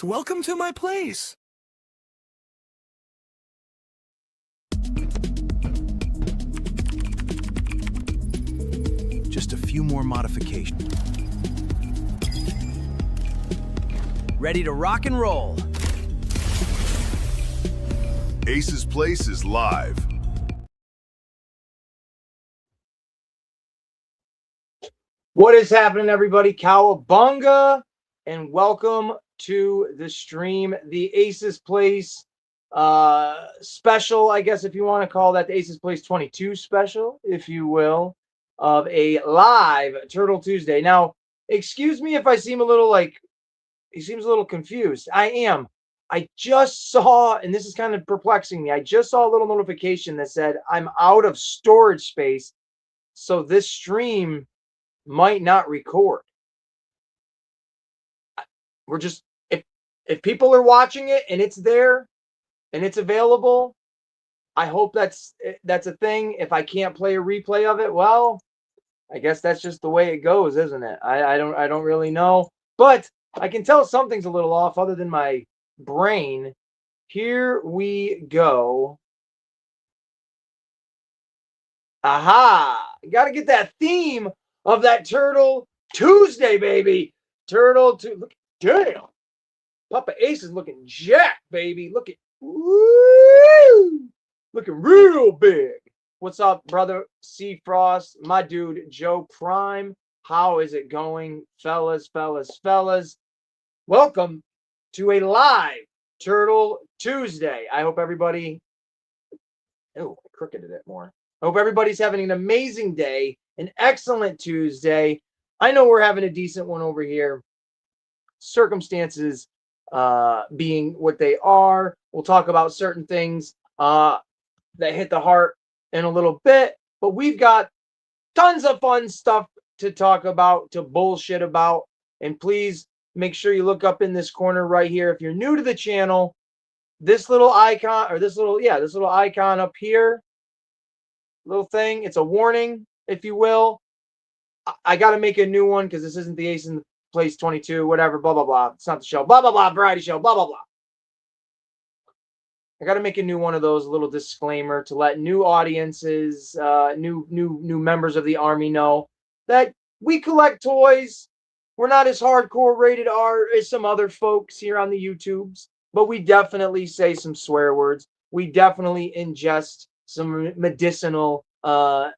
Welcome to my place. Just a few more modifications. Ready to rock and roll. Ace's Place is live. What is happening, everybody? Cowabunga, and welcome to the stream, the Ace's Place special, I guess, if you want to call that the Ace's Place 22 special, if you will, of a live Turtle Tuesday. Now, excuse me if I seem a little he seems a little confused. I am. I just saw, and this is kind of perplexing me, I just saw a little notification that said I'm out of storage space, so this stream might not record. We're just, if people are watching it and it's there and it's available, I hope that's a thing. If I can't play a replay of it, well, I guess that's just the way it goes, isn't it? I don't really know, but I can tell something's a little off other than my brain. Here we go. Aha! Got to get that theme of that Turtle Tuesday, baby. Turtle Tuesday. Look, damn. Papa Ace is looking jacked, baby. Looking, woo! Looking real big. What's up, brother C Frost? My dude Joe Prime. How is it going, fellas? Welcome to a live Turtle Tuesday. I hope everybody. Oh, I crookeded it more. I hope everybody's having an amazing day, an excellent Tuesday. I know we're having a decent one over here. Circumstances being what they are. We'll talk about certain things that hit the heart in a little bit, but we've got tons of fun stuff to talk about, to bullshit about. And please make sure you look up in this corner right here. If you're new to the channel, this little icon, or this little icon up here, little thing, it's a warning, if you will. I got to make a new one because this isn't the Ace in Place 22, whatever, blah, blah, blah. It's not the show, blah, blah, blah, variety show, blah, blah, blah. I got to make a new one of those, a little disclaimer to let new audiences, new members of the Army know that we collect toys. We're not as hardcore rated R as some other folks here on the YouTubes, but we definitely say some swear words. We definitely ingest some medicinal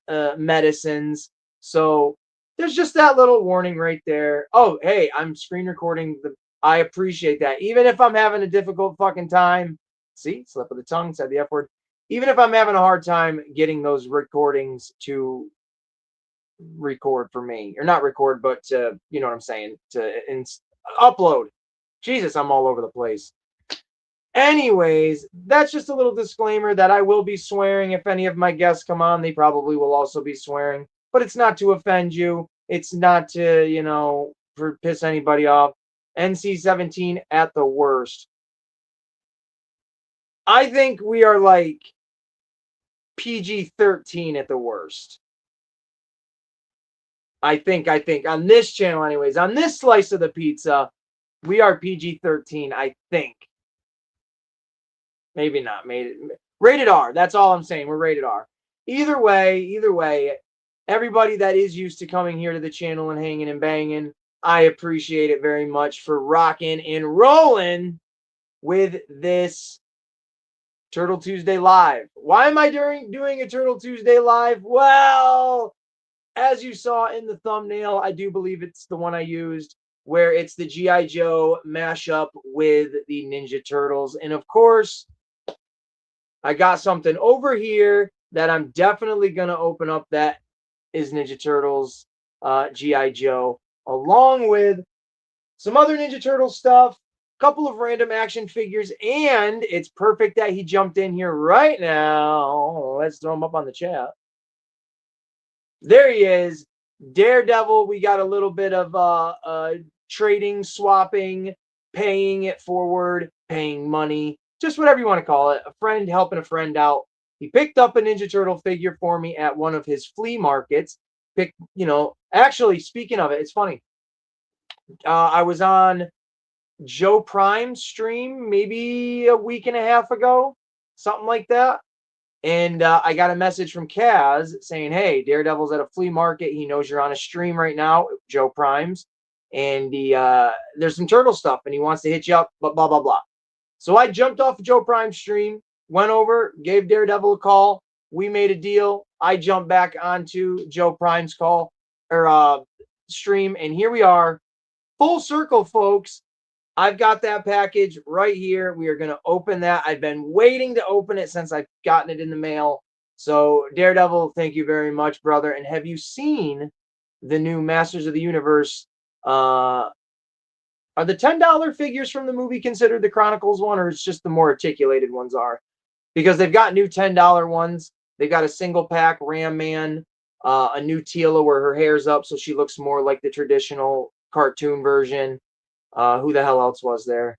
medicines. So there's just that little warning right there. Oh, hey, I'm screen recording. I appreciate that. Even if I'm having a difficult fucking time. See, slip of the tongue, said the F word. Even if I'm having a hard time getting those recordings to record for me. Or not record, but to, you know what I'm saying, to upload. Jesus, I'm all over the place. Anyways, that's just a little disclaimer that I will be swearing. If any of my guests come on, they probably will also be swearing. But it's not to offend you. It's not to, you know, piss anybody off. NC-17 at the worst. I think we are like PG-13 at the worst. I think on this channel anyways, on this slice of the pizza, we are PG-13, I think. Maybe not. Rated R. That's all I'm saying. We're rated R. Either way, everybody that is used to coming here to the channel and hanging and banging, I appreciate it very much for rocking and rolling with this Turtle Tuesday Live. Why am I doing a Turtle Tuesday Live? Well, as you saw in the thumbnail, I do believe it's the one I used, where it's the G.I. Joe mashup with the Ninja Turtles. And of course, I got something over here that I'm definitely going to open up that is Ninja Turtles, G.I. Joe, along with some other Ninja Turtle stuff, a couple of random action figures, and it's perfect that he jumped in here right now. Let's throw him up on the chat. There he is, Daredevil. We got a little bit of trading, swapping, paying it forward, paying money, just whatever you want to call it. A friend helping a friend out. He picked up a Ninja Turtle figure for me at one of his flea markets. Actually, speaking of it, it's funny. I was on Joe Prime stream maybe a week and a half ago, something like that. And I got a message from Kaz saying, hey, Daredevil's at a flea market. He knows you're on a stream right now, Joe Primes. And there's some turtle stuff and he wants to hit you up, but blah, blah, blah. So I jumped off of Joe Prime's stream, went over, gave Daredevil a call. We made a deal. I jumped back onto Joe Prime's call or stream. And here we are, full circle, folks. I've got that package right here. We are going to open that. I've been waiting to open it since I've gotten it in the mail. So, Daredevil, thank you very much, brother. And have you seen the new Masters of the Universe? Are the $10 figures from the movie considered the Chronicles one, or it's just the more articulated ones are? Because they've got new $10 ones. They've got a single pack Ram Man, a new Teela where her hair's up so she looks more like the traditional cartoon version. Who the hell else was there?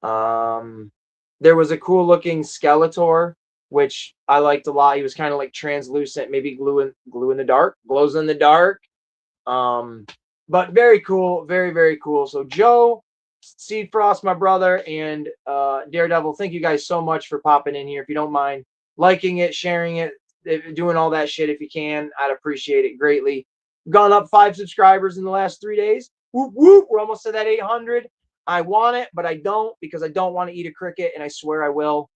There was a cool looking Skeletor, which I liked a lot. He was kind of like translucent, maybe glue in the dark, glows in the dark. But very cool, very, very cool. So Joe, Seed Frost, my brother, and Daredevil, thank you guys so much for popping in here. If you don't mind liking it, sharing it, doing all that shit if you can, I'd appreciate it greatly. Gone up 5 subscribers in the last 3 days. Whoop, whoop. We're almost to that 800. I want it, but I don't because I don't want to eat a cricket, and I swear I will.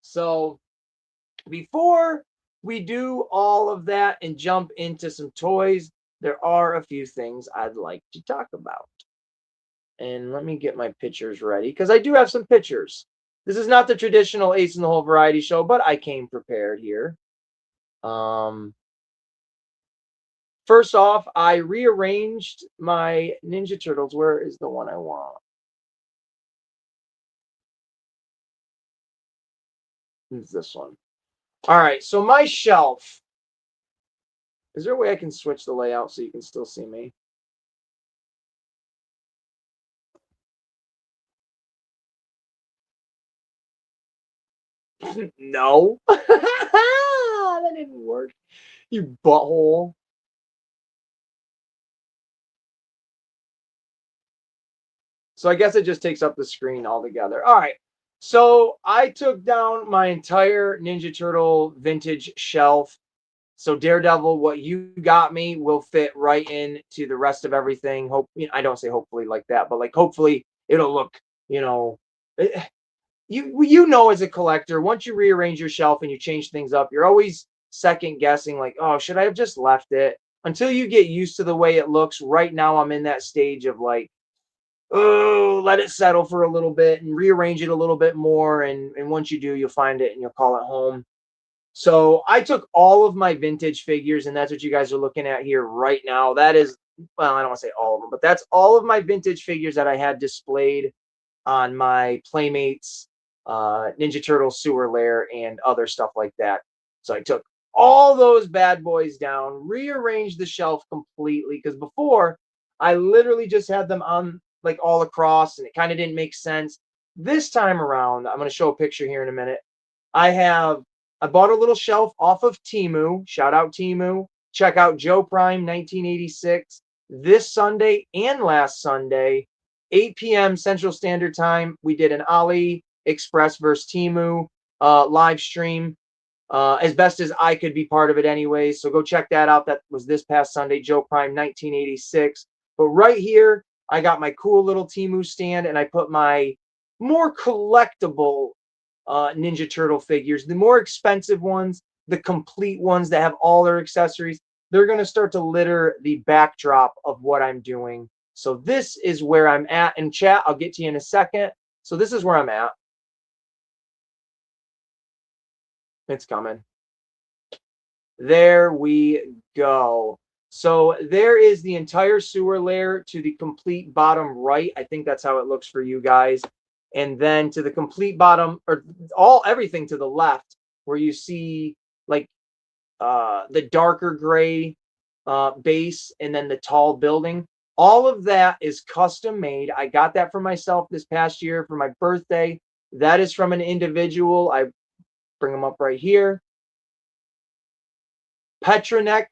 So before we do all of that and jump into some toys, there are a few things I'd like to talk about. And let me get my pictures ready because I do have some pictures. This is not the traditional Ace in the Hole variety show, but I came prepared here. First off, I rearranged my Ninja Turtles. Where is the one I want? It's this one. All right, so my shelf. Is there a way I can switch the layout so you can still see me? No. That didn't work. You butthole. So I guess it just takes up the screen altogether. All right. So I took down my entire Ninja Turtle vintage shelf. So Daredevil, what you got me will fit right into the rest of everything. Hope I don't say hopefully like that, but like hopefully it'll look, you know as a collector, once you rearrange your shelf and you change things up, you're always second guessing like, oh, should I have just left it? Until you get used to the way it looks. Right now I'm in that stage of like, oh, let it settle for a little bit and rearrange it a little bit more. And once you do, you'll find it and you'll call it home. So I took all of my vintage figures, and that's what you guys are looking at here right now. That is, well, I don't want to say all of them, but that's all of my vintage figures that I had displayed on my Playmates, Ninja Turtle sewer lair, and other stuff like that. So I took all those bad boys down, rearranged the shelf completely, because before I literally just had them on like all across, and it kind of didn't make sense. This time around, I'm going to show a picture here in a minute. I bought a little shelf off of Temu. Shout out Temu. Check out Joe Prime 1986 this Sunday and last Sunday, 8 p.m. Central Standard Time. We did an Ali Express versus Temu live stream as best as I could be part of it anyway. So go check that out. That was this past Sunday, Joe Prime 1986. But right here, I got my cool little Temu stand, and I put my more collectible Ninja Turtle figures. The more expensive ones, the complete ones that have all their accessories, they're going to start to litter the backdrop of what I'm doing. So this is where I'm at in chat. I'll get to you in a second. So this is where I'm at. It's coming. There we go. So there is the entire sewer layer to the complete bottom right. I think that's how it looks for you guys. And then to the complete bottom, or everything to the left, where you see like the darker gray base and then the tall building. All of that is custom made. I got that for myself this past year for my birthday. That is from an individual. I bring them up right here. Petronek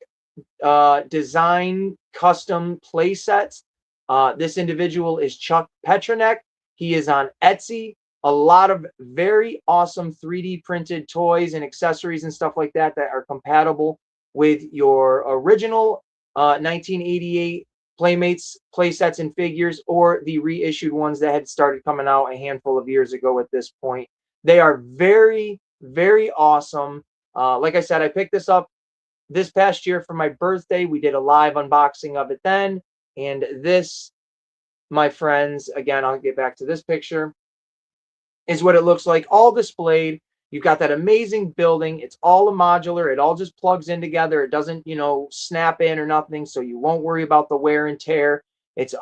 design custom play sets. This individual is Chuck Petronek. He is on Etsy. A lot of very awesome 3D printed toys and accessories and stuff like that that are compatible with your original 1988 Playmates play sets and figures, or the reissued ones that had started coming out a handful of years ago at this point. They are very, very awesome. Like I said, I picked this up this past year for my birthday. We did a live unboxing of it then. And this, my friends, again, I'll get back to this picture, is what it looks like all displayed. You've got that amazing building. It's all a modular. It all just plugs in together. It doesn't, snap in or nothing. So you won't worry about the wear and tear. It's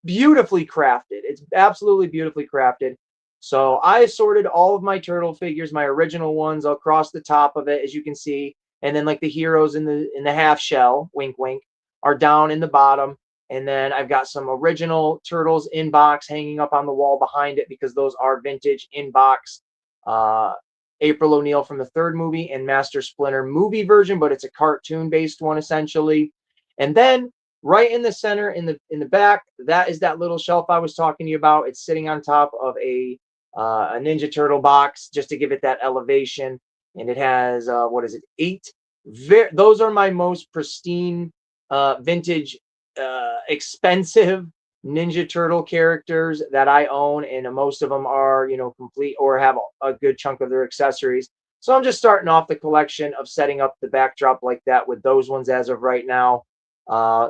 beautifully crafted. It's absolutely beautifully crafted. So I assorted all of my turtle figures, my original ones, across the top of it, as you can see. And then like the heroes in the half shell, wink wink, are down in the bottom. And then I've got some original turtles in box hanging up on the wall behind it, because those are vintage in box. April O'Neil from the third movie and Master Splinter movie version, but it's a cartoon based one essentially. And then right in the center, in the back, that is that little shelf I was talking to you about. It's sitting on top of a Ninja Turtle box, just to give it that elevation. And it has what is it, 8? Those are my most pristine vintage expensive Ninja Turtle characters that I own, and most of them are, complete or have a good chunk of their accessories. So I'm just starting off the collection of setting up the backdrop like that with those ones as of right now.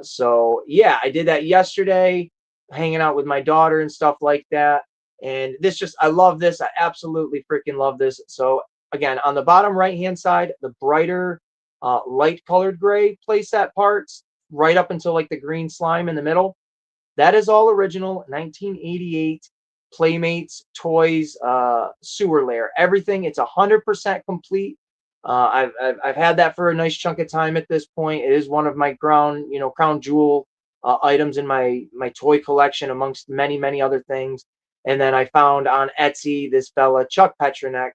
So yeah, I did that yesterday, hanging out with my daughter and stuff like that. And I love this. I absolutely freaking love this. So again, on the bottom right hand side, the brighter light colored gray playset parts, right up until like the green slime in the middle. That is all original 1988 Playmates Toys sewer layer. Everything, it's 100% complete. I've had that for a nice chunk of time at this point. It is one of my crown jewel items in my toy collection, amongst many, many other things. And then I found on Etsy this fella Chuck Petronek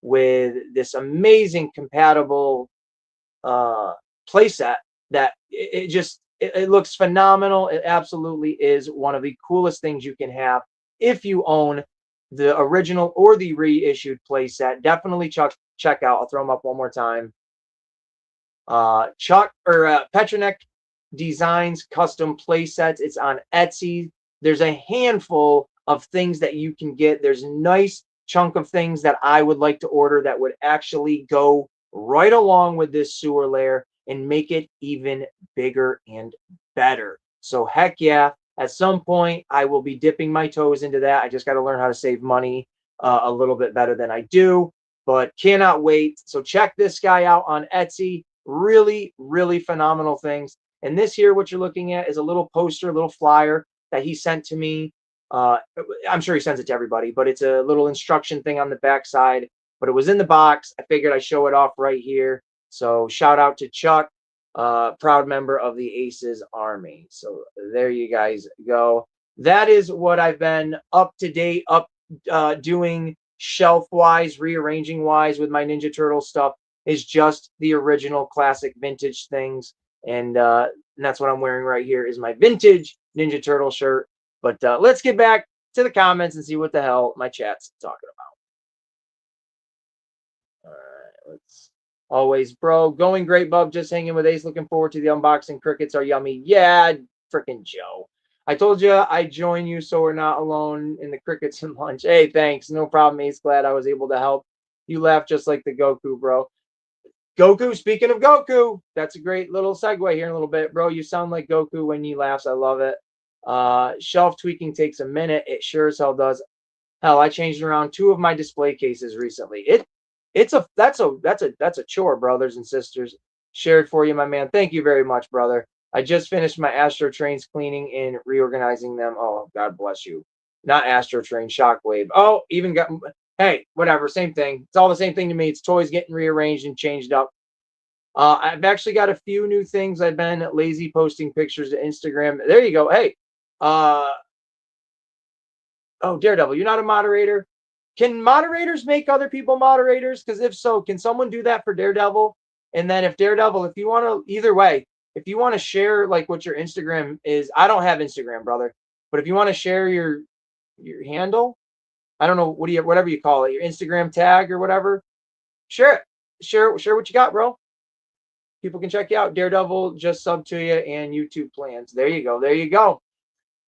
with this amazing compatible playset that it looks phenomenal. It absolutely is one of the coolest things you can have if you own the original or the reissued playset. Definitely check out. I'll throw them up one more time. Petronek Designs custom playsets. It's on Etsy. There's a handful of things that you can get. There's a nice chunk of things that I would like to order that would actually go right along with this sewer layer and make it even bigger and better. So heck yeah, at some point I will be dipping my toes into that. I just got to learn how to save money a little bit better than I do, but cannot wait. So check this guy out on Etsy. Really, really phenomenal things. And this here, what you're looking at, is a little poster, a little flyer that he sent to me. I'm sure he sends it to everybody, but it's a little instruction thing on the back side. But it was in the box. I figured I'd show it off right here. So shout out to Chuck, proud member of the Aces Army. So there you guys go. That is what I've been up to date, doing shelf-wise, rearranging-wise with my Ninja Turtle stuff, is just the original classic vintage things. And that's what I'm wearing right here, is my vintage Ninja Turtle shirt. But let's get back to the comments and see what the hell my chat's talking about. All right, let's... Always, bro. Going great, bub. Just hanging with Ace. Looking forward to the unboxing. Crickets are yummy. Yeah, freaking Joe. I told you I'd join you so we're not alone in the crickets and lunch. Hey, thanks. No problem, Ace. Glad I was able to help. You laugh just like the Goku, bro. Goku, speaking of Goku, that's a great little segue here in a little bit, bro. You sound like Goku when you laughs. I love it. Shelf tweaking takes a minute. It sure as hell does. Hell, I changed around 2 of my display cases recently. That's a chore, brothers and sisters. Shared for you, my man. Thank you very much, brother. I just finished my Astro Trains cleaning and reorganizing them. Oh, God bless you. Not Astro Train, Shockwave. Oh, even got... Hey, whatever, same thing. It's all the same thing to me. It's toys getting rearranged and changed up. I've actually got a few new things. I've been lazy posting pictures to Instagram. There you go. Hey, oh, Daredevil, you're not a moderator. Can moderators make other people moderators? Because if so, can someone do that for Daredevil? And then if Daredevil, if you want to, either way, if you want to share like what your Instagram is, I don't have Instagram, brother, but if you want to share your handle, I don't know, whatever you call it, your Instagram tag or whatever, share it. Share what you got, bro. People can check you out. Daredevil just sub to you and YouTube plans. There you go. There you go.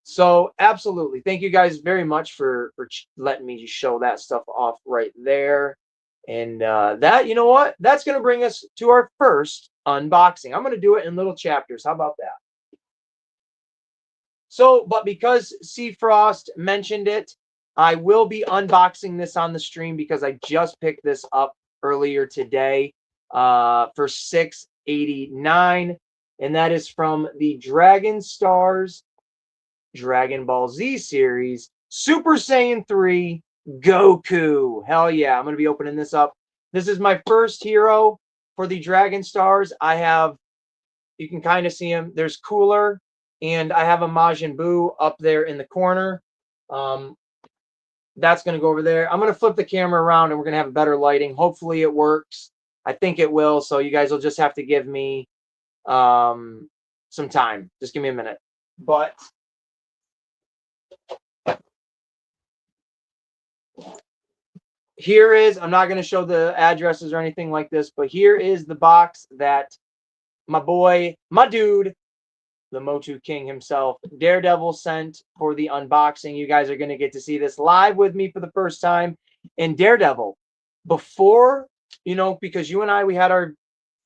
So absolutely. Thank you guys very much for letting me show that stuff off right there. And that, you know what? That's going to bring us to our first unboxing. I'm going to do it in little chapters. How about that? So, but because Seafrost mentioned it, I will be unboxing this on the stream because I just picked this up earlier today for $6.89, and that is from the Dragon Stars Dragon Ball Z series, Super Saiyan 3 Goku. Hell yeah, I'm going to be opening this up. This is my first hero for the Dragon Stars. I have, you can kind of see him. There's Cooler, and I have a Majin Buu up there in the corner. That's going to go over there. I'm going to flip the camera around, and we're going to have better lighting. Hopefully it works. I think it will, so you guys will just have to give me some time. Just give me a minute. But here is, I'm not going to show the addresses or anything like this, but here is the box that my boy, my dude, the Motu King himself, Daredevil, sent for the unboxing. You guys are going to get to see this live with me for the first time. And Daredevil, before, you know, because you and I, we had our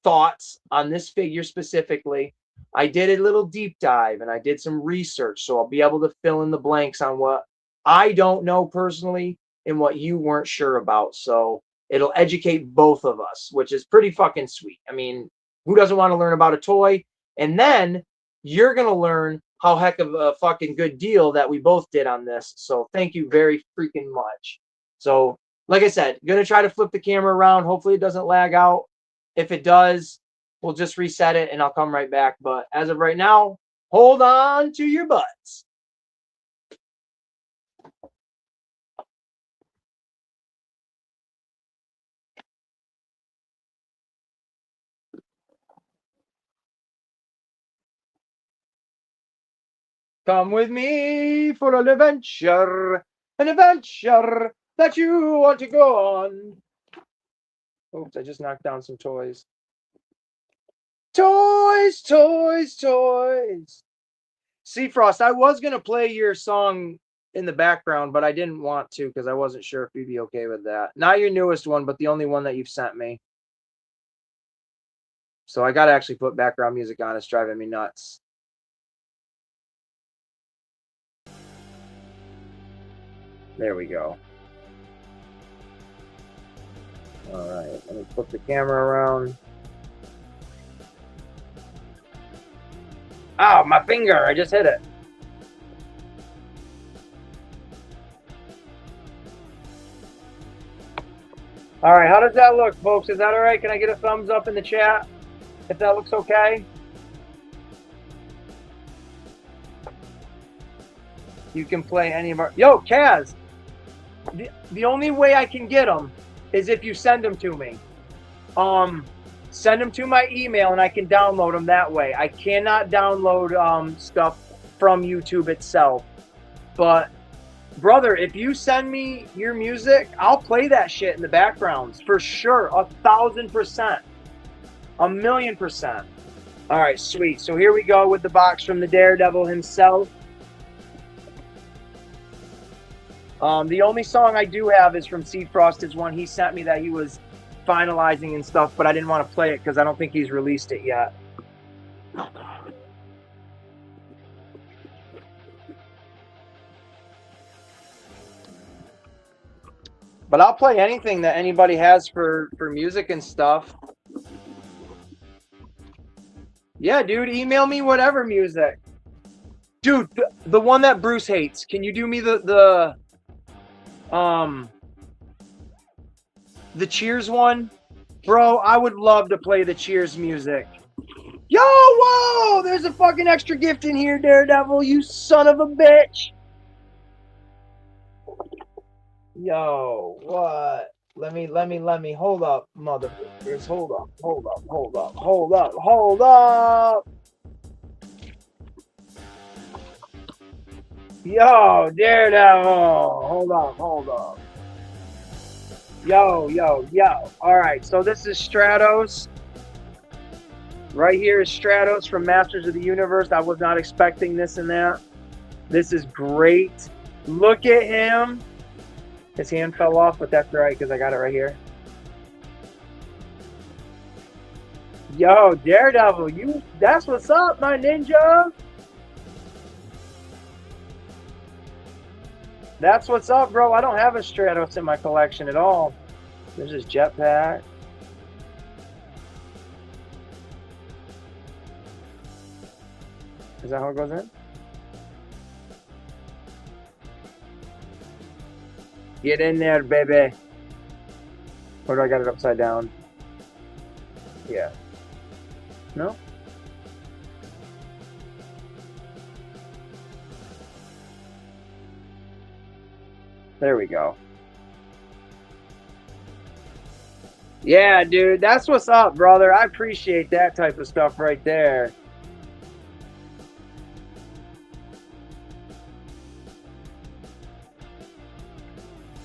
thoughts on this figure specifically, I did a little deep dive and I did some research, so I'll be able to fill in the blanks on what I don't know personally and what you weren't sure about. So it'll educate both of us, which is pretty fucking sweet. I mean, who doesn't want to learn about a toy? And then you're going to learn how heck of a fucking good deal that we both did on this. So thank you very freaking much. So like I said, going to try to flip the camera around. Hopefully it doesn't lag out. If it does, we'll just reset it and I'll come right back. But as of right now, hold on to your butts. Come with me for an adventure that you want to go on. Oops, I just knocked down some toys. Toys, toys, toys. Seafrost, I was going to play your song in the background, but I didn't want to because I wasn't sure if you'd be okay with that. Not your newest one, but the only one that you've sent me. So I got to actually put background music on. It's driving me nuts. There we go. All right, let me flip the camera around. Oh, my finger, I just hit it. All right, how does that look, folks? Is that all right? Can I get a thumbs up in the chat if that looks okay? You can play any of our... Yo, Kaz! The only way I can get them is if you send them to me. Send them to my email and I can download them that way. I cannot download stuff from YouTube itself. But, brother, if you send me your music, I'll play that shit in the backgrounds. For sure. 1,000%. 1,000,000%. All right, sweet. So here we go with the box from the Daredevil himself. The only song I do have is from Seafrost. Is one he sent me that he was finalizing and stuff, but I didn't want to play it because I don't think he's released it yet. But I'll play anything that anybody has for music and stuff. Yeah, dude, email me whatever music. Dude, the one that Bruce hates. Can you do me the Cheers one? Bro, I would love to play the Cheers music. Yo, whoa! There's a fucking extra gift in here, Daredevil, you son of a bitch! Yo, what? Let me, hold up, motherfuckers. Hold up. Yo, Daredevil. Hold up. Yo. All right, so this is Stratos. Right here is Stratos from Masters of the Universe. I was not expecting this and that. This is great. Look at him. His hand fell off, but that's right because I got it right here. Yo, Daredevil, that's what's up, my ninja. That's what's up, bro. I don't have a Stratos in my collection at all. There's his jetpack. Is that how it goes in? Get in there, baby. Or do I got it upside down? Yeah. No? There we go. Yeah, dude. That's what's up, brother. I appreciate that type of stuff right there.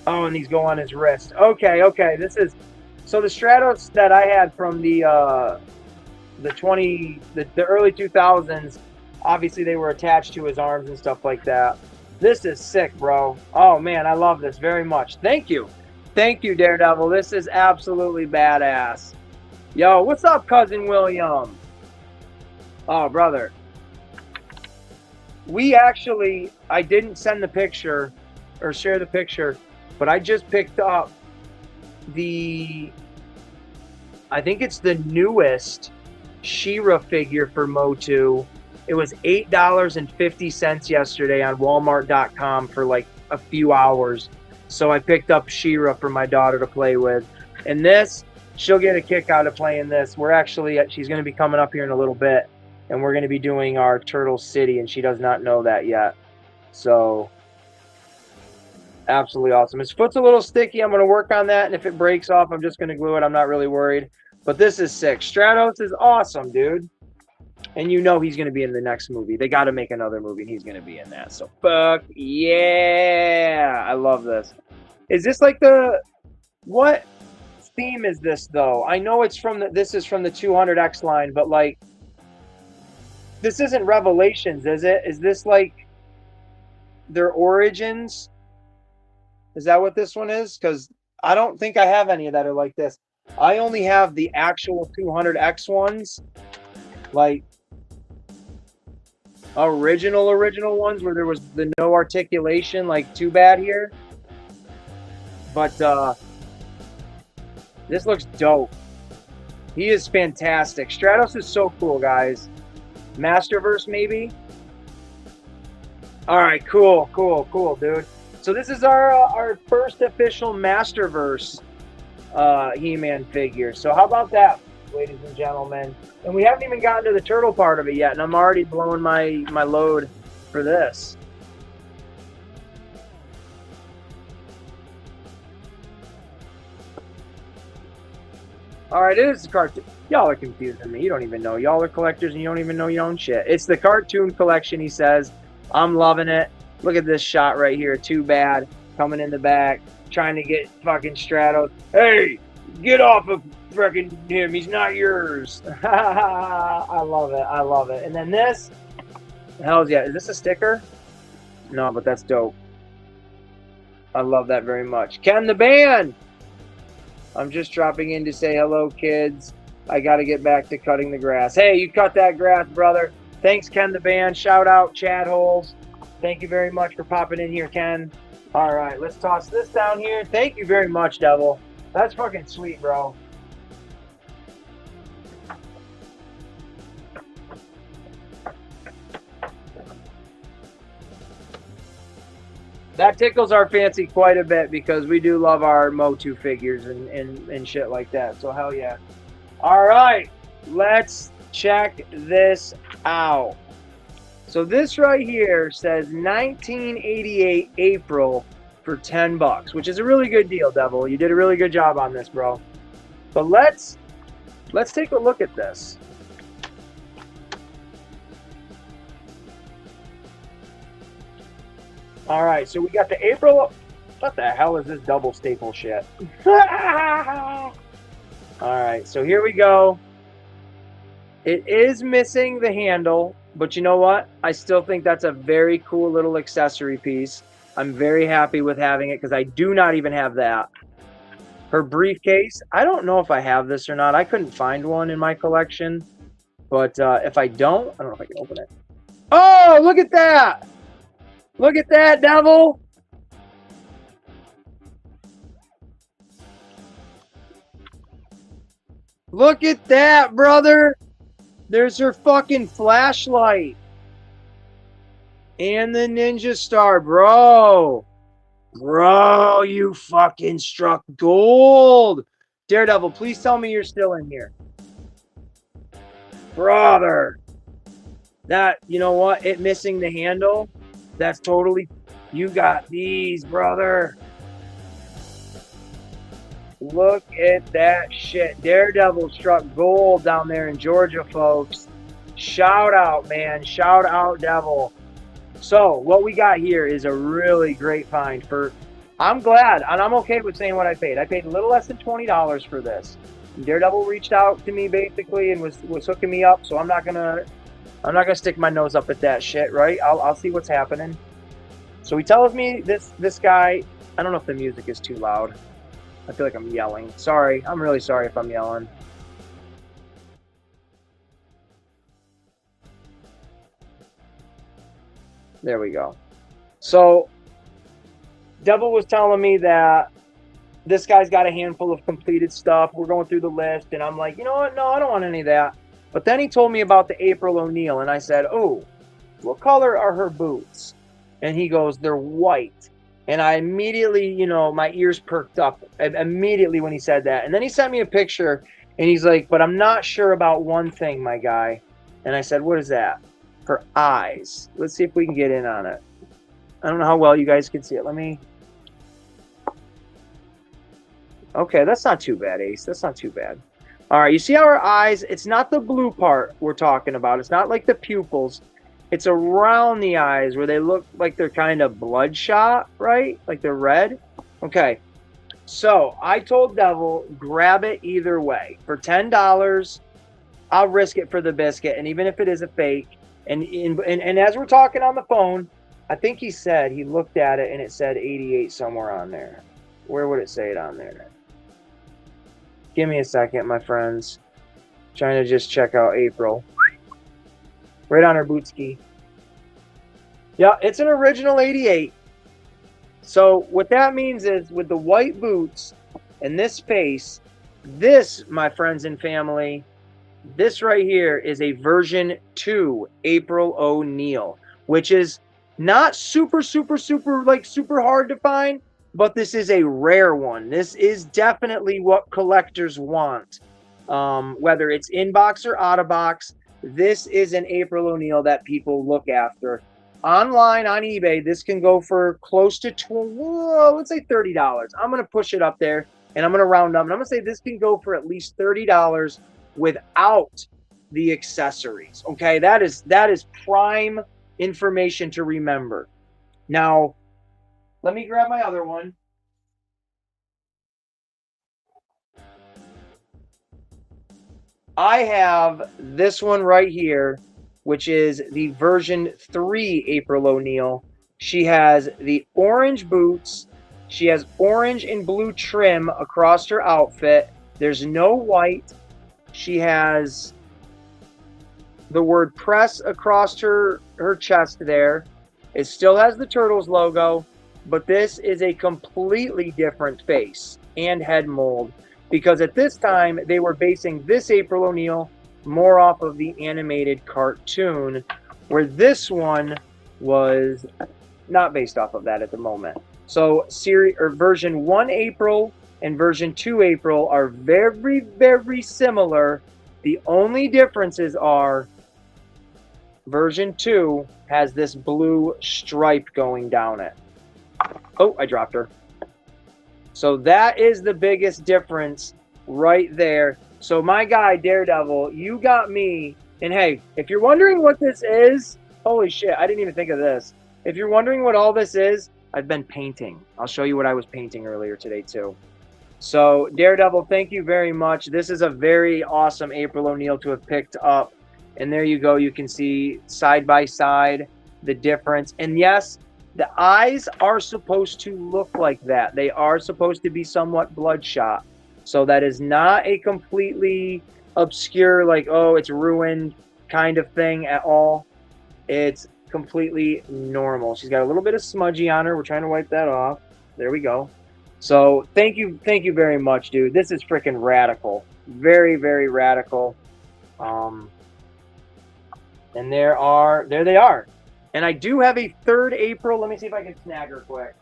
Oh, and these go on his wrist. Okay. This is so the Stratos that I had from the early 2000s. Obviously, they were attached to his arms and stuff like that. This is sick, bro. Oh man, I love this very much. Thank you, Daredevil. This is absolutely badass. Yo, what's up, cousin William? Oh, brother. I didn't send the picture or share the picture. But I just picked up I think it's the newest She-Ra figure for Motu. It was $8.50 yesterday on Walmart.com for like a few hours. So I picked up She-Ra for my daughter to play with. And this, she'll get a kick out of playing this. She's going to be coming up here in a little bit. And we're going to be doing our Turtle City, and she does not know that yet. So absolutely awesome. His foot's a little sticky. I'm going to work on that, and if it breaks off, I'm just going to glue it. I'm not really worried. But this is sick. Stratos is awesome, dude. And you know he's going to be in the next movie. They got to make another movie, and he's going to be in that. So, fuck yeah. I love this. Is this like what theme is this, though? I know it's this is from the 200X line, but, like, this isn't Revelations, is it? Is this, like, their origins? Is that what this one is? Because I don't think I have any that are like this. I only have the actual 200X ones. Like, original ones where there was the no articulation. Like, too bad here. But, this looks dope. He is fantastic. Stratos is so cool, guys. Masterverse, maybe? Alright, cool, dude. So this is our first official Masterverse He-Man figure. So how about that, ladies and gentlemen? And we haven't even gotten to the turtle part of it yet, and I'm already blowing my load for this. All right, it is the cartoon. Y'all are confusing me. You don't even know. Y'all are collectors, and you don't even know your own shit. It's the cartoon collection, he says. I'm loving it. Look at this shot right here. Too bad. Coming in the back. Trying to get fucking Stratos. Hey, get off of freaking him. He's not yours. I love it. And then this. Hell's yeah. Is this a sticker? No, but that's dope. I love that very much. Ken the Band. I'm just dropping in to say hello, kids. I got to get back to cutting the grass. Hey, you cut that grass, brother. Thanks, Ken the Band. Shout out, Chad Holes. Thank you very much for popping in here, Ken. All right, let's toss this down here. Thank you very much, Devil. That's fucking sweet, bro. That tickles our fancy quite a bit because we do love our Motu figures and shit like that. So hell yeah. All right, let's check this out. So this right here says 1988 April for 10 bucks, which is a really good deal, Devil. You did a really good job on this, bro. But let's take a look at this. All right, so we got the April. What the hell is this double staple shit? All right, so here we go. It is missing the handle, but you know what? I still think that's a very cool little accessory piece. I'm very happy with having it because I do not even have that. Her briefcase, I don't know if I have this or not. I couldn't find one in my collection, but if I don't know if I can open it. Oh, look at that! Look at that, Devil! Look at that, brother! There's her fucking flashlight. And the ninja star, bro. Bro, you fucking struck gold. Daredevil, please tell me you're still in here. Brother. That, you know what? It missing the handle. That's totally... You got these, brother. Look at that shit. Daredevil struck gold down there in Georgia, folks. Shout out, man. Shout out, Devil. So, what we got here is a really great find for... I'm glad, and I'm okay with saying what I paid. I paid a little less than $20 for this. Daredevil reached out to me, basically, and was hooking me up, so I'm not gonna stick my nose up at that shit, right? I'll see what's happening. So he tells me this guy... I don't know if the music is too loud. I feel like I'm yelling. Sorry. I'm really sorry if I'm yelling. There we go. So, Devil was telling me that this guy's got a handful of completed stuff. We're going through the list, and I'm like, you know what? No, I don't want any of that. But then he told me about the April O'Neil, and I said, oh, what color are her boots? And he goes, they're white. And I immediately, you know, my ears perked up immediately when he said that. And then he sent me a picture, and he's like, but I'm not sure about one thing, my guy. And I said, what is that? Her eyes. Let's see if we can get in on it. I don't know how well you guys can see it. Let me... Okay, that's not too bad, Ace. That's not too bad. All right, you see how her eyes... It's not the blue part we're talking about. It's not like the pupils. It's around the eyes where they look like they're kind of bloodshot, right? Like they're red. Okay. So I told Devil, grab it either way. For $10, I'll risk it for the biscuit. And even if it is a fake. And as we're talking on the phone, I think he said he looked at it and it said 88 somewhere on there. Where would it say it on there? Give me a second, my friends. Trying to just check out April. Right on her boot ski. Yeah, it's an original 88. So what that means is with the white boots and this face, this, my friends and family, this right here is a version 2 April O'Neil, which is not super hard to find, but this is a rare one. This is definitely what collectors want. Whether it's in box or out of box, this is an April O'Neil that people look after. Online on eBay, this can go for close to let's say $30. I'm going to push it up there, and I'm going to round up, and I'm going to say this can go for at least $30 without the accessories. Okay, that is prime information to remember. Now, let me grab my other one. I have this one right here, which is the version 3 April O'Neil. She has the orange boots. She has orange and blue trim across her outfit. There's no white. She has the word press across her chest there. It still has the Turtles logo, but this is a completely different face and head mold, because at this time they were basing this April O'Neil more off of the animated cartoon, where this one was not based off of that at the moment. So version 1 April and version 2 April are very, very similar. The only differences are version 2 has this blue stripe going down it. Oh, I dropped her. So that is the biggest difference right there. So my guy, Daredevil, you got me. And hey, if you're wondering what this is, holy shit, I didn't even think of this. If you're wondering what all this is, I've been painting. I'll show you what I was painting earlier today too. So Daredevil, thank you very much. This is a very awesome April O'Neil to have picked up. And there you go. You can see side by side the difference. And yes, the eyes are supposed to look like that. They are supposed to be somewhat bloodshot. So that is not a completely obscure, like, oh, it's ruined kind of thing at all. It's completely normal. She's got a little bit of smudgy on her. We're trying to wipe that off. There we go. So thank you very much, dude. This is freaking radical. Very, very radical. And there they are. And I do have a 3rd April. Let me see if I can snag her quick.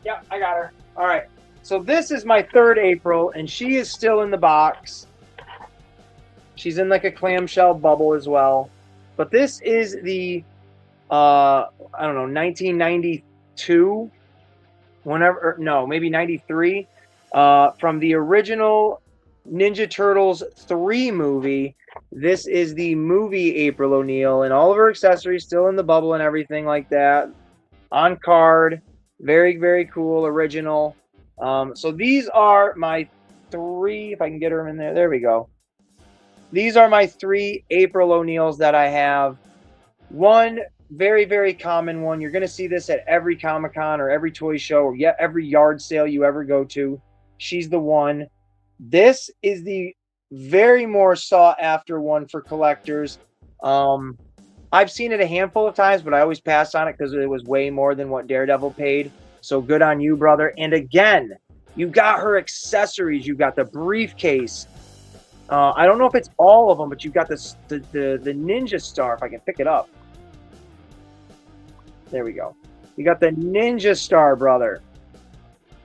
Yeah, I got her. All right. So this is my 3rd April, and she is still in the box. She's in like a clamshell bubble as well. But this is the, I don't know, 1992, maybe 93, from the original Ninja Turtles 3 movie. This is the movie April O'Neil, and all of her accessories still in the bubble and everything like that. On card. Very, very cool, original. So these are my 3, if I can get her in there. There we go. These are my 3 April O'Neils that I have. One very, very common one. You're going to see this at every Comic-Con or every toy show or every yard sale you ever go to. She's the one. This is the very more sought after one for collectors. I've seen it a handful of times, but I always pass on it because it was way more than what Daredevil paid. So good on you, brother. And again, you got her accessories. You got the briefcase. I don't know if it's all of them, but you got the Ninja Star, if I can pick it up. There we go. You got the Ninja Star, brother.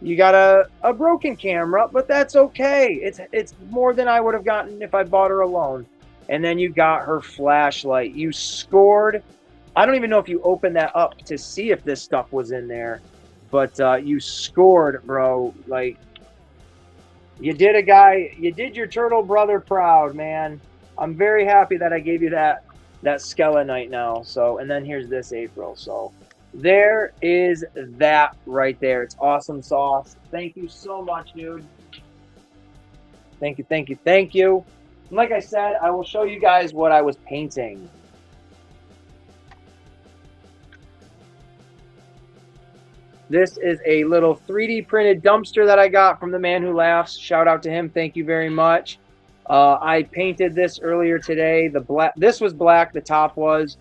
You got a broken camera, but that's okay. It's more than I would have gotten if I bought her alone. And then you got her flashlight. You scored. I don't even know if you opened that up to see if this stuff was in there. But you scored, bro. Like, you did your turtle brother proud, man. I'm very happy that I gave you that Skelenite now. So, and then here's this April. So there is that right there. It's awesome sauce. Thank you so much, dude. Thank you, thank you, thank you. And like I said, I will show you guys what I was painting. This is a little 3D printed dumpster that I got from the Man Who Laughs. Shout out to him. Thank you very much. I painted this earlier today. This was black, the top was,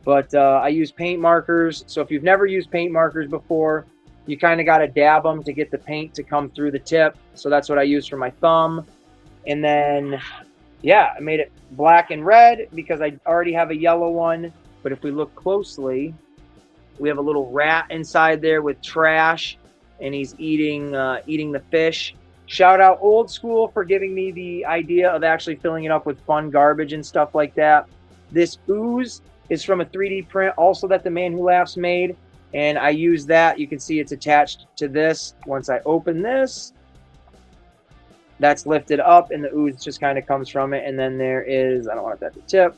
but I used paint markers. So if you've never used paint markers before, you kind of got to dab them to get the paint to come through the tip. So that's what I used for my thumb. And then, yeah, I made it black and red because I already have a yellow one. But if we look closely, we have a little rat inside there with trash, and he's eating the fish. Shout out Old School for giving me the idea of actually filling it up with fun garbage and stuff like that. This ooze is from a 3D print also that the Man Who Laughs made, and I use that. You can see it's attached to this. Once I open this, that's lifted up, and the ooze just kind of comes from it. And then there is, I don't want that to tip,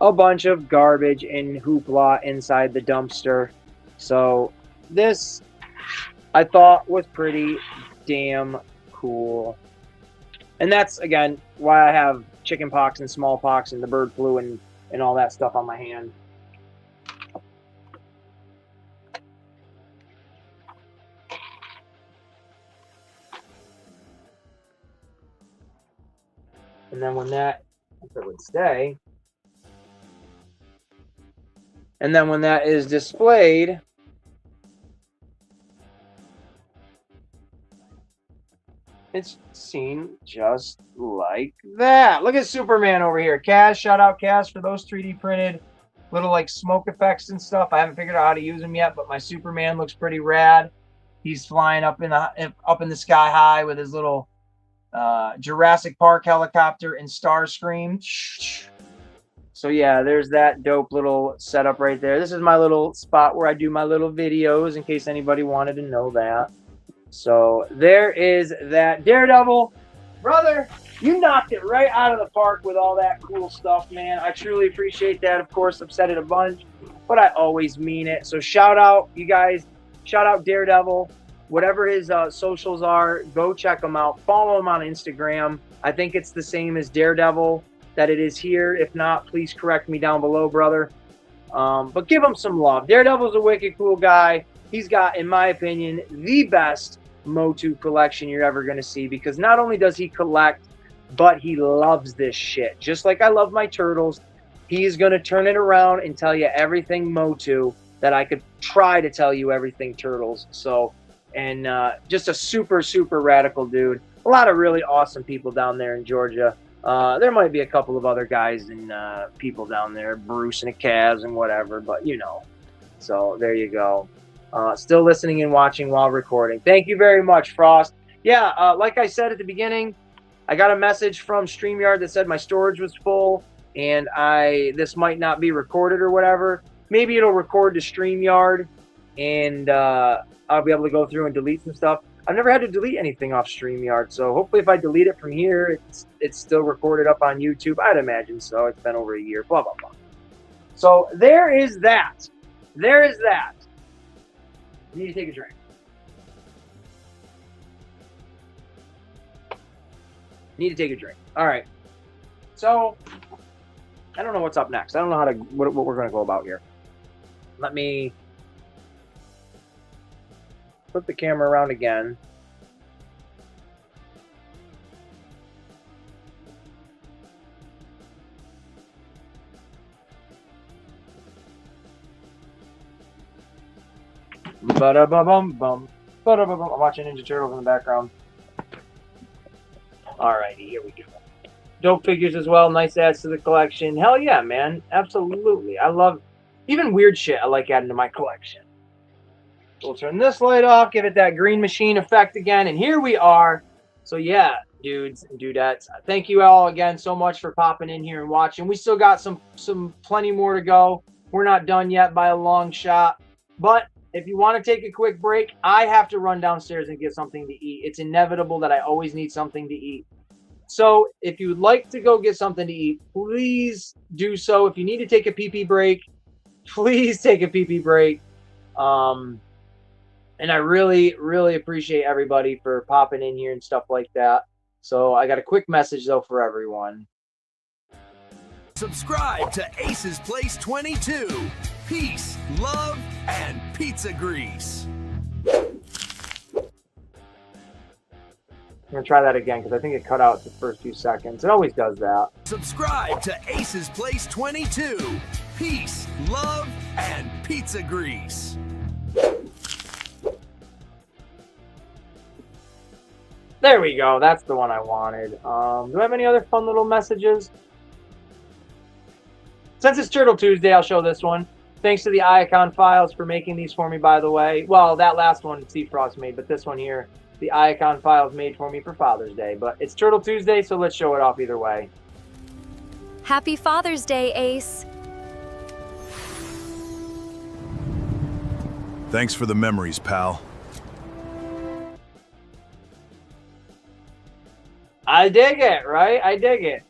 a bunch of garbage and hoopla inside the dumpster. So this, I thought, was pretty damn cool. And that's, again, why I have chicken pox and smallpox and the bird flu and all that stuff on my hand. And then when that, if it would stay, and then when that is displayed, it's seen just like that. Look at Superman over here. Cass, shout out Cass for those 3D printed little like smoke effects and stuff. I haven't figured out how to use them yet, but my Superman looks pretty rad. He's flying up in the sky high with his little Jurassic Park helicopter and Starscream. So yeah, there's that dope little setup right there. This is my little spot where I do my little videos in case anybody wanted to know that. So there is that. Daredevil, brother, you knocked it right out of the park with all that cool stuff, man. I truly appreciate that. Of course, I've said it a bunch, but I always mean it. So shout out, you guys. Shout out Daredevil. Whatever his socials are, go check him out. Follow him on Instagram. I think it's the same as Daredevil that it is here. If not, please correct me down below, brother. But give him some love. Daredevil's a wicked cool guy. He's got, in my opinion, the best Motu collection you're ever going to see, because not only does he collect, but he loves this shit. Just like I love my turtles, he's going to turn it around and tell you everything Motu that I could try to tell you everything turtles. So, and just a super, super radical dude. A lot of really awesome people down there in Georgia. There might be a couple of other guys and people down there, Bruce and the Cavs and whatever, but you know. So there you go. Still listening and watching while recording. Thank you very much, Frost. Yeah, like I said at the beginning, I got a message from StreamYard that said my storage was full and this might not be recorded or whatever. Maybe it'll record to StreamYard and I'll be able to go through and delete some stuff. I've never had to delete anything off StreamYard, so hopefully if I delete it from here, it's still recorded up on YouTube. I'd imagine so. It's been over a year, blah, blah, blah. So there is that. There is that. You need to take a drink. Need to take a drink. All right. So I don't know what's up next. I don't know how to what we're going to go about here. Let me flip the camera around again. Ba-da-ba-bum-bum. Ba-da-ba-bum. I'm watching Ninja Turtles in the background. Alrighty, here we go. Dope figures as well. Nice adds to the collection. Hell yeah, man. Absolutely. I love even weird shit I like adding to my collection. We'll turn this light off, give it that green machine effect again, and here we are. So yeah, dudes and dudettes, thank you all again so much for popping in here and watching. We still got some plenty more to go. We're not done yet by a long shot, but if you want to take a quick break, I have to run downstairs and get something to eat. It's inevitable that I always need something to eat. So if you would like to go get something to eat, please do so. If you need to take a pee-pee break, please take a pee-pee break. And I really, really appreciate everybody for popping in here and stuff like that. So I got a quick message, though, for everyone. Subscribe to Ace's Place 22. Peace, love, and pizza grease. I'm going to try that again because I think it cut out the first few seconds. It always does that. Subscribe to Ace's Place 22. Peace, love, and pizza grease. There we go. That's the one I wanted. Do I have any other fun little messages? Since it's Turtle Tuesday, I'll show this one. Thanks to the Icon Files for making these for me, by the way. Well, that last one Sea Frost made, but this one here, the Icon Files made for me for Father's Day. But it's Turtle Tuesday, so let's show it off either way. Happy Father's Day, Ace. Thanks for the memories, pal. I dig it, right? I dig it.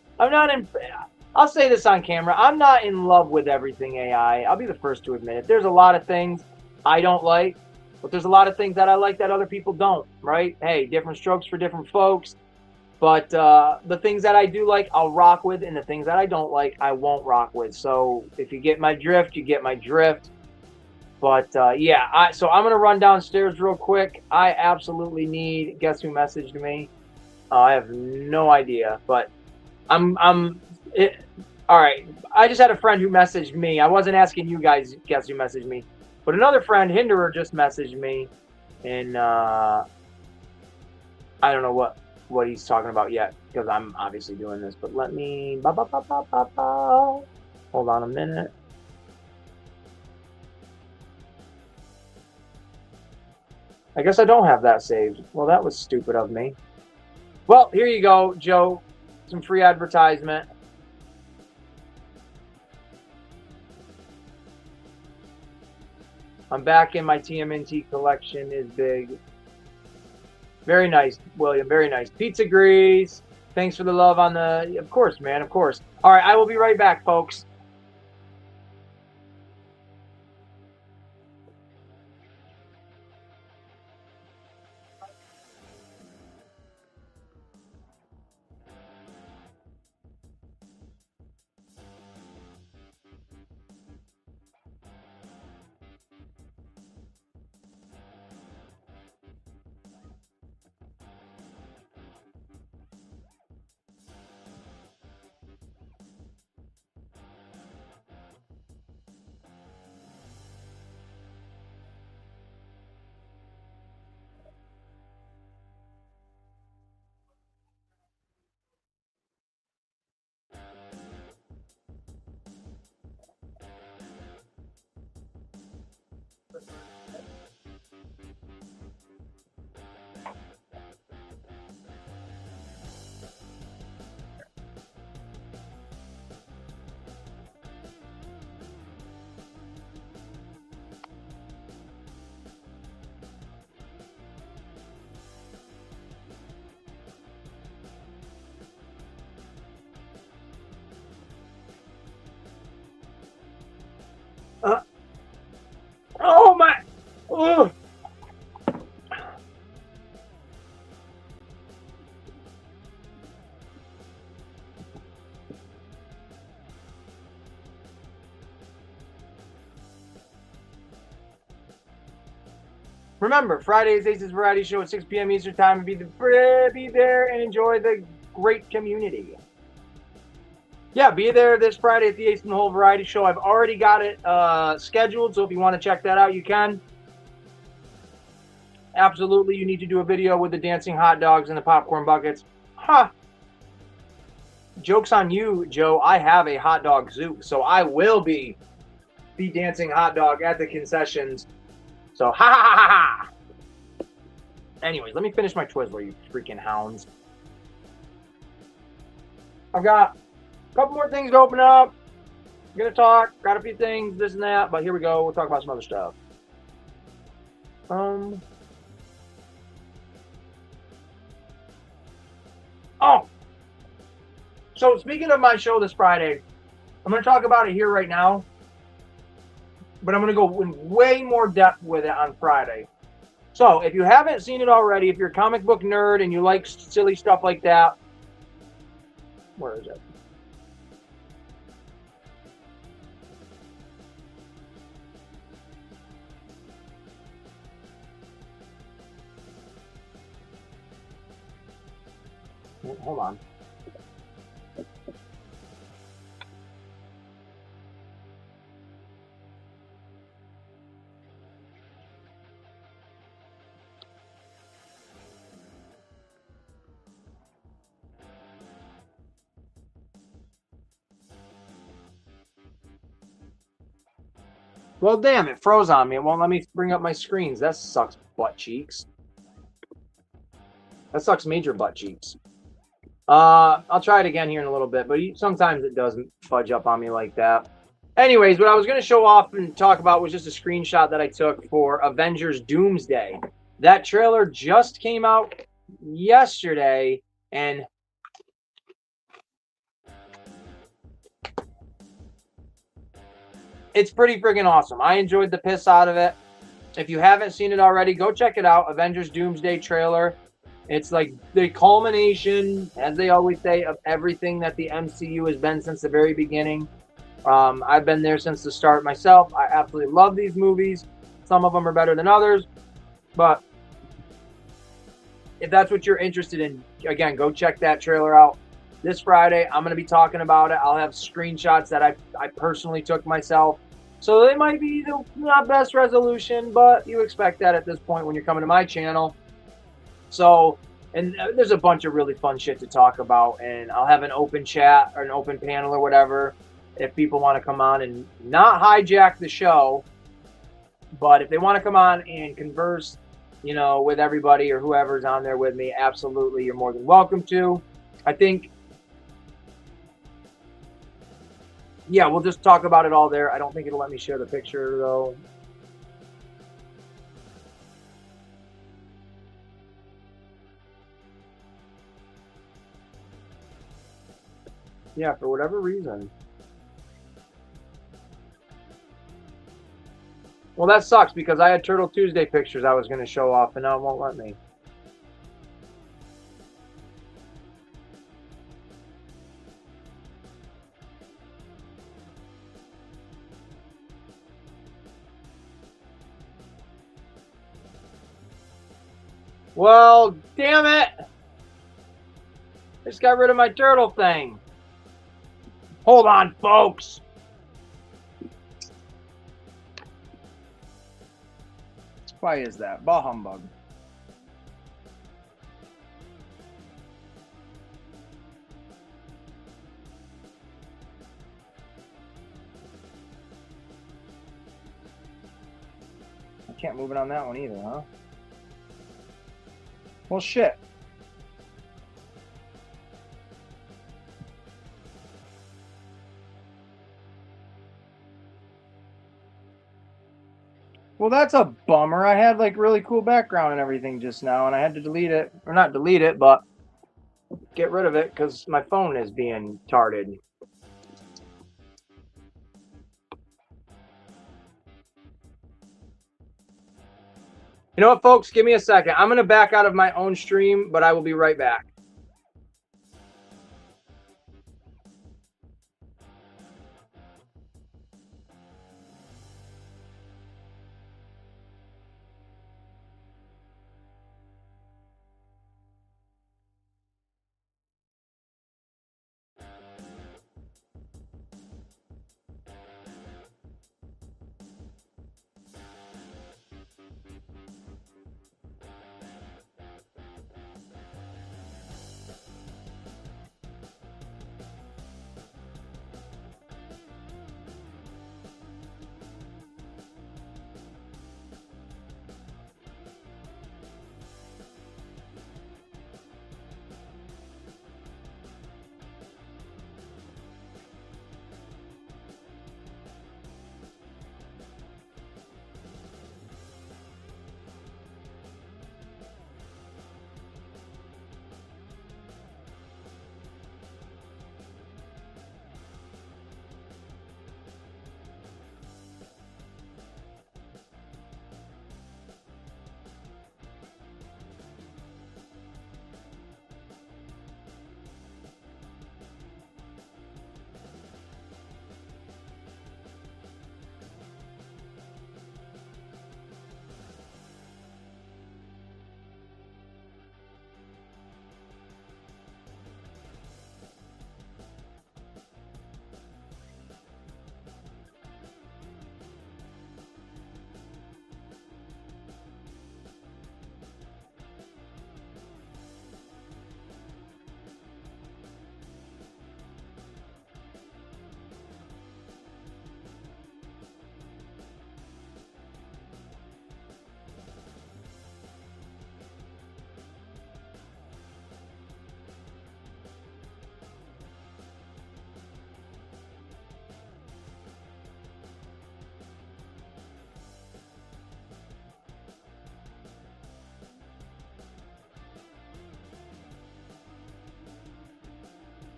I'll say this on camera. I'm not in love with everything AI. I'll be the first to admit it. There's a lot of things I don't like, but there's a lot of things that I like that other people don't, right? Hey, different strokes for different folks. But the things that I do like, I'll rock with, and the things that I don't like, I won't rock with. So if you get my drift, you get my drift. But yeah, so I'm going to run downstairs real quick. I absolutely need, guess who messaged me? I have no idea, but all right. I just had a friend who messaged me. I wasn't asking you guys guess who messaged me, but another friend, Hinderer, just messaged me, and I don't know what he's talking about yet because I'm obviously doing this. But let me hold on a minute. I guess I don't have that saved. Well, that was stupid of me. Well, here you go, Joe. Some free advertisement. I'm back in my TMNT collection is big. Very nice, William. Very nice. Pizza Grease. Thanks for the love on the... Of course, man. Of course. All right, I will be right back, folks. Oh my! Ugh. Remember, Friday's Aces Variety Show at 6 p.m. Eastern Time. Be there and enjoy the great community. Yeah, be there this Friday at the Ace and the Whole Variety Show. I've already got it scheduled, so if you want to check that out, you can. Absolutely, you need to do a video with the dancing hot dogs and the popcorn buckets. Huh. Joke's on you, Joe. I have a hot dog zoo, so I will be the dancing hot dog at the concessions. So, ha ha ha ha ha! Anyways, let me finish my Twizzler, you freaking hounds. I've got a couple more things to open up. I'm gonna talk, got a few things, this and that, but here we go. We'll talk about some other stuff. Oh! So, speaking of my show this Friday, I'm gonna talk about it here right now. But I'm going to go in way more depth with it on Friday. So, if you haven't seen it already, if you're a comic book nerd and you like silly stuff like that, where is it? Hold on. Well, damn, it froze on me. It won't let me bring up my screens. That sucks, butt cheeks. That sucks major butt cheeks. I'll try it again here in a little bit, but sometimes it doesn't fudge up on me like that. Anyways, what I was going to show off and talk about was just a screenshot that I took for Avengers Doomsday. That trailer just came out yesterday, and it's pretty friggin' awesome. I enjoyed the piss out of it. If you haven't seen it already, go check it out. Avengers Doomsday trailer. It's like the culmination, as they always say, of everything that the MCU has been since the very beginning. I've been there since the start myself. I absolutely love these movies. Some of them are better than others. But if that's what you're interested in, again, go check that trailer out. This Friday, I'm going to be talking about it. I'll have screenshots that I personally took myself. So they might be the not best resolution, but you expect that at this point when you're coming to my channel. So, and there's a bunch of really fun shit to talk about, and I'll have an open chat or an open panel or whatever if people want to come on and not hijack the show, but if they want to come on and converse you know, with everybody or whoever's on there with me, absolutely, you're more than welcome to. I think, yeah, we'll just talk about it all there. I don't think it'll let me share the picture, though. Yeah, for whatever reason. Well, that sucks because I had Turtle Tuesday pictures I was going to show off, and now it won't let me. Well, damn it! I just got rid of my turtle thing. Hold on, folks. Why is that? Bah humbug. I can't move it on that one either, huh? Well, shit. Well, that's a bummer. I had like really cool background and everything just now, and I had to delete it. Or not delete it, but get rid of it because my phone is being tarded. You know what, folks? Give me a second. I'm going to back out of my own stream, but I will be right back.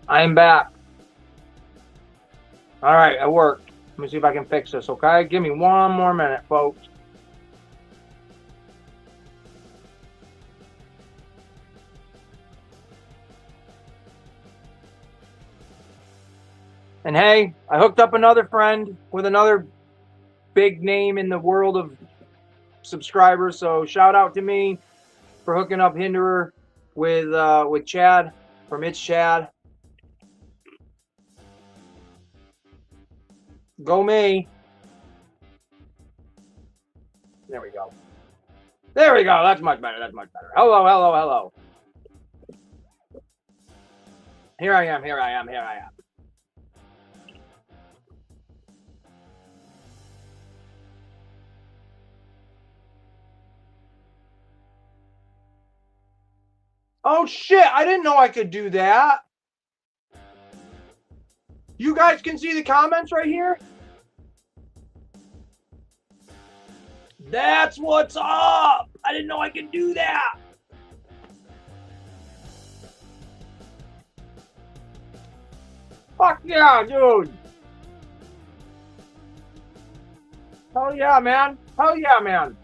I'm back. All right, it worked. Let me see if I can fix this, okay? Give me one more minute, folks. And hey, I hooked up another friend with another big name in the world of subscribers, so shout out to me for hooking up Hinderer with Chad from It's Chad. Go me. There we go. There we go. That's much better. That's much better. Hello, hello, hello. Here I am. Here I am. Here I am. Oh shit, I didn't know I could do that. You guys can see the comments right here? That's what's up. I didn't know I could do that. Fuck yeah, dude. Hell yeah, man. Hell yeah, man.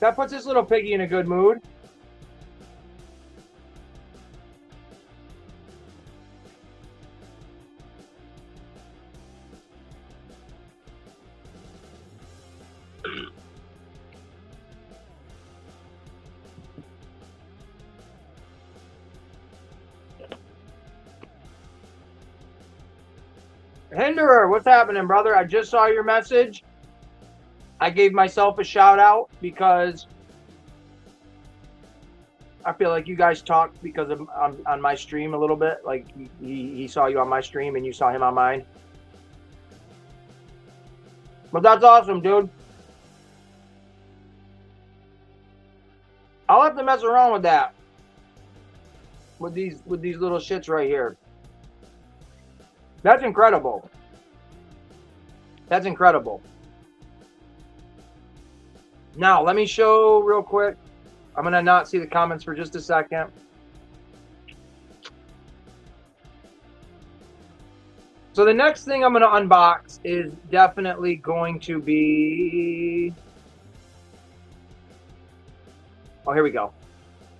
That puts this little piggy in a good mood. Hinderer, what's happening, brother? I just saw your message. I gave myself a shout out because I feel like you guys talked because of on my stream a little bit. Like he saw you on my stream and you saw him on mine. But that's awesome, dude. I'll have to mess around with that. With these little shits right here. That's incredible. That's incredible. Now, let me show real quick. I'm going to not see the comments for just a second. So the next thing I'm going to unbox is definitely going to be... Oh, here we go.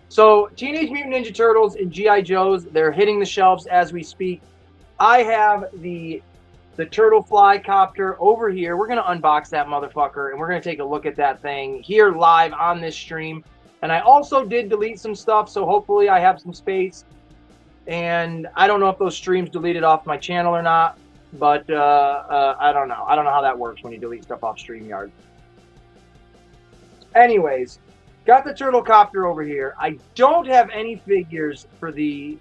So Teenage Mutant Ninja Turtles and G.I. Joes, they're hitting the shelves as we speak. I have the Turtle Fly Copter over here. We're going to unbox that motherfucker, and we're going to take a look at that thing here live on this stream. And I also did delete some stuff, so hopefully I have some space. And I don't know if those streams deleted off my channel or not, but I don't know. I don't know how that works when you delete stuff off StreamYard. Anyways, got the Turtle Copter over here. I don't have any figures for the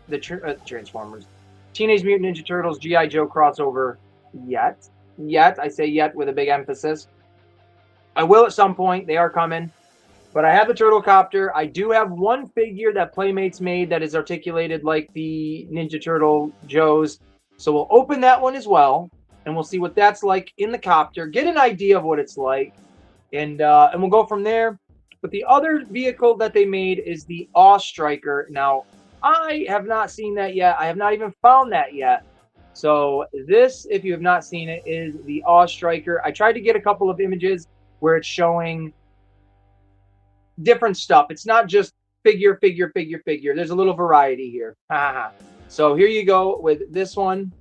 Transformers. Teenage Mutant Ninja Turtles G.I. Joe crossover yet. I say yet with a big emphasis. I will at some point. They are coming. But I have the Turtle Copter. I do have one figure that Playmates made that is articulated like the Ninja Turtle Joes. So we'll open that one as well. And we'll see what that's like in the copter. Get an idea of what it's like. And we'll go from there. But the other vehicle that they made is the Awe Striker. Now, I have not seen that yet. I have not even found that yet. So this, if you have not seen it, is the Awe Striker. I tried to get a couple of images where it's showing different stuff. It's not just figure. There's a little variety here. So here you go with this one.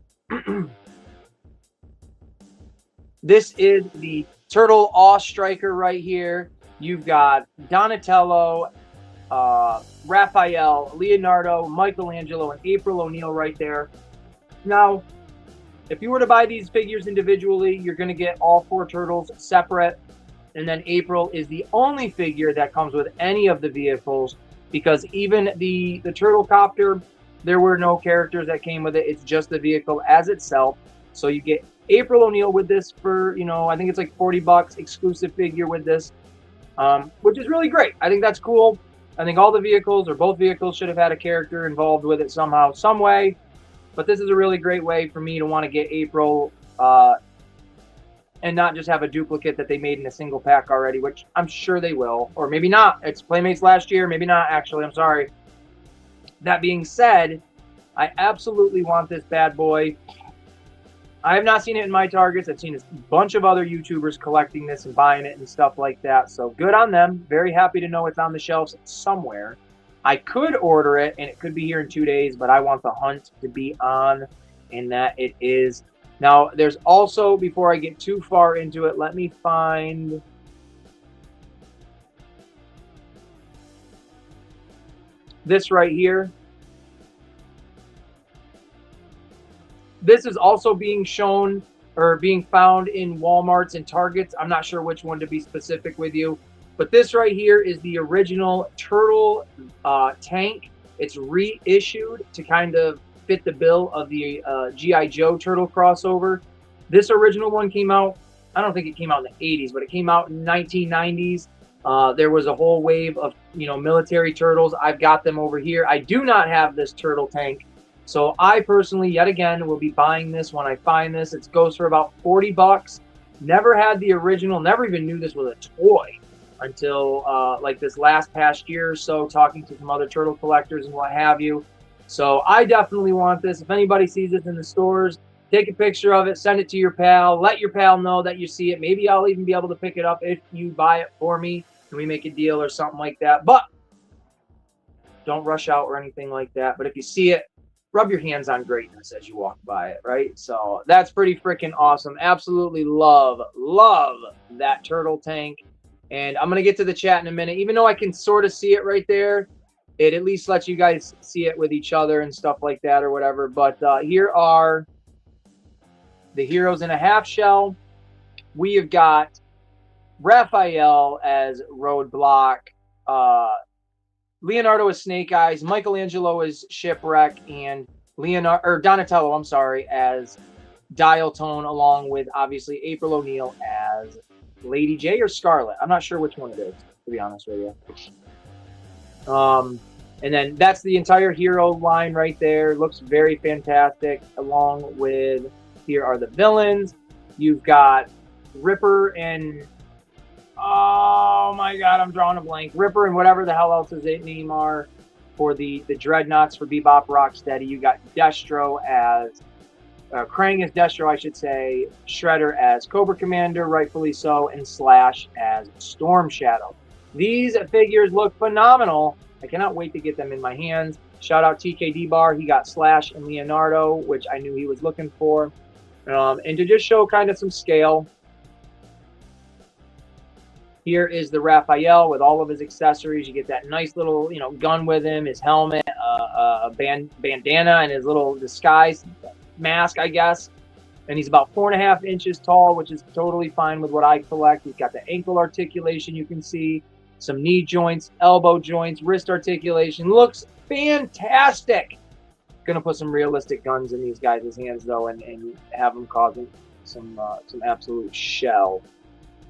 This is the Turtle Awe Striker right here. You've got Donatello, Raphael, Leonardo, Michelangelo, and April O'Neil right there. Now, if you were to buy these figures individually, you're going to get all four turtles separate. And then April is the only figure that comes with any of the vehicles, because even the Turtle Copter, there were no characters that came with it. It's just the vehicle as itself. So you get April O'Neil with this for, I think it's like $40 exclusive figure with this, which is really great. I think that's cool. I think all the vehicles, or both vehicles, should have had a character involved with it somehow, some way. But this is a really great way for me to want to get April and not just have a duplicate that they made in a single pack already, which I'm sure they will. Or maybe not. It's Playmates last year. Maybe not, actually. I'm sorry. That being said, I absolutely want this bad boy. I have not seen it in my targets. I've seen a bunch of other YouTubers collecting this and buying it and stuff like that. So good on them. Very happy to know it's on the shelves somewhere. I could order it, and it could be here in 2 days, but I want the hunt to be on, and that it is. Now, there's also, before I get too far into it, let me find... this right here. This is also being shown or being found in Walmarts and Targets. I'm not sure which one to be specific with you. But this right here is the original Turtle tank. It's reissued to kind of fit the bill of the G.I. Joe Turtle crossover. This original one came out, I don't think it came out in the 80s, but it came out in 1990s. There was a whole wave of, you know, military turtles. I've got them over here. I do not have this turtle tank. So I personally, yet again, will be buying this when I find this. It goes for about 40 bucks. Never had the original, never even knew this was a toy until like this past year or so, talking to some other turtle collectors and what have you. So I definitely want this. If anybody sees this in the stores, take a picture of it, send it to your pal, let your pal know that you see it. Maybe I'll even be able to pick it up if you buy it for me and we make a deal or something like that. But don't rush out or anything like that. But if you see it, rub your hands on greatness as you walk by it, right? So that's pretty freaking awesome. Absolutely love that turtle tank. And I'm going to get to the chat in a minute. Even though I can sort of see it right there, it at least lets you guys see it with each other and stuff like that or whatever. But here are the heroes in a half shell. We have got Raphael as Roadblock, Leonardo as Snake Eyes, Michelangelo as Shipwreck, and Donatello, I'm sorry, as Dial Tone, along with obviously April O'Neil as Lady J or Scarlet. I'm not sure which one it is, to be honest with you. And then that's the entire hero line right there. Looks very fantastic. Along with, here are the villains. You've got Ripper and, oh my god, I'm drawing a blank. Ripper and whatever the hell else his name are for the Dreadnoughts for Bebop Rocksteady. You got Destro as, Krang as Destro, I should say. Shredder as Cobra Commander, rightfully so. And Slash as Storm Shadow. These figures look phenomenal. I cannot wait to get them in my hands. Shout out TKD Bar. He got Slash and Leonardo, which I knew he was looking for. And to just show kind of some scale, here is the Raphael with all of his accessories. You get that nice little, you know, gun with him, his helmet, a bandana, and his little disguise mask, I guess. And he's about 4.5 inches tall, which is totally fine with what I collect. He's got the ankle articulation, you can see. Some knee joints, elbow joints, wrist articulation. Looks fantastic. Gonna put some realistic guns in these guys' hands though, and have them causing some absolute shell.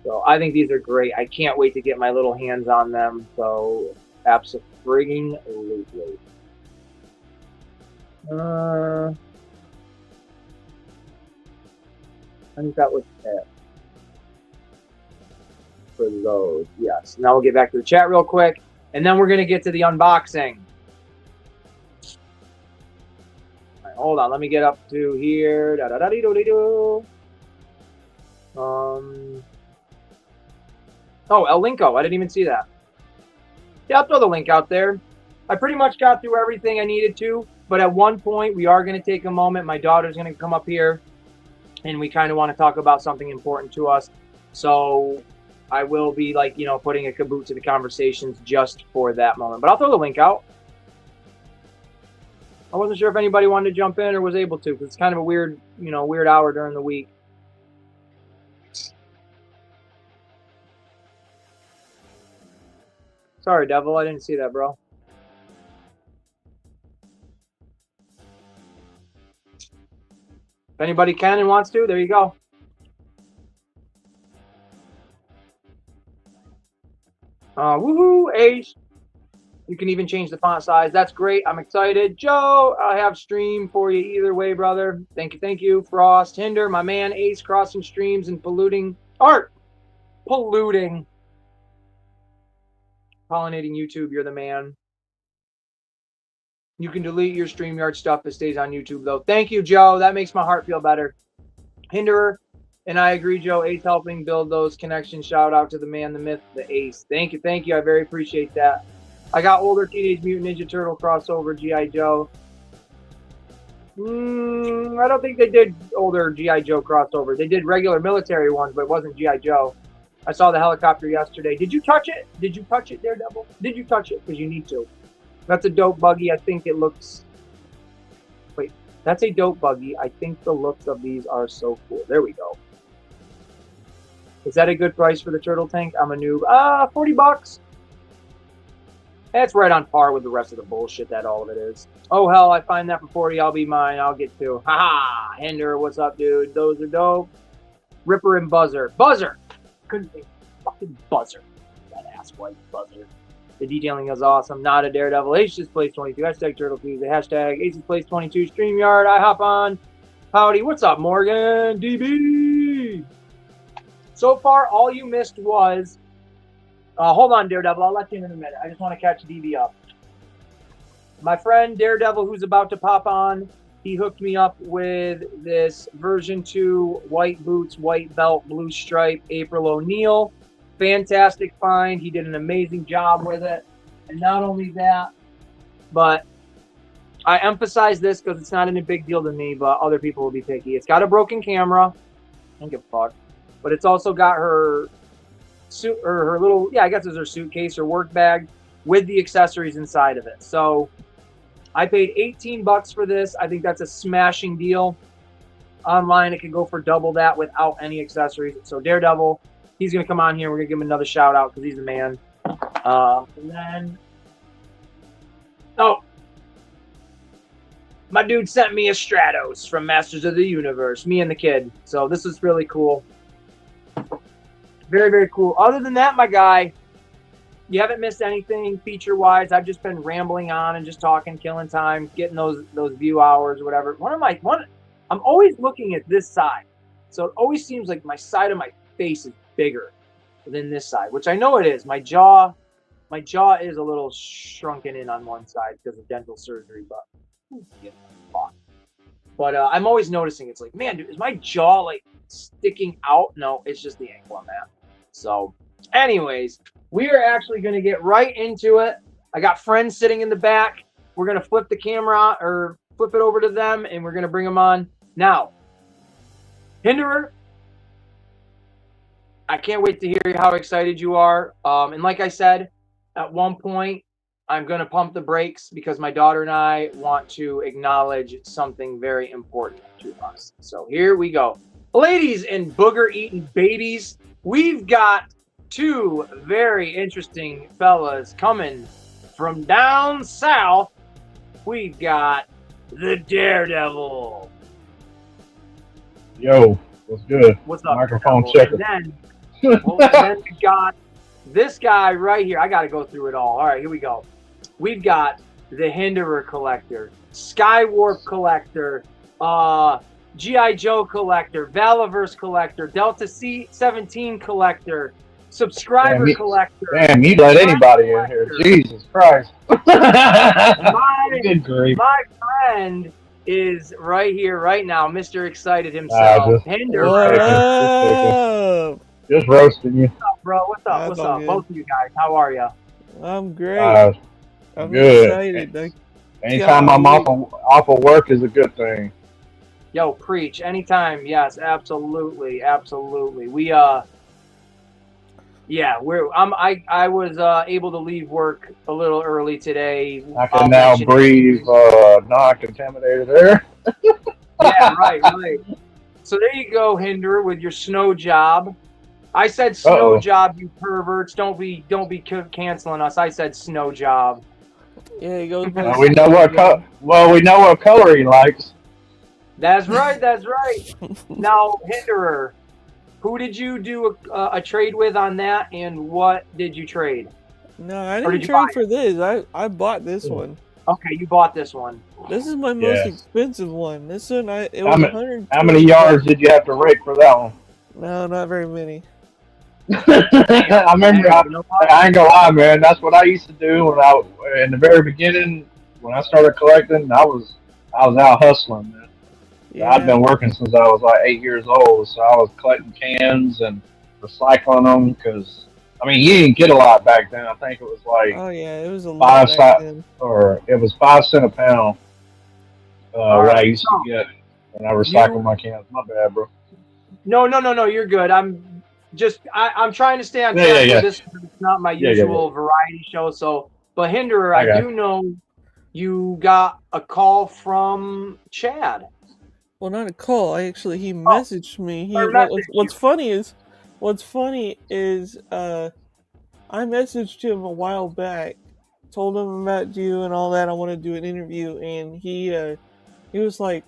So I think these are great. I can't wait to get my little hands on them. So absolutely. I think that was it for those. Yes. Now we'll get back to the chat real quick, and then we're gonna get to the unboxing. All right, hold on. Let me get up to here. Oh, El Linko. I didn't even see that. Yeah, I'll throw the link out there. I pretty much got through everything I needed to, but at one point we are going to take a moment. My daughter's going to come up here, and we kind of want to talk about something important to us. So I will be, like, you know, putting a kaboot to the conversations just for that moment. But I'll throw the link out. I wasn't sure if anybody wanted to jump in or was able to, because it's kind of a weird, you know, weird hour during the week. Sorry, Devil. I didn't see that, bro. If anybody can and wants to, there you go. Woohoo, Ace. You can even change the font size. That's great. I'm excited. Joe, I have stream for you either way, brother. Thank you, thank you. Frost, Hinder, my man, Ace, crossing streams and polluting. Art! Polluting. Pollinating YouTube, you're the man. You can delete your StreamYard stuff. It stays on YouTube, though. Thank you, Joe. That makes my heart feel better. Hinderer, and I agree, Joe. Ace helping build those connections. Shout out to the man, the myth, the Ace. Thank you, thank you. I very appreciate that. I got older Teenage Mutant Ninja Turtle crossover, G.I. Joe. I don't think they did older G.I. Joe crossover. They did regular military ones, but it wasn't G.I. Joe. I saw the helicopter yesterday. Did you touch it? Did you touch it, Daredevil? Did you touch it? Because you need to. That's a dope buggy. I think it looks... Wait, that's a dope buggy. I think the looks of these are so cool. There we go. Is that a good price for the turtle tank? I'm a noob. 40 bucks. That's right on par with the rest of the bullshit that all of it is. Oh, hell, I find that for 40. I'll be mine. I'll get two. Haha. Hinder, what's up, dude? Those are dope. Ripper and Buzzer. Buzzer! Couldn't think. Fucking Buzzer. That boss white buzzer. The detailing is awesome. Not a Daredevil. Aces plays 22. Hashtag Turtle Tuesday. Hashtag Aces plays 22. StreamYard. I hop on. Howdy. What's up, Morgan? DB. So far, all you missed was. Hold on, Daredevil. I'll let you in a minute. I just want to catch DB up. My friend Daredevil, who's about to pop on, he hooked me up with this version 2 white boots, white belt, blue stripe, April O'Neil. Fantastic find. He did an amazing job with it. And not only that, but I emphasize this because it's not any big deal to me, but other people will be picky. It's got a broken camera. I don't give a fuck. But it's also got her suit, or her little, I guess it's her suitcase or work bag with the accessories inside of it. So I paid $18 for this. I think that's a smashing deal. Online, it could go for double that without any accessories. So Daredevil, he's going to come on here. We're going to give him another shout out because he's the man. And then, my dude sent me a Stratos from Masters of the Universe, me and the kid. So this is really cool. Very, very cool. Other than that, my guy, you haven't missed anything feature-wise. I've just been rambling on and just talking, killing time, getting those view hours, whatever. I'm always looking at this side. So it always seems like my side of my face is bigger than this side, which I know it is. My jaw is a little shrunken in on one side because of dental surgery, but I'm always noticing it's like, man, dude, is my jaw like sticking out? No, it's just the angle I'm at. So anyways, we are actually going to get right into it. I got friends sitting in the back. We're going to flip the camera or flip it over to them, and we're going to bring them on now. Hinderer, I can't wait to hear how excited you are. And like I said, at one point, I'm going to pump the brakes because my daughter and I want to acknowledge something very important to us. So here we go. Ladies and booger-eating babies, we've got two very interesting fellas coming from down south. We've got the Daredevil. Yo, what's good? What's up? Microphone checker. And then we got this guy right here. I got to go through it all. All right, here we go. We've got the Hinderer collector, Skywarp collector, G.I. Joe collector, Valaverse collector, Delta C-17 collector, subscriber collector. Damn, you let anybody in here. Jesus Christ. Good grief. My friend is right here, right now, Mr. Excited himself. Hinderer. Just roasting you. What's up, bro? What's up? What's up? Good. Both of you guys, how are you? I'm great. I'm good. Excited. Anytime I'm off of work is a good thing. Yo, preach. Anytime. Yes, absolutely. Absolutely. We, I was able to leave work a little early today. I can now breathe non-contaminated air. Yeah, right. So there you go, Hinderer, with your snow job. I said snow job, you perverts. Don't be canceling us. I said snow job. Yeah, he goes. We know what color he likes. That's right. Now, Hinderer, who did you do a trade with on that, and what did you trade? No, I didn't trade for this. I bought this one. Okay, you bought this one. This is my most expensive one. This one, it was $100. How many yards did you have to rake for that one? No, not very many. I remember. I ain't gonna lie, man. That's what I used to do in the very beginning when I started collecting. I was out hustling, man. Yeah. I've been working since I was like 8 years old, so I was collecting cans and recycling them because you didn't get a lot back then. I think it was like it was a lot back then. Or it was 5 cents a pound. What I used to get when I recycled my cans. My bad, bro. No. You're good. I'm trying to stay on track with this. It's not my usual variety show. So, but Hinderer, I do know you got a call from Chad. Well, not a call. He messaged me. What's funny is I messaged him a while back, told him about you and all that. I want to do an interview, and he was like,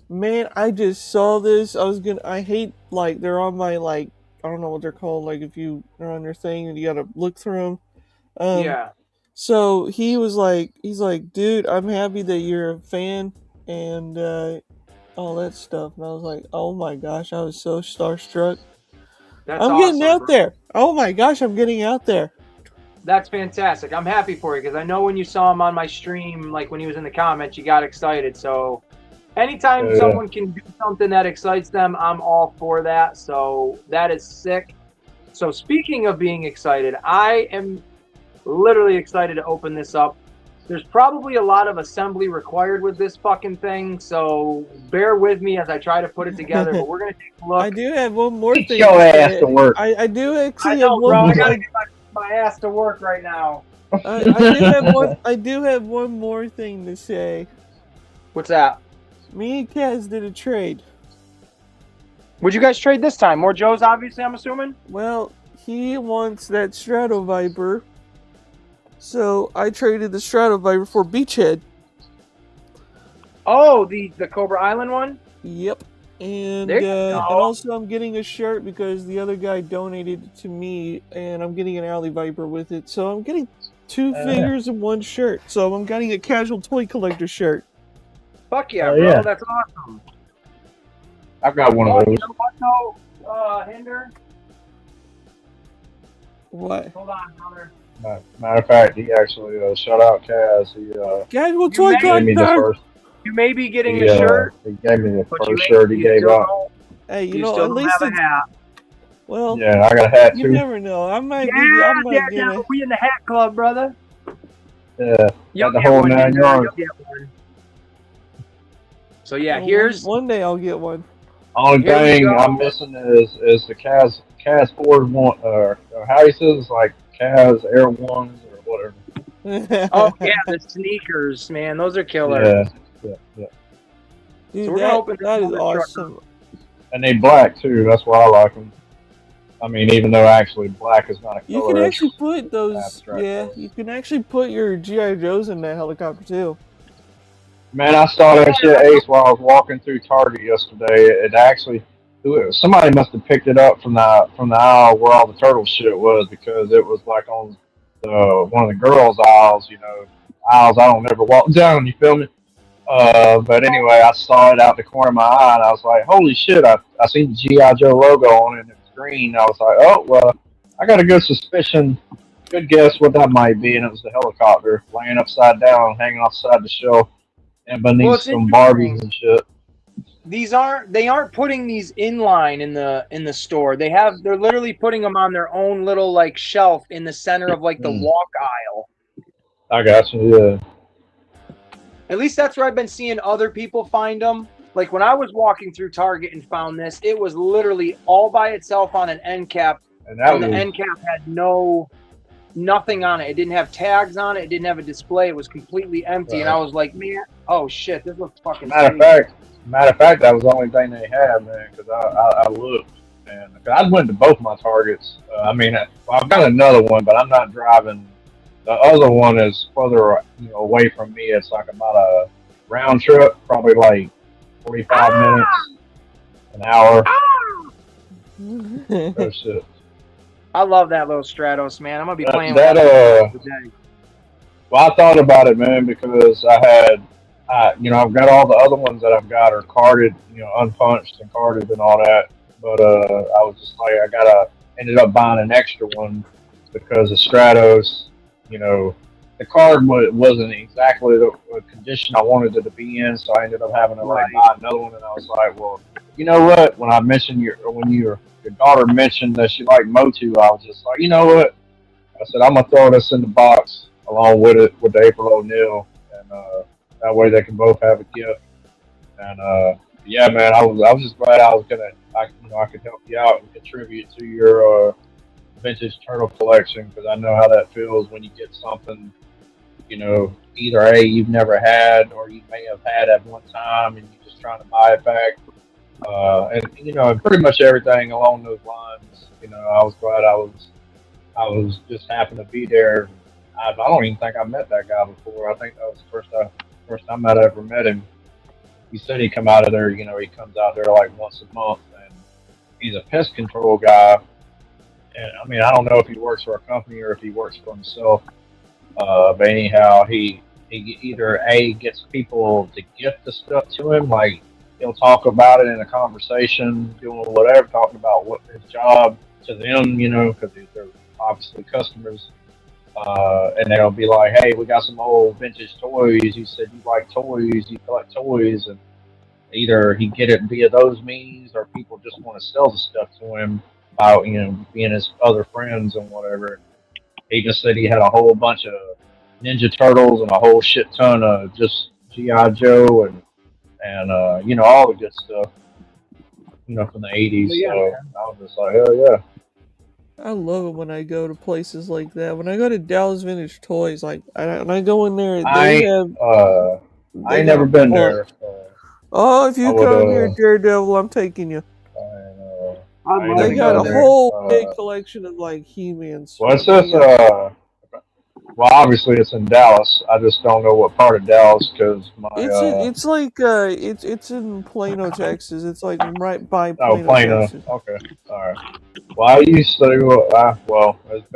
"Man, I just saw this. I hate they're on my I don't know what they're called. Like if you are on your thing and you gotta look through them. Yeah. So he was like, he's like, dude, I'm happy that you're a fan and all that stuff. And I was like, oh my gosh, I was so starstruck. That's I'm awesome, getting out bro. there. Oh my gosh, I'm getting out there. That's fantastic. I'm happy for you because I know when you saw him on my stream, like when he was in the comments, you got excited. So anytime someone can do something that excites them, I'm all for that. So that is sick. So speaking of being excited, I am literally excited to open this up. There's probably a lot of assembly required with this fucking thing, so bear with me as I try to put it together, but we're going to take a look. I do have one more Get thing. your ass to work. I do actually I know, have one bro. more. I got to get my ass to work right now. I do have one more thing to say. What's that? Me and Kaz did a trade. Would you guys trade this time? More Joes, obviously, I'm assuming? Well, he wants that Strato Viper. So I traded the Strato Viper for Beachhead. Oh, the Cobra Island one? Yep. And There you go. and also I'm getting a shirt because the other guy donated it to me, and I'm getting an Alley Viper with it. So I'm getting two figures and one shirt. So I'm getting a casual toy collector shirt. Fuck yeah, bro. Yeah. That's awesome. I've got one of those. You know what, though, Hinder? What? Hold on, brother. Matter of fact, he actually shout out Kaz. He Casual toy gave me the collector! first. You may be getting He, the shirt, he gave me the but you first shirt he gave still up. don't- Hey, you you know, still at don't least have a it's, hat. well, Yeah, I got a hat you too. never know. I might Yeah, get but we in the hat club, brother. Yeah, You'll the get whole one, 9 Hinder. yards. You'll get one. So yeah, well, here's one day I'll get one. Only Here we thing go. I'm missing is the Kaz 4 one, or how he says it's like Kaz Air Ones or whatever. oh yeah, the sneakers, man. Those are killer. Yeah. Dude, So we're gonna open this that is other truck awesome. And they black too. That's why I like them. I mean, even though actually black is not a color. You can actually put those, abstract yeah, color. you can actually put your G.I. Joes in that helicopter too. Man, I saw that shit, Ace, while I was walking through Target yesterday. It actually, somebody must have picked it up from the aisle where all the turtle shit was, because it was like on one of the girls' aisles. You know, aisles I don't ever walk down. You feel me? But anyway, I saw it out the corner of my eye, and I was like, "Holy shit!" I seen the GI Joe logo on it, and it was green. I was like, "Oh well, I got a good suspicion, good guess what that might be," and it was the helicopter laying upside down, hanging offside the shelf, and beneath Well, it's some interesting. Barbies and shit. They aren't putting these in line in the store. They're literally putting them on their own little like shelf in the center of like the walk aisle. I got you. Yeah. At least that's where I've been seeing other people find them. Like when I was walking through Target and found this, it was literally all by itself on an end cap, And that and the was end cap had nothing on it. It didn't have tags on it. It didn't have a display. It was completely empty. And I was like, man, oh shit, this looks fucking matter of fact, that was the only thing they had, man. Because I looked, and I went to both my Targets. I mean, I've got another one, but I'm not driving. The other one is further, away from me. It's like about a round trip, probably like 45 minutes, an hour. Oh shit. I love that little Stratos, man. I'm gonna be playing that. with that today. Well, I thought about it, man, because I've got all the other ones that I've got are carded, unpunched and carded and all that. But I was just like, ended up buying an extra one because the Stratos, the card wasn't exactly the condition I wanted it to be in, so I ended up having to buy another one. And I was like, well, you know what? When I mentioned when your daughter mentioned that she liked Motu, I was just like, you know what? I said, I'm gonna throw this in the box along with it with the April O'Neil, and that way they can both have a gift. And yeah, man, I was just glad I could help you out and contribute to your vintage turtle collection, because I know how that feels when you get something, either you've never had or you may have had at one time and you're just trying to buy it back. And pretty much everything along those lines. I was glad I was just happened to be there. I don't even think I met that guy before. I think that was the first time I'd ever met him. He said he come out of there. He comes out there like once a month, and he's a pest control guy. and I mean, I don't know if he works for a company or if he works for himself. But anyhow, he either A, gets people to gift the stuff to him, like he'll talk about it in a conversation, doing whatever, talking about what his job to them, you know, because they're obviously customers. And they'll be like, "Hey, we got some old vintage toys. You said you like toys, you collect toys," and either he get it via those means, or people just want to sell the stuff to him about, you know, being his other friends and whatever. He just said he had a whole bunch of Ninja Turtles and a whole shit ton of just GI Joe and you know, all the good stuff, you know, from the '80s. Yeah, so I was just like, hell yeah. I love it when I go to places like that. When I go to Dallas Vintage Toys, like when I go in there, they have. I ain't never been there. Oh, if you I would, come here, Daredevil, I'm taking you. They got a whole big collection of like He-Man. What's this? Well, obviously it's in Dallas. I just don't know what part of Dallas because my. It's in Plano, Texas. It's like right by Plano, Plano. Texas. Okay, all right. Well, I used to. Well, it's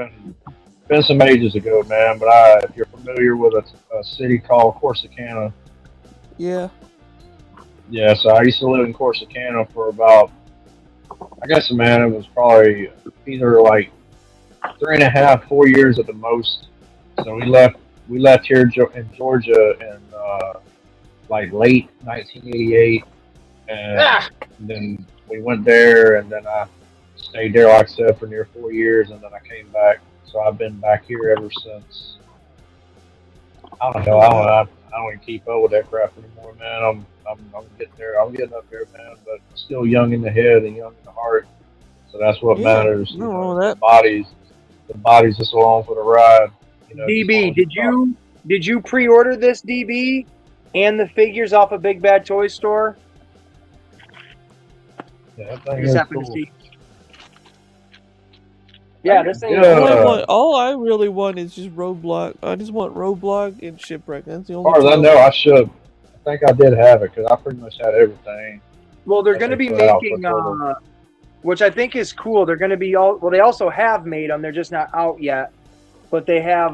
been some ages ago, man. But if you're familiar with a city called Corsicana. Yeah. Yeah, so I used to live in Corsicana for about, I guess, man, it was probably either like 3.5, 4 years at the most. So we left here in Georgia in like late 1988, and then we went there, and then I stayed there, like I said, for near 4 years, and then I came back. So I've been back here ever since. I don't know. I don't even keep up with that crap anymore, man. I'm getting there. I'm getting up there, man. But still young in the head and young in the heart. So that's what matters. No, you know, that the body's just along for the ride. You know, DB, did you pre-order this, DB, and the figures off of Big Bad Toy Store? Yeah, that thing is cool. Yeah, this thing. All I really want is just Roadblock. I just want Roadblock and Shipwreck. That's the only. As far as I know, I should. I think I did have it because I pretty much had everything. Well, they're going to be making, which I think is cool. They're going to be all. Well, they also have made them. They're just not out yet. But they have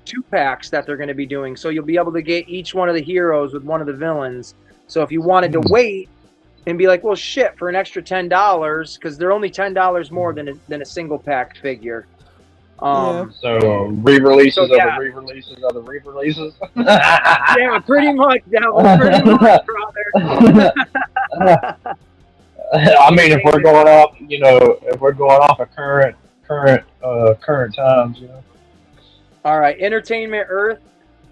2-packs that they're going to be doing. So you'll be able to get each one of the heroes with one of the villains. So if you wanted to wait and be like, well, shit, for an extra $10, because they're only $10 more than a single pack figure. So re-releases of the re-releases of the re-releases. Yeah, pretty much. That was pretty much, brother. I mean, if we're going off, you know, if we're going off of current times, you know. All right, Entertainment Earth.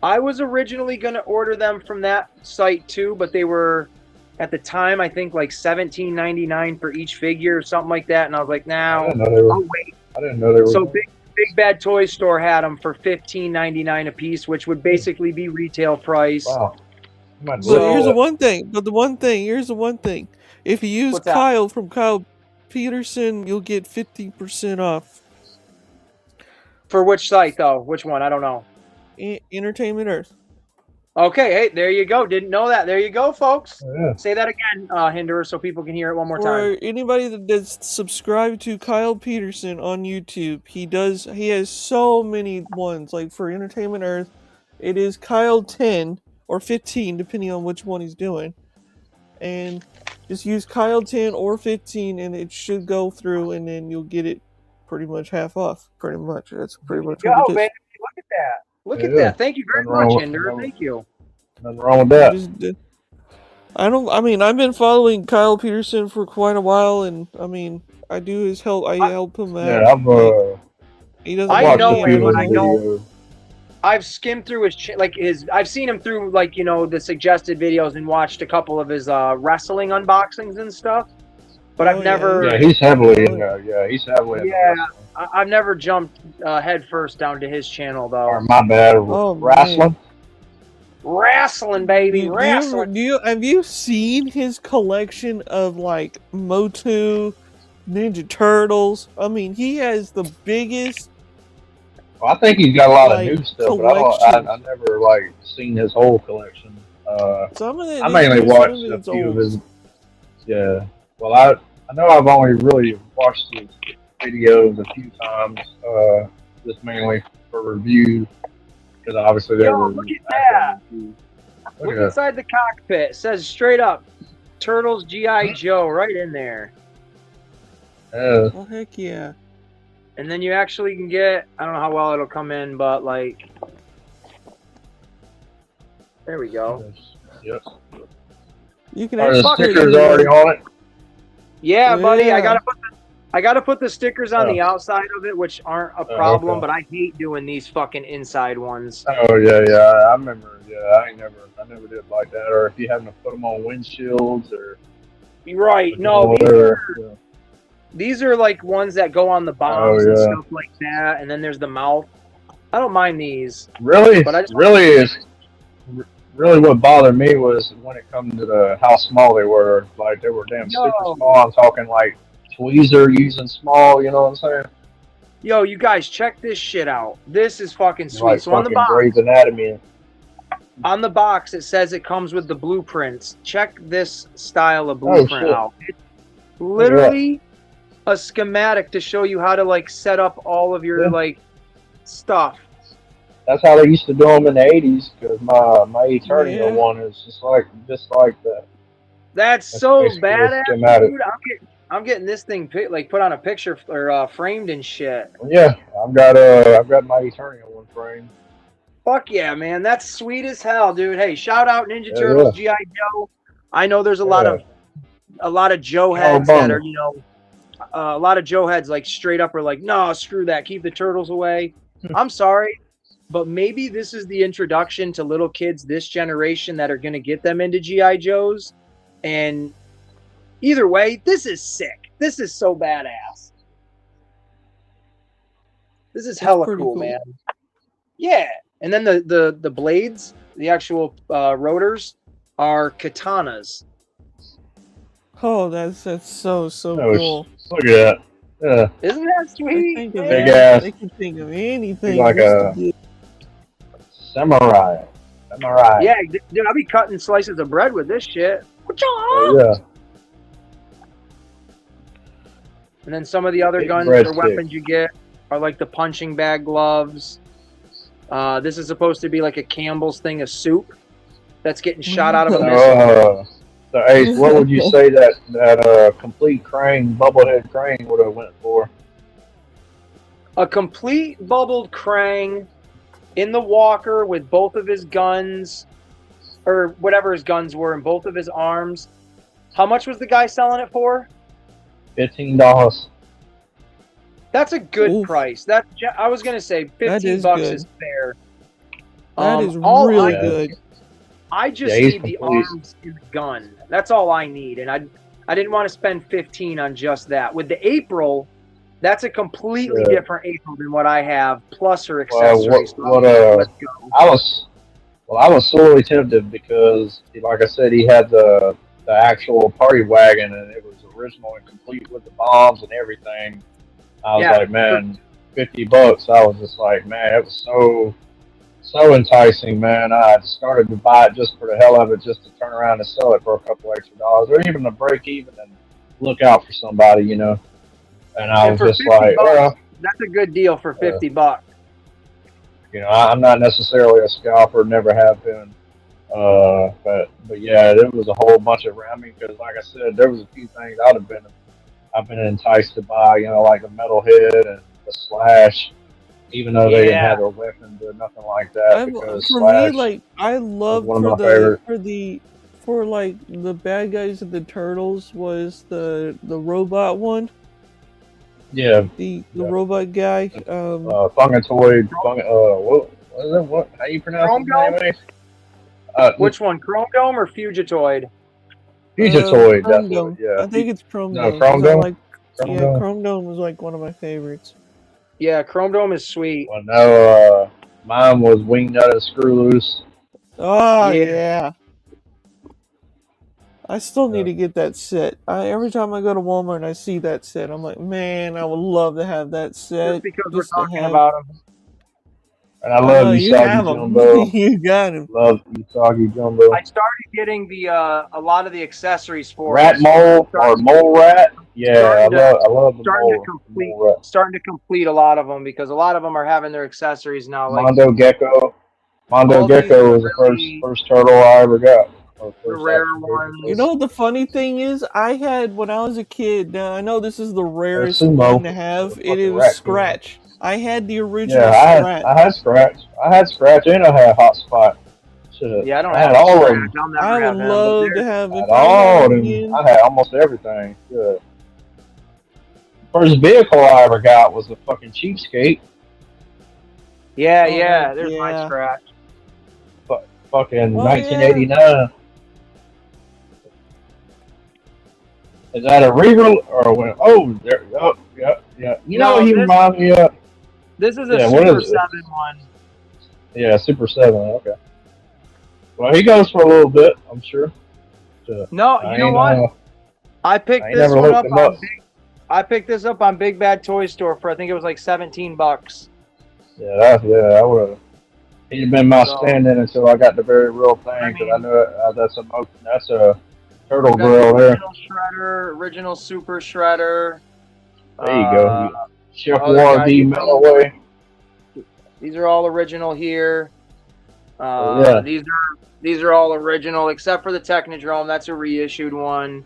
I was originally going to order them from that site too, but they were at the time, I think, like $17.99 for each figure or something like that, and I was like, "Now, I'll wait." I didn't know they were. So Big Bad Toy Store had them for $15.99 a piece, which would basically be retail price. Wow. So here's the one thing. Here's the one thing. If you use Kyle from Kyle Peterson, you'll get 50% off. For which site, though? Which one? I don't know. Entertainment Earth. Okay, hey, there you go. Didn't know that. There you go, folks. Yeah. Say that again, Hinderer, so people can hear it one more time. For anybody that does subscribe to Kyle Peterson on YouTube, he has so many ones. Like for Entertainment Earth, it is Kyle 10 or 15, depending on which one he's doing. And just use Kyle 10 or 15, and it should go through, and then you'll get it pretty much half off. Pretty much. That's pretty much what it is. Man, look at that. Look at that. Thank you very much, Hinderer. Thank you. Nothing wrong with that. I've been following Kyle Peterson for quite a while, and I mean, I do his help. I help him out. Yeah, he doesn't. I know him. I know. I've skimmed through I've seen him through the suggested videos and watched a couple of his wrestling unboxings and stuff. But I've never. Yeah, he's heavily in there. Yeah, he's heavily in there. Yeah, I've never jumped head first down to his channel though. Or my bad. Wrestling. Wrestling, baby, wrestling. Have you seen his collection of like Motu, Ninja Turtles? I mean, he has the biggest. Well, I think he's got a lot of new stuff, but I never seen his whole collection. I mainly watched a few of his. Yeah. Well, I know I've only really watched videos a few times, just mainly for review, because obviously they were. Look at that! Look at inside the cockpit. It says straight up, Turtles G.I. Joe right in there. Oh, heck yeah. And then you actually can get, I don't know how well it'll come in, but like, there we go. Yep. You can Are the actually stickers already on it? Yeah, buddy. I Yeah. gotta put the stickers on the outside of it, which aren't a problem. Okay. But I hate doing these fucking inside ones. Oh yeah. I remember. Yeah, I never did like that. Or if you having to put them on windshields or. Right? No, whatever. these are like ones that go on the bombs and stuff like that. And then there's the mouth. I don't mind these. Really, but I just really what bothered me was when it comes to how small they were. Like they were damn super small. I'm talking like tweezer using small. You know what I'm saying? Yo, you guys, check this shit out. This is fucking sweet. Like so on the box, Grey's Anatomy. On the box, it says it comes with the blueprints. Check this style of blueprint out. It's literally a schematic to show you how to like set up all of your like stuff. That's how they used to do them in the '80s. Because my Eternia one is just like that. That's so badass, dude. I'm getting this thing put on a picture or framed and shit. Yeah, I've got my Eternia one framed. Fuck yeah, man. That's sweet as hell, dude. Hey, shout out Ninja Turtles, G.I. Joe. I know there's a lot of Joe heads that are, you know, a lot of Joe heads like straight up are like, no, screw that. Keep the turtles away. I'm sorry, but maybe this is the introduction to little kids this generation that are going to get them into G.I. Joes. And either way, this is sick. This is so badass. This is hella cool, man. Yeah. And then the blades, the actual rotors, are katanas. Oh, that's so cool. Look at that. Yeah. Isn't that sweet? Big ass. They can think of anything. Like a samurai. Yeah, dude, I'll be cutting slices of bread with this shit. Yeah. And then some of the other guns or weapons you get are like the punching bag gloves. This is supposed to be like a Campbell's thing of soup that's getting shot out of a missile. So Ace, what would you say that complete crane, bubblehead crane would have went for? A complete bubbled Krang in the walker with both of his guns, or whatever his guns were, in both of his arms. How much was the guy selling it for? $15. That's a good price. I was gonna say $15 is fair. That is really good. I just need the arms and the gun. That's all I need, and I didn't want to spend $15 on just that. With the April, that's a completely different April than what I have, plus her accessories. I was sorely tempted because, like I said, he had the actual party wagon, and it was original and complete with the bombs and everything. I was like, man, $50. I was just like, man, it was so enticing, man. I started to buy it just for the hell of it, just to turn around and sell it for a couple extra dollars, or even to break even and look out for somebody, you know. And I was just like, well, that's a good deal for $50. You know, I'm not necessarily a scalper, never have been. But yeah, there was a whole bunch of. I mean, because like I said, there was a few things I've been enticed to buy. You know, like the metalhead and the Slash, even though they didn't have their weapons or nothing like that. Because for Slash me, like I love for like the bad guys of the Turtles was the robot one. Yeah, the robot guy. Fungatoid. What is it? What? How you pronounce his name? Which one, Chrome Dome or Fugitoid? Fugitoid, definitely. Yeah, I think it's Chrome No, Dome. Chrome Dome. Chrome Dome was like one of my favorites. Yeah, Chrome Dome is sweet. Well, no, mine was Wingnut and Screw Loose. Oh yeah. I still need to get that set. Every time I go to Walmart and I see that set, I'm like, man, I would love to have that set. Just because we're talking about them. And I love Usagi Jumbo. You got him. Love Usagi Jumbo. I started getting a lot of the accessories for Rat Mole or Mole Rat. Yeah, I love the starting to complete a lot of them because a lot of them are having their accessories now. Like Mondo Gecko. Mondo all these Gecko are was the really first turtle I ever got. Or the first rare action ones. You know, the funny thing is, I had, when I was a kid, now I know this is the rarest Sumo. thing to have, The it fucking was raccoon. Scratch. I had the original Yeah, Scratch. I had Scratch. I had Scratch and I had Hotspot. Shit. Yeah, I don't I have had all of Scratch. them. I'll never I would have him. love to have, I had if I had all of him them. again. I had almost everything. Good. First vehicle I ever got was a fucking cheapskate. Yeah, Oh, yeah. There's my yeah. Scratch. Fucking Oh, 1989. Is that a Regal or when? Oh, there. Oh, yeah. You know what he reminds me of? This is a Yeah, Super 7 one. Yeah, Super 7. Okay. Well, he goes for a little bit, I'm sure. No, you know what? I picked this never one looked up him on up. I picked this up on Big Bad Toy Store for I think it was like $17. Yeah, I would have. He'd been my stand-in until I got the very real thing because I knew that's a turtle grill there. Original Shredder, original Super Shredder. There you go. Chef other guy, Wardee Melloway. These are all original here. Yeah. These are all original except for the Technodrome. That's a reissued one.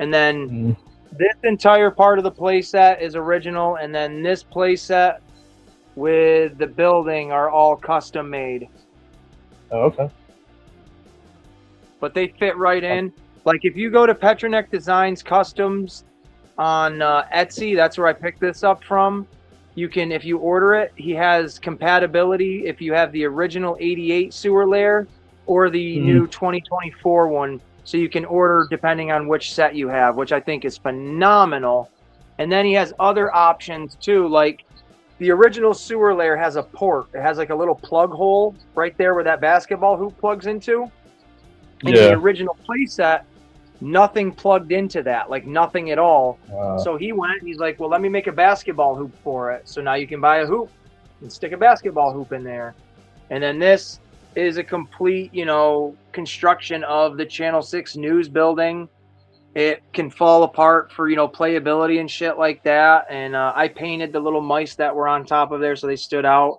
And then this entire part of the playset is original, and then this playset with the building are all custom made. Oh, okay. But they fit right in. Like if you go to Petronek Designs Customs on Etsy, that's where I picked this up from. You can, if you order it, he has compatibility if you have the original 88 sewer layer or the new 2024 one. So you can order depending on which set you have, which I think is phenomenal. And then he has other options too, like the original sewer layer has a port. It has like a little plug hole right there where that basketball hoop plugs into. In the original playset, nothing plugged into that, like nothing at all. So he went, he's like, well, let me make a basketball hoop for it. So now you can buy a hoop and stick a basketball hoop in there. And then this is a complete, construction of the Channel 6 news building. It can fall apart for, playability and shit like that. And I painted the little mice that were on top of there so they stood out.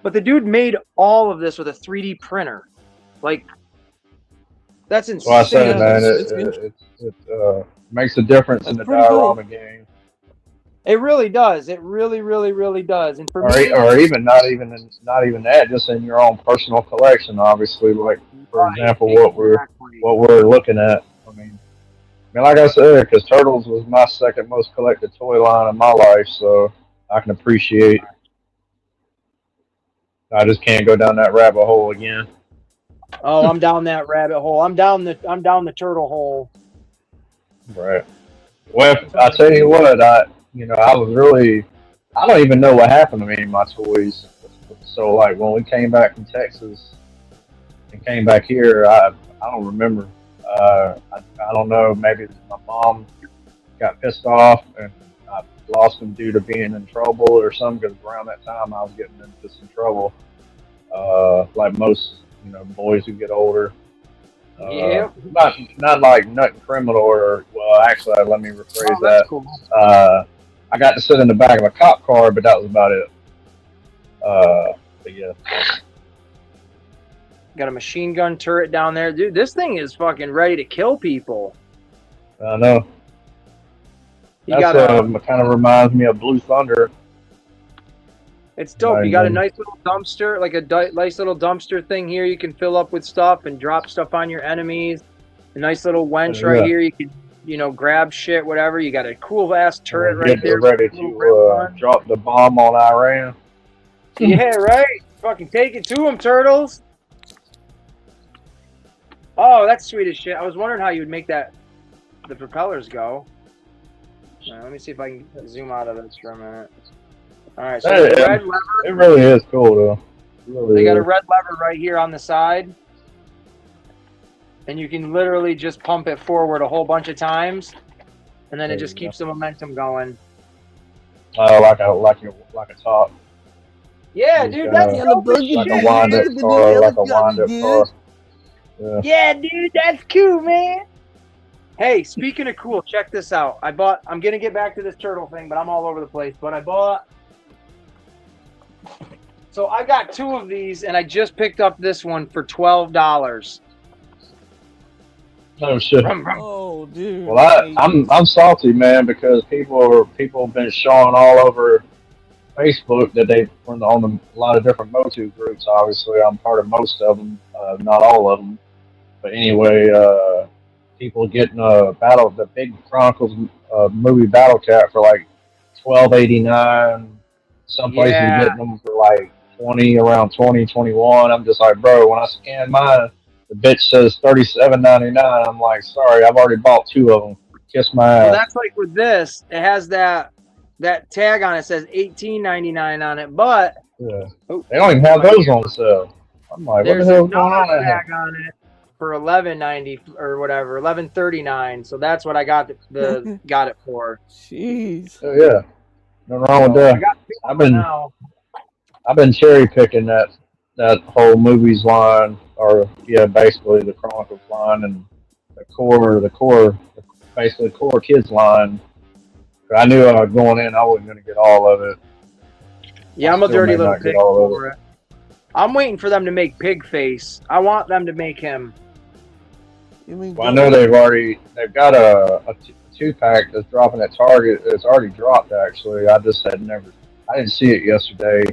But the dude made all of this with a 3D printer. Like, that's insane. Well, I said, man, it makes a difference in the diorama game. It really does. It really, really, really does. And for me, or even not even that, just in your own personal collection. Obviously, like for example, what we're looking at. I mean, like I said, because Turtles was my second most collected toy line in my life, so I can appreciate. I just can't go down that rabbit hole again. Oh, I'm down that rabbit hole. I'm down the turtle hole. Right. Well, I tell you what, I don't even know what happened to me and my toys. So like when we came back from Texas and came back here, I don't remember. I don't know. Maybe my mom got pissed off and I lost them due to being in trouble or something. Because around that time I was getting into some trouble, like most boys who get older. Not like nothing criminal or well, actually, let me rephrase that. Cool. I got to sit in the back of a cop car, but that was about it. But yeah. Got a machine gun turret down there. Dude, this thing is fucking ready to kill people. I know. That kind of reminds me of Blue Thunder. It's dope. You got a nice little dumpster, like a nice little dumpster thing here. You can fill up with stuff and drop stuff on your enemies. A nice little wench right here. You can, grab shit, whatever. You got a cool ass turret right there. Ready to drop the bomb on Iran. Yeah, right. Fucking take it to them, Turtles. Oh, that's sweet as shit. I was wondering how you would make the propellers go. Right, let me see if I can zoom out of this for a minute. All right, so the red lever. It really is cool, though. They got a red lever right here on the side. And you can literally just pump it forward a whole bunch of times. And then it just keeps the momentum going. Oh, like a top. Yeah, dude, that's dope as shit. Like a wind-up car, Yeah, dude, that's cool, man. Hey, speaking of cool, check this out. I'm gonna get back to this turtle thing, but I'm all over the place. But so I got 2 of these, and I just picked up this one for $12. Oh shit. Oh, dude. Well, I'm salty, man, because people have been showing all over Facebook that they've on a lot of different Motu groups. Obviously, I'm part of most of them, not all of them. But anyway, people getting the big Chronicles movie Battle Cat for like $12.89. Some places Yeah. getting them for like around 20, 21. I'm just like, bro, when I scan mine, the bitch says $37.99. I'm like, sorry, I've already bought 2 of them. Kiss my ass. Well, that's like with this. It has that tag on it, says $18.99 on it, but Yeah. They don't even have those on sale. I'm like, what the there's hell's going another on tag here? on it for $11.90 or whatever, $11.39. So that's what I got got it for. Jeez. Oh, yeah. Nothing wrong with I that. got I've been cherry picking that whole movies line, or yeah, basically the Chronicles line and basically core kids line. I knew I was going in, I wasn't going to get all of it. Yeah, I'm a dirty little pig for it. I'm waiting for them to make Pig Face. I want them to make him. You mean Well, I know they've got a 2-pack that's dropping at Target. It's already dropped, actually. I didn't see it yesterday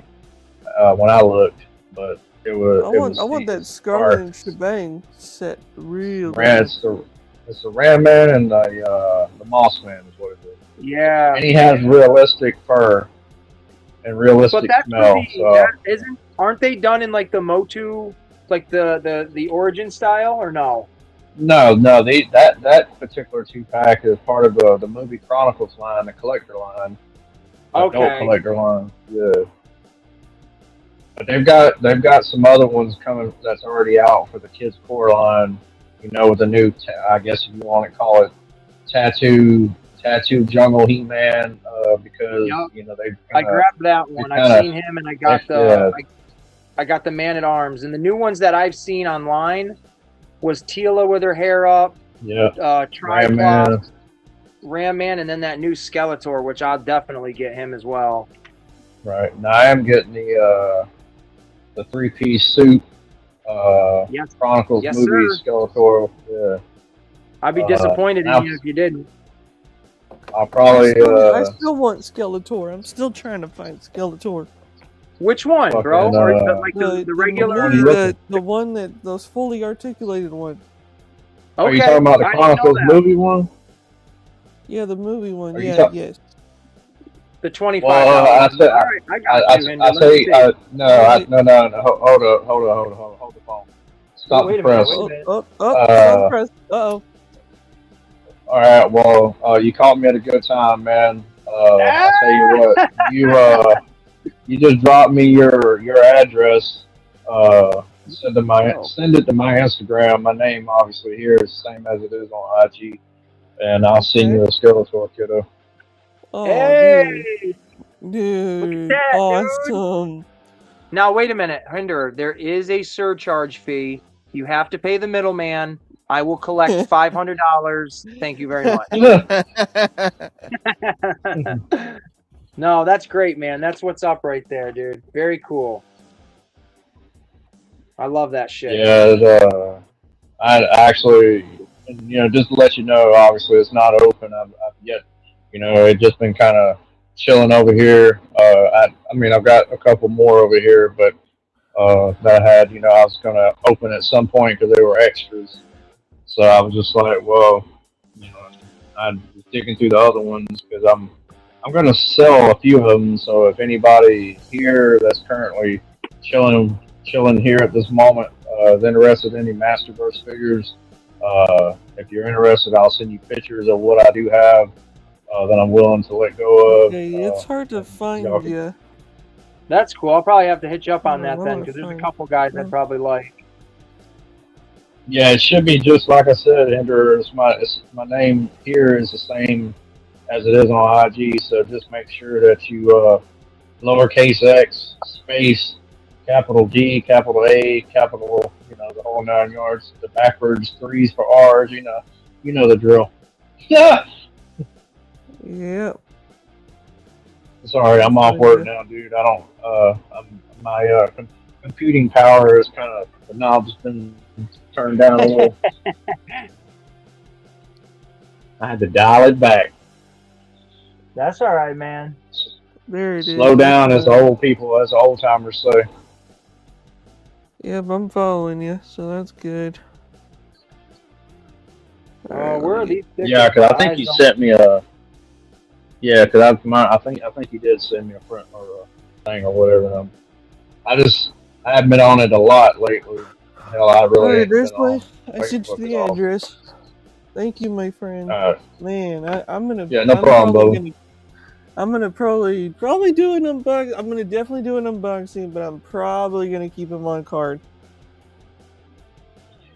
when I looked, but it was. I want that Scarlet and Shebang set real. It's the Ram Man and the Moss Man is what it is. Yeah. And he has realistic fur and realistic smell. Aren't they done in like the Motu, like the origin style, or no? No. That particular 2-pack is part of the movie Chronicles line, the collector line. Okay. Adult collector line. Yeah. But they've got some other ones coming that's already out for the kids core line. You know, with the new, I guess if you want to call it, tattoo jungle He-Man, because you know I grabbed that one. I've seen him, and I got I got the Man at Arms, and the new ones that I've seen online was Tila with her hair up. Yeah. Ram Man, and then that new Skeletor, which I'll definitely get him as well. Right. Now I am getting the 3-piece suit. Chronicles movie sir. Skeletor. Yeah. I'd be disappointed in you if you didn't. I'll probably. I still want Skeletor. I'm still trying to find Skeletor. Which one, bro? Or the regular? The one those fully articulated one. Okay. Are you talking about the Chronicles movie one? Yeah, the movie one. Yes. The $25. Well, All right, I got you. No. Hold the phone. Stop the press. Don't press. Uh-oh. All right. Well, you caught me at a good time, man. I'll tell you what. You just dropped me your address. Send it to my Instagram. My name obviously here is the same as it is on IG, and I'll send you a Skeletor, kiddo. Oh, hey, dude, that, awesome. Dude. Now wait a minute, Hinder. There is a surcharge fee. You have to pay the middleman. I will collect $500. Thank you very much. No, that's great, man. That's what's up right there, dude. Very cool. I love that shit. Yeah, I actually, just to let you know, obviously it's not open. I've yet, it's just been kind of chilling over here. I've got a couple more over here, but that I had, I was going to open at some point because they were extras. So I was just like, well, I'm digging through the other ones because I'm going to sell a few of them. So if anybody here that's currently chilling here at this moment is interested in any Masterverse figures, if you're interested, I'll send you pictures of what I do have that I'm willing to let go of. Okay, it's hard to find you. That's cool. I'll probably have to hit you up on that then, because there's a couple guys I'd probably like. Yeah, it should be just like I said, Andrew. My name here is the same as it is on IG, so just make sure that you lowercase x, space, capital G, capital A, capital, the whole 9 yards, the backwards 3s for R's, You know the drill. Yeah. Yep. Sorry, I'm off work now, dude. I don't. My computing power is kind of the knob's been turned down a little. I had to dial it back. That's all right, man. There it is. Slow down, as the old people, as the old timers say. Yep, I'm following you, so that's good. Where are these? Yeah, because I think you sent me a. Yeah, because I think you did send me a print or a thing or whatever. I haven't been on it a lot lately. Hell, I really ain't been on. I sent you the address. Thank you, my friend. Man, I'm gonna. Yeah, no problem, I'm gonna probably do an unboxing. I'm gonna definitely do an unboxing, but I'm probably gonna keep them on card.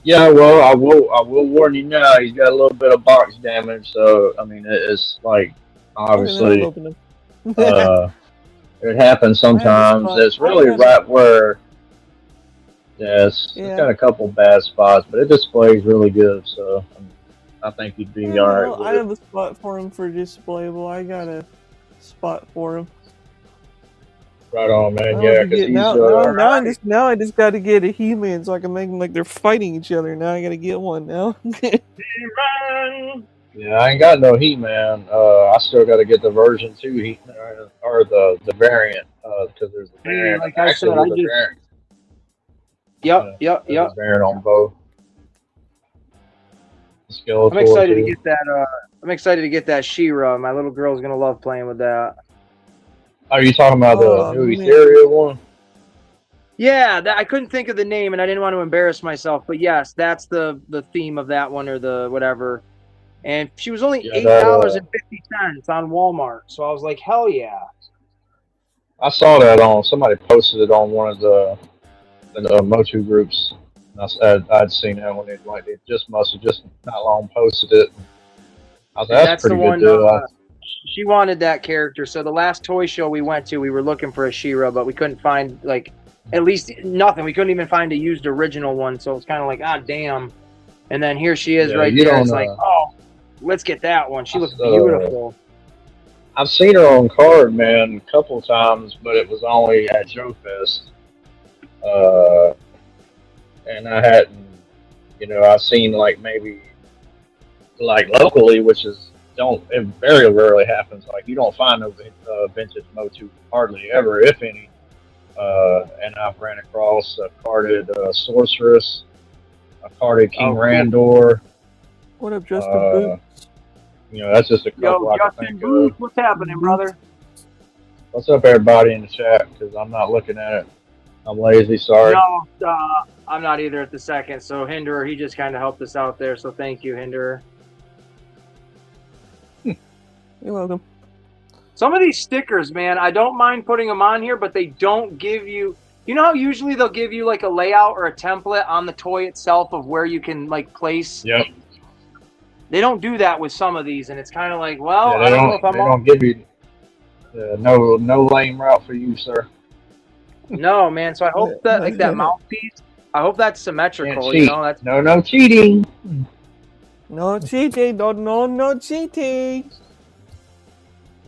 Yeah, well, I will warn you now. He's got a little bit of box damage, so I mean, it's like obviously, it happens sometimes. It's really right where. Yes, it's got a couple bad spots, but it displays really good, so I think he'd be alright. I have a spot for him for displayable. I got a spot for him. Right on, man. Yeah, because he's now I just got to get a He-Man so I can make them like they're fighting each other. Now I got to get one now. He-Man. Yeah, I ain't got no He-Man. I still got to get the version 2 He-Man or the variant because there's a variant. Like I said, variant. Yep. Variant on both. I'm excited to get that. I'm excited to get that She-Ra. My little girl's gonna love playing with that. Are you talking about the new ethereal one? Yeah, I couldn't think of the name, and I didn't want to embarrass myself. But yes, that's the theme of that one or the whatever. And she was only $8.50 on Walmart, so I was like, hell yeah. I saw that on somebody posted it on one of the Motu groups. I'd seen that one. It just must have just not long posted it. I was like, that's pretty good deal. She wanted that character. So the last toy show we went to, we were looking for a She-Ra, but we couldn't find at least nothing. We couldn't even find a used original one. So it's kind of like, ah, damn. And then here she is right there. It's like, oh, let's get that one. She looks beautiful. I've seen her on card, man, a couple times, but it was only at Joe Fest. And I hadn't, I've seen maybe locally, which is it very rarely happens. Like you don't find no vintage Motu hardly ever, if any. And I've ran across a carded Sorceress, a carded King Randor. What up, Justin Boots? That's just a couple I can think of. What's happening, brother? What's up, everybody in the chat? Because I'm not looking at it. I'm lazy, sorry. No, I'm not either at the second. So Hinderer, he just kind of helped us out there. So thank you, Hinderer. You're welcome. Some of these stickers, man, I don't mind putting them on here, but they don't give you. You know how usually they'll give you like a layout or a template on the toy itself of where you can place. Yep. They don't do that with some of these, and it's kind of like, well, I don't know if they don't give you no lame route for you, sir. No, man. So I hope that that mouthpiece, I hope that's symmetrical. That's no cheating. No cheating. No cheating.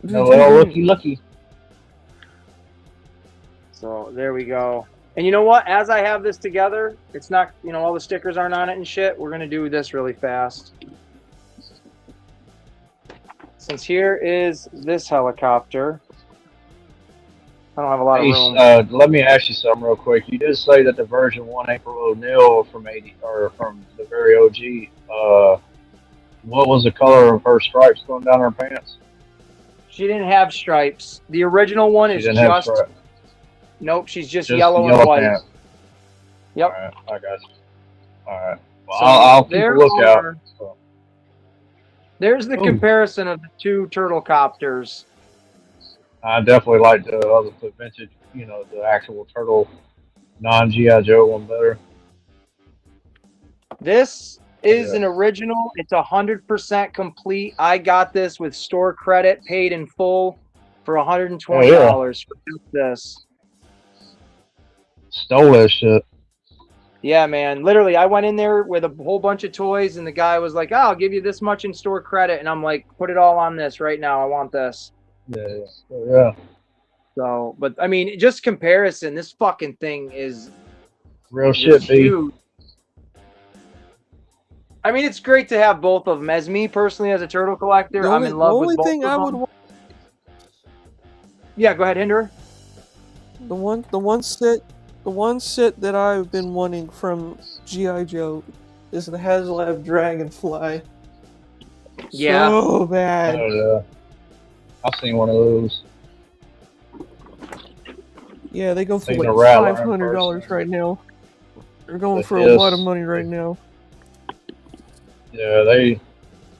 No little looky. So there we go. And you know what? As I have this together, it's not, all the stickers aren't on it and shit. We're gonna do this really fast. Since here is this helicopter. I don't have a lot of room. Let me ask you something real quick. You did say that the version 1 April O'Neil from the very OG. What was the color of her stripes going down her pants? She didn't have stripes. The original one is just. Nope, she's just yellow and white. Pants. Yep. All right, I got you. All right. Well, so I'll keep a lookout. There's the comparison of the two turtle copters. I definitely like the vintage, the actual turtle non-G.I. Joe one better. This is an original. It's 100% complete. I got this with store credit, paid in full for $120 for this. Stole that shit. Yeah, man. Literally, I went in there with a whole bunch of toys, and the guy was like, "Oh, I'll give you this much in store credit," and I'm like, "Put it all on this right now. I want this." Yeah. So, but I mean, just comparison. This fucking thing is Real just shit, B. huge. I mean, it's great to have both of them. As me personally, as a turtle collector, I'm in love with both of them. Yeah, go ahead, Hinder. The one set that I've been wanting from G.I. Joe is the HasLab Dragonfly. Yeah. So bad. Oh, yeah. I've seen one of those. Yeah, they go for Seen like a Rattler in $500 person. right now. They're going for a Yes. lot of money right now. Yeah,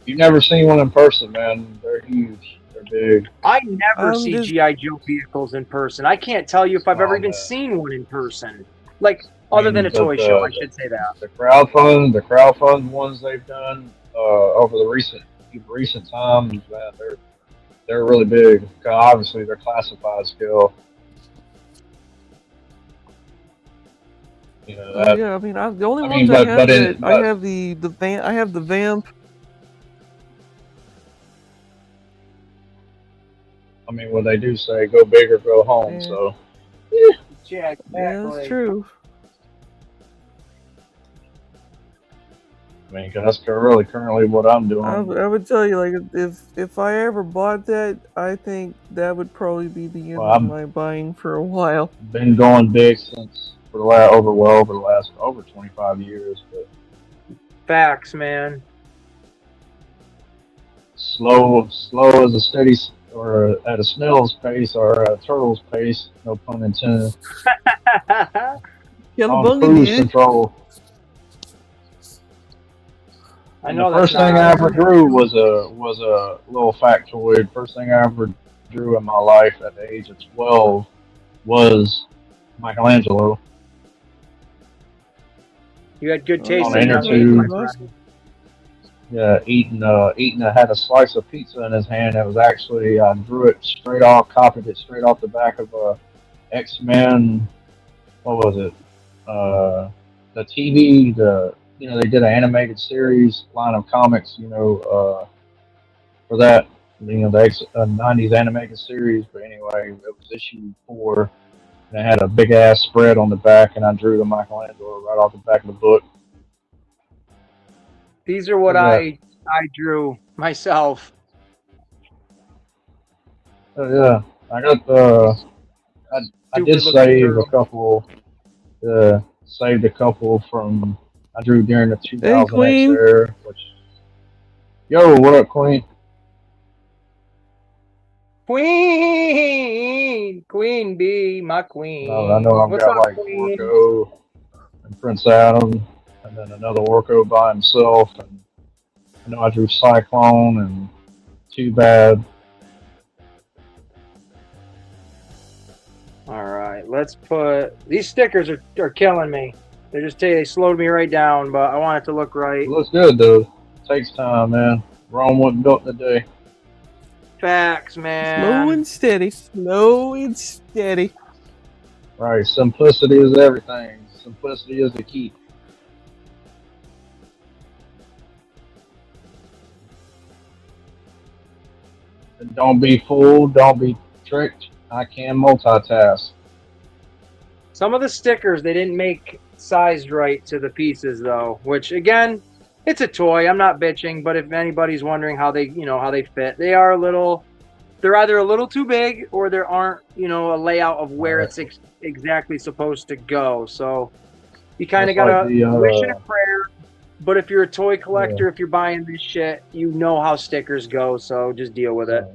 you've never seen one in person, man. They're huge. They're big. I never see just- G.I. Joe vehicles in person. I can't tell you if I've ever even man. seen one in person. Like, other than a toy show, I should say that. The crowdfund ones they've done over the recent times, man, they're really big. Obviously, they're classified still. You know, Yeah, I mean, the only I ones mean, I but- have, but in- I but- have the Vamp. I mean, when they do say go big or go home, Yeah. so Yeah, exactly. Yeah, that's true. I mean, 'cause that's really currently what I'm doing. I would tell you, like, if I ever bought that, I think that would probably be the end of my buying for a while. Been going big since over the last 25 years, but Facts, man. slow as a steady or at a snail's pace or a turtle's pace, no pun intended. On Cowabunga, cruise dude. control. I And know the that's first thing not- I ever drew was a little factoid. First thing I ever drew in my life at the age of 12 was Michelangelo. You had good taste On in inner that, tube. my friend. Yeah, eating had a slice of pizza in his hand. It was actually I drew it straight off, copied it straight off the back of X-Men. What was it? The TV. They did an animated series line of comics. For that. The 90s animated series. But anyway, it was issue 4. And it had a big ass spread on the back, and I drew the Michelangelo right off the back of the book. These are what Yeah. I drew myself. Oh yeah, I got the. I did Stupid-looking save turtle. a couple. Saved a couple from I drew during the 2000X Queen. era. Yo, what up, Queen? Queen bee, my queen. Oh, I know I've What's got up, like Queen? Orko and Prince Adam, and then another Orko by himself, and I know I drew Cyclone and Too Bad. All right, let's put these stickers are killing me. They slowed me right down, but I want it to look right. It looks good though. Takes time, man. Rome wasn't built in a day. Facts, man. Slow and steady. Slow and steady. Right, simplicity is everything. Simplicity is the key. And don't be fooled, don't be tricked. I can multitask. Some of the stickers they didn't make sized right to the pieces though, which again, it's a toy. I'm not bitching, but if anybody's wondering how they fit, they're either a little too big or there aren't, a layout of where it's exactly supposed to go. So you kind of That's gotta like the, wish and a prayer. But if you're a toy collector, if you're buying this shit, you know how stickers go. So just deal with it.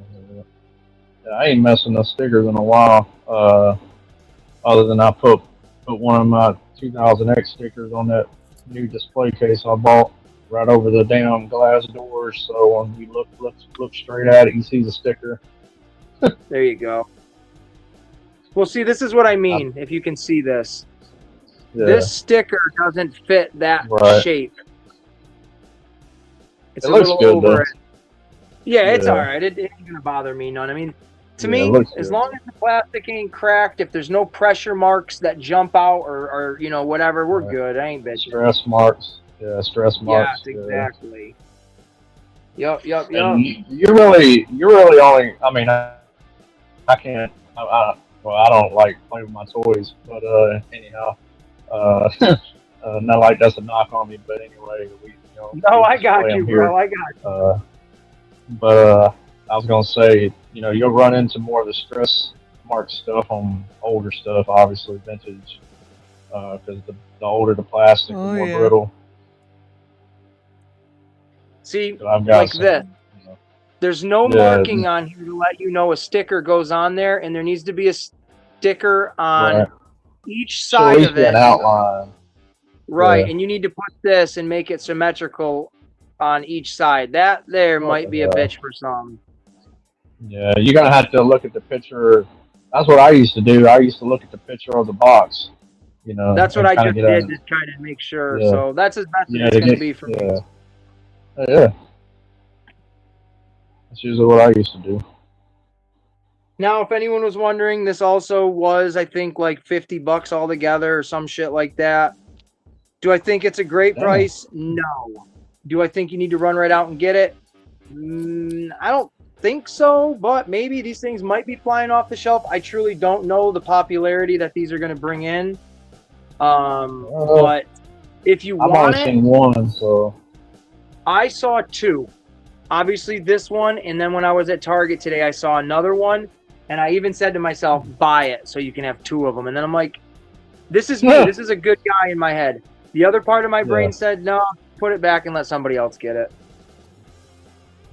Yeah, I ain't messing with stickers in a while. Other than I put one of my 2000X stickers on that new display case I bought right over the damn glass doors. So when you look straight at it, you see the sticker. There you go. Well, see, this is what I mean. If you can see this, Yeah. this sticker doesn't fit that Right. shape. It's It a looks little good, over though. it. Yeah, it's Yeah. all right. It ain't gonna bother me none. I mean, To Yeah, it me, looks as good. long as the plastic ain't cracked, if there's no pressure marks that jump out or you know, whatever, we're Right. good. I ain't bitching. Stress marks. Yeah, stress marks. Yes, exactly. Yup. And you're really only. I mean, I can't. Well, I don't like playing with my toys, but anyhow, uh, not like that's a knock on me, but anyway, No, we I just play got you, them here. bro. I got you. But I was gonna say, you'll run into more of the stress mark stuff on older stuff, obviously vintage, because the older the plastic, the Oh, more yeah. brittle. See, So I've got like some, this. There's no Yeah. marking on here to let you know a sticker goes on there, and there needs to be a sticker on Right. each Should at side least of be it. an outline. Right, Yeah. and you need to put this and make it symmetrical on each side. That there What might the be a hell? bitch for some. Yeah, you're gonna have to look at the picture. That's what I used to do. I used to look at the picture of the box, That's what and I kind of just get did a, to try to make sure. yeah, So that's as best as yeah, it's to going to get, be for me. yeah, yeah. That's usually what I used to do. Now, if anyone was wondering, this also was, I think, like $50 altogether or some shit like that. Do I think it's a great Damn. price? No. Do I think you need to run right out and get it? I don't think so, but maybe these things might be flying off the shelf. I truly don't know the popularity that these are going to bring in. But if you I've want only it, seen one, so I saw two. Obviously this one, and then when I was at Target today, I saw another one, and I even said to myself, buy it so you can have two of them. And then I'm like, this is me. This is a good guy in my head. The other part of my brain said, no, put it back and let somebody else get it.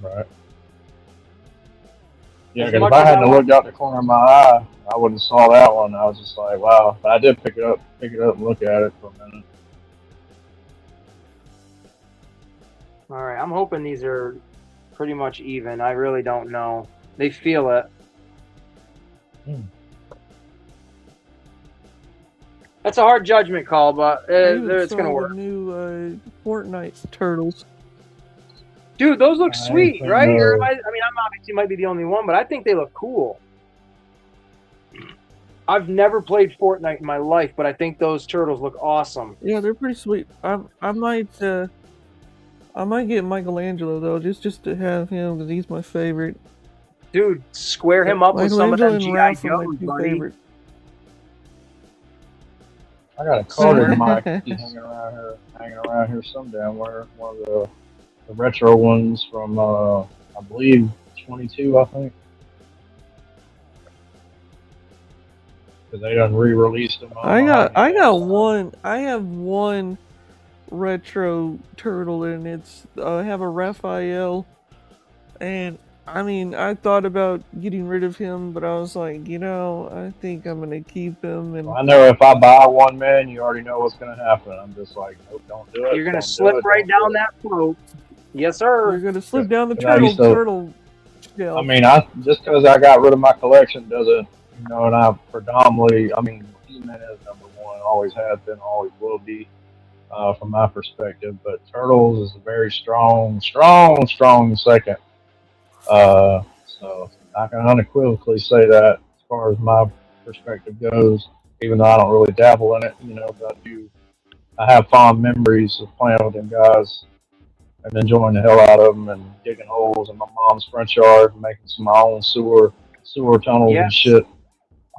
right. Yeah, As because if much I as hadn't I looked out the corner of my eye, I wouldn't have saw that one. I was just like, wow. But I did pick it up and look at it for a minute. All right, I'm hoping these are pretty much even. I really don't know. They feel it. That's a hard judgment call, but it's going to work. The new Fortnite turtles. Dude, those look I sweet, think right? those- I mean, I'm obviously might be the only one, but I think they look cool. I've never played Fortnite in my life, but I think those turtles look awesome. Yeah, they're pretty sweet. I might get Michelangelo though, just to have him because he's my favorite. Dude, square him up with some of them G.I. Joes, buddy. Favorite. I got a colored mic hanging around here some damn where. One of the retro ones from I believe 22, I think. Because they done re-released them. I have one retro turtle, and it's I have a Raphael, and I mean I thought about getting rid of him, but I was like, I think I'm gonna keep him. And I know if I buy one, man, you already know what's gonna happen. I'm just like, nope, don't do it. You're gonna slip right down that float. Yes, sir. You're gonna slip down the I used to- turtle shell. I mean, just because I got rid of my collection doesn't, and I predominantly, I mean, He-Man is number one, always has been, always will be, from my perspective. But Turtles is a very strong second. So I can unequivocally say that as far as my perspective goes, even though I don't really dabble in it, but I have fond memories of playing with them guys and enjoying the hell out of them and digging holes in my mom's front yard, making some of my own sewer tunnels and shit.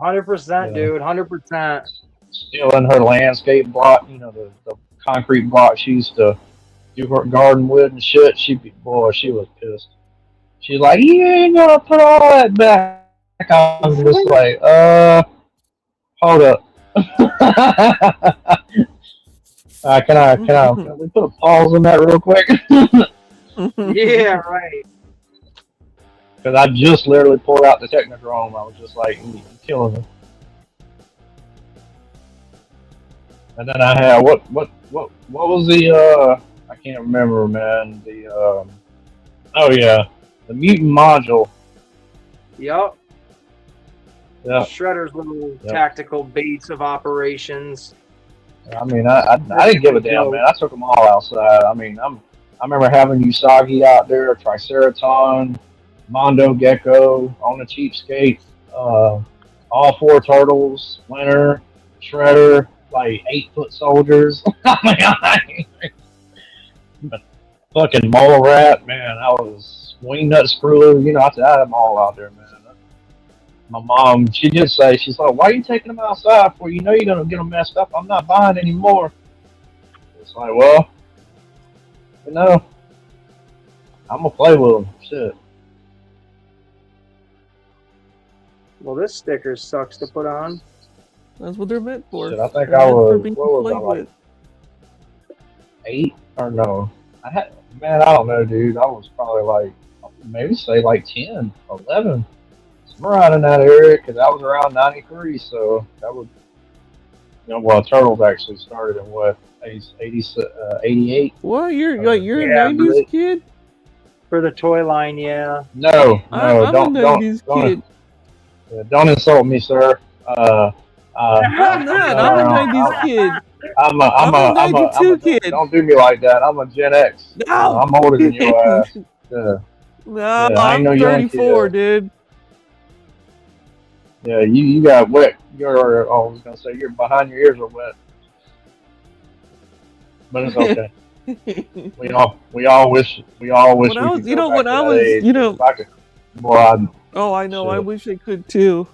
100%, dude. 100%. Stealing her landscape block, the concrete block she used to do her garden with and shit. She was pissed. She's like, you ain't gonna put all that back. I'm just like, hold up. Can we put a pause on that real quick? Yeah, right. Because I just literally pulled out the Technodrome. I was just like, you're killing me. And then I had what was the I can't remember, man. The the mutant module. Yup. Yeah. Shredder's little tactical base of operations. I mean, I didn't give a damn, man. I took them all outside. I mean, I remember having Usagi out there, Triceraton, Mondo Gecko on the cheapskate. All 4 turtles, Splinter, Shredder, like 8-foot soldiers. Oh my god! Fucking mole rat, man. I was wing nut screw. You know, I had them all out there, man. My mom, she did say, she's like, "Why are you taking them outside for? You know you're gonna get them messed up. I'm not buying anymore." It's like, well, you know, I'm gonna play with them. Shit. Well, this sticker sucks to put on. That's what they're meant for. Shit, I think They're I meant for was, being what was I, played like with. 8 or no? Man, I don't know, dude. I was probably like, maybe say like 10, 11. Somewhere around in that area, because I was around 93, so that would, you know, well, Turtles actually started in what, 88? What? You're a Yeah, 90s really? kid? For the toy line, yeah. No, I'm a 90s kid. Don't insult me, sir. I'm not. I'm a 90s kid. I'm a 92 kid. Don't do me like that. I'm a Gen X. No. I'm older than your ass. No, I ain't I'm no young 34, kid. dude. Yeah, you got wet. You're, I was gonna say you're behind your ears are wet, but it's okay. we all wish we When I could was, go back when to I that was, age. If I could, boy, oh, I know. I shit. wish I could too.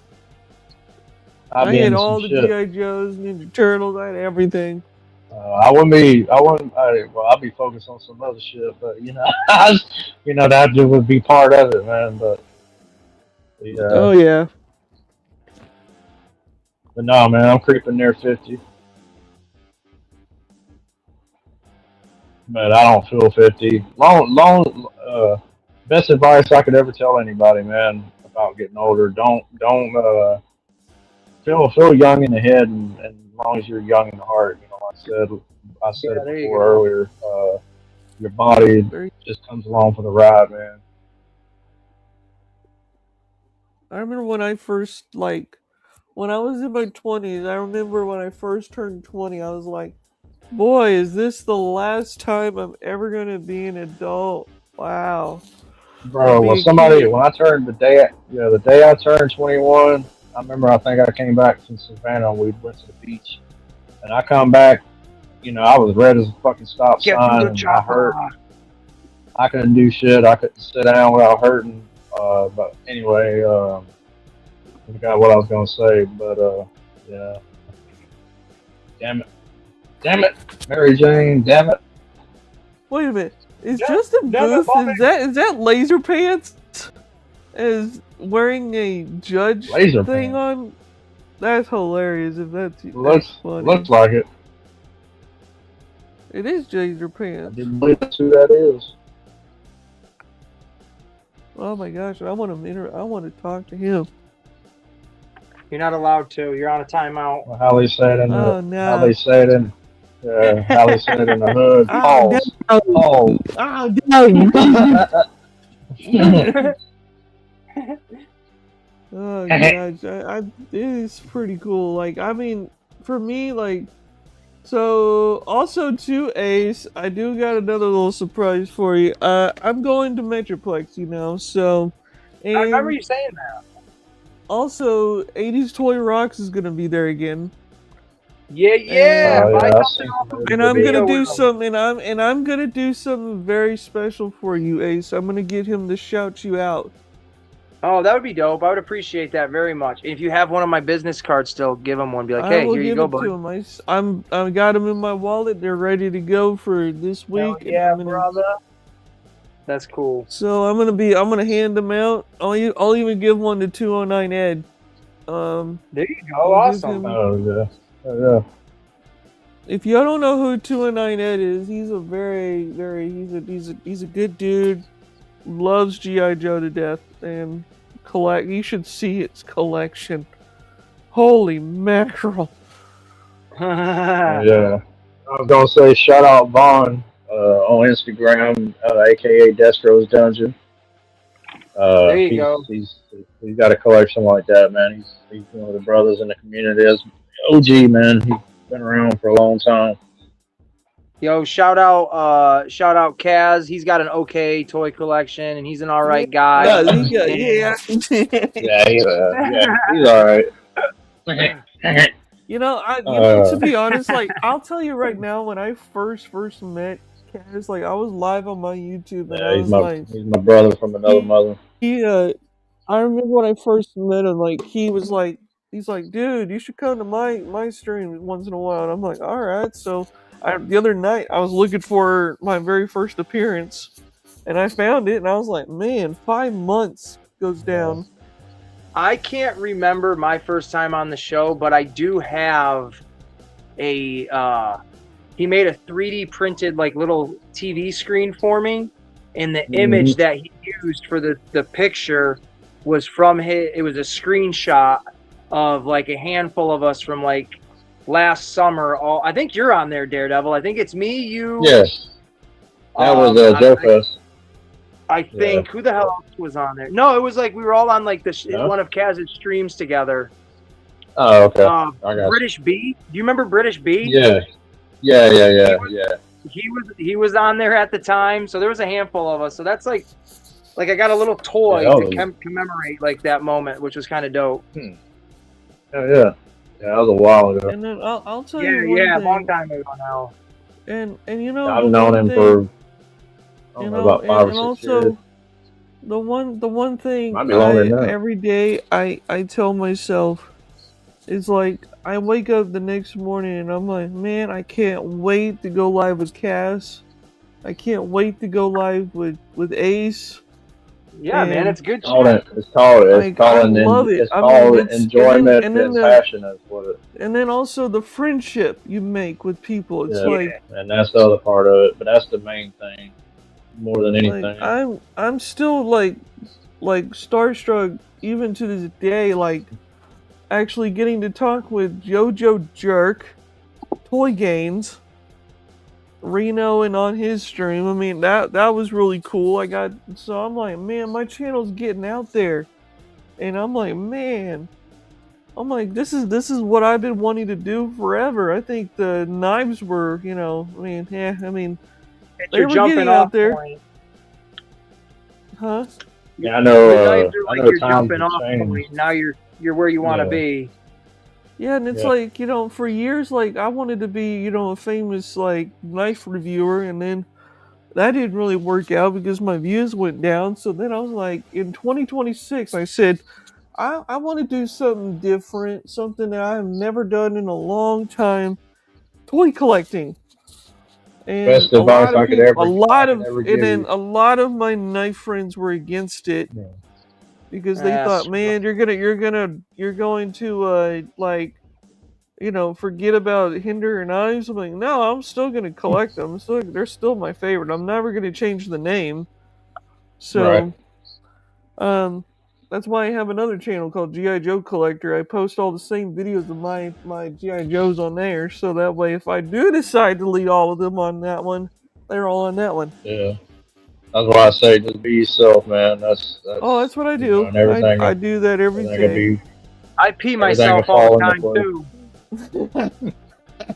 I'd I be had into all some the shit. G.I. Joes, Ninja Turtles. I had everything. I wouldn't. Well, I'd be focused on some other shit, but you know, that just would be part of it, man. But yeah, Oh yeah. but no, man, I'm creeping near 50, but I don't feel 50. Best advice I could ever tell anybody, man, about getting older. Don't feel young in the head, and as long as you're young in the heart, you know, I said it before earlier. Your body just comes along for the ride, man. I remember when I first, when I was in my 20s, I remember when I first turned 20, I was like, boy, is this the last time I'm ever going to be an adult? Wow. Bro, when I turned the day I turned 21, I remember I think I came back from Savannah and we went to the beach. And I come back, you know, I was red as a fucking stop sign and I hurt. I couldn't do shit. I couldn't sit down without hurting. But anyway, I forgot what I was going to say. But, yeah. Damn it. Mary Jane, damn it. Wait a minute. Is Justin Booth, is that Laser Pants? Is wearing a judge Laser thing pants. on? That's hilarious if that's funny. Looks like it. It is Laser I Pants. didn't believe that's who that is. Oh my gosh, I want to talk to him. You're not allowed to. You're on a timeout. Well, how they say it in Oh, the no. how they say it in the hood. Pause. Pause. Oh no! Oh gosh, it is pretty cool. Like, I mean, for me, like, so also too, Ace, I do got another little surprise for you. I'm going to Metroplex, you know, so. And I remember you saying that. also, 80s Toy Rocks is gonna be there again. Yeah. And I'm gonna do something. I'm gonna do something very special for you, Ace. I'm gonna get him to shout you out. Oh, that would be dope. I would appreciate that very much. If you have one of my business cards still, give him one. Be like, hey, here you go, bud. I got them in my wallet. They're ready to go for this week. Yeah, brother. That's cool. So I'm gonna hand them out. I'll even give one to 209 Ed. There you go. Awesome. Oh yeah. If you don't know who 209 Ed is, he's a he's a good dude. Loves G.I. Joe to death and you should see its collection. Holy mackerel. Yeah. I was gonna say shout out Vaughn on Instagram, aka Destro's Dungeon. There you go. He's got a collection like that, man. He's one of the brothers in the community. As OG, man. He's been around for a long time. Yo, shout out Kaz. He's got an okay toy collection, and he's an all right guy. Yeah, yeah. He's all right. You know, to be honest, like I'll tell you right now, when I first met Kaz, like I was live on my YouTube, and I was he's my brother from another mother. I remember when I first met him, like he's like, dude, you should come to my stream once in a while. And I'm like, all right. So the other night I was looking for my very first appearance, and I found it, and I was like, man, 5 months goes down. I can't remember my first time on the show, but I do have he made a 3D printed like little TV screen for me, and the image that he used for the picture was from it was a screenshot of like a handful of us from like last summer. I think you're on there, Daredevil. I think it's me, you. Yes. That was Joe Fest. I think who the hell else was on there? No, it was like we were all on like one of Kaz's streams together. Oh, okay. I got British B. Do you remember British B? Yeah. He was on there at the time, so there was a handful of us. So that's like I got a little toy to commemorate like that moment, which was kind of dope. Yeah, that was a while ago. And then I'll tell you a long time ago now. And you know, I've known him for about 5 or 6 years. The one thing every day I tell myself is like I wake up the next morning and I'm like, man, I can't wait to go live with Cass. I can't wait to go live with Ace. Yeah, man, it's good. It's called enjoyment and passion. That's what it. And then also the friendship you make with people. It's and that's the other part of it. But that's the main thing, more than anything. Like, I'm still like starstruck even to this day. Like actually getting to talk with JoJo Jerk, Toy Gains, Reno, and on his stream. I mean that was really cool. So I'm like, man, my channel's getting out there, and I'm like, man, this is what I've been wanting to do forever. I think the knives were, they were getting out there. Point. Huh? Yeah, I know. You're jumping off point. Now you're where you want to be. Yeah, and it's like, for years, like, I wanted to be, a famous, like, knife reviewer, and then that didn't really work out because my views went down. So then I was like, in 2026, I said, I want to do something different, something that I've never done in a long time, toy collecting. And best advice I could ever give. Then a lot of my knife friends were against it. Yeah. Because they thought, man, you're going to forget about Hinder and Knives. I'm like, no, I'm still gonna collect them. They're still my favorite. I'm never gonna change the name. So, that's why I have another channel called G.I. Joe Collector. I post all the same videos of my G.I. Joes on there, so that way, if I do decide to delete all of them on that one, they're all on that one. Yeah. That's why I say just be yourself, man. That's what I do. I do that every day. I pee myself all the time too.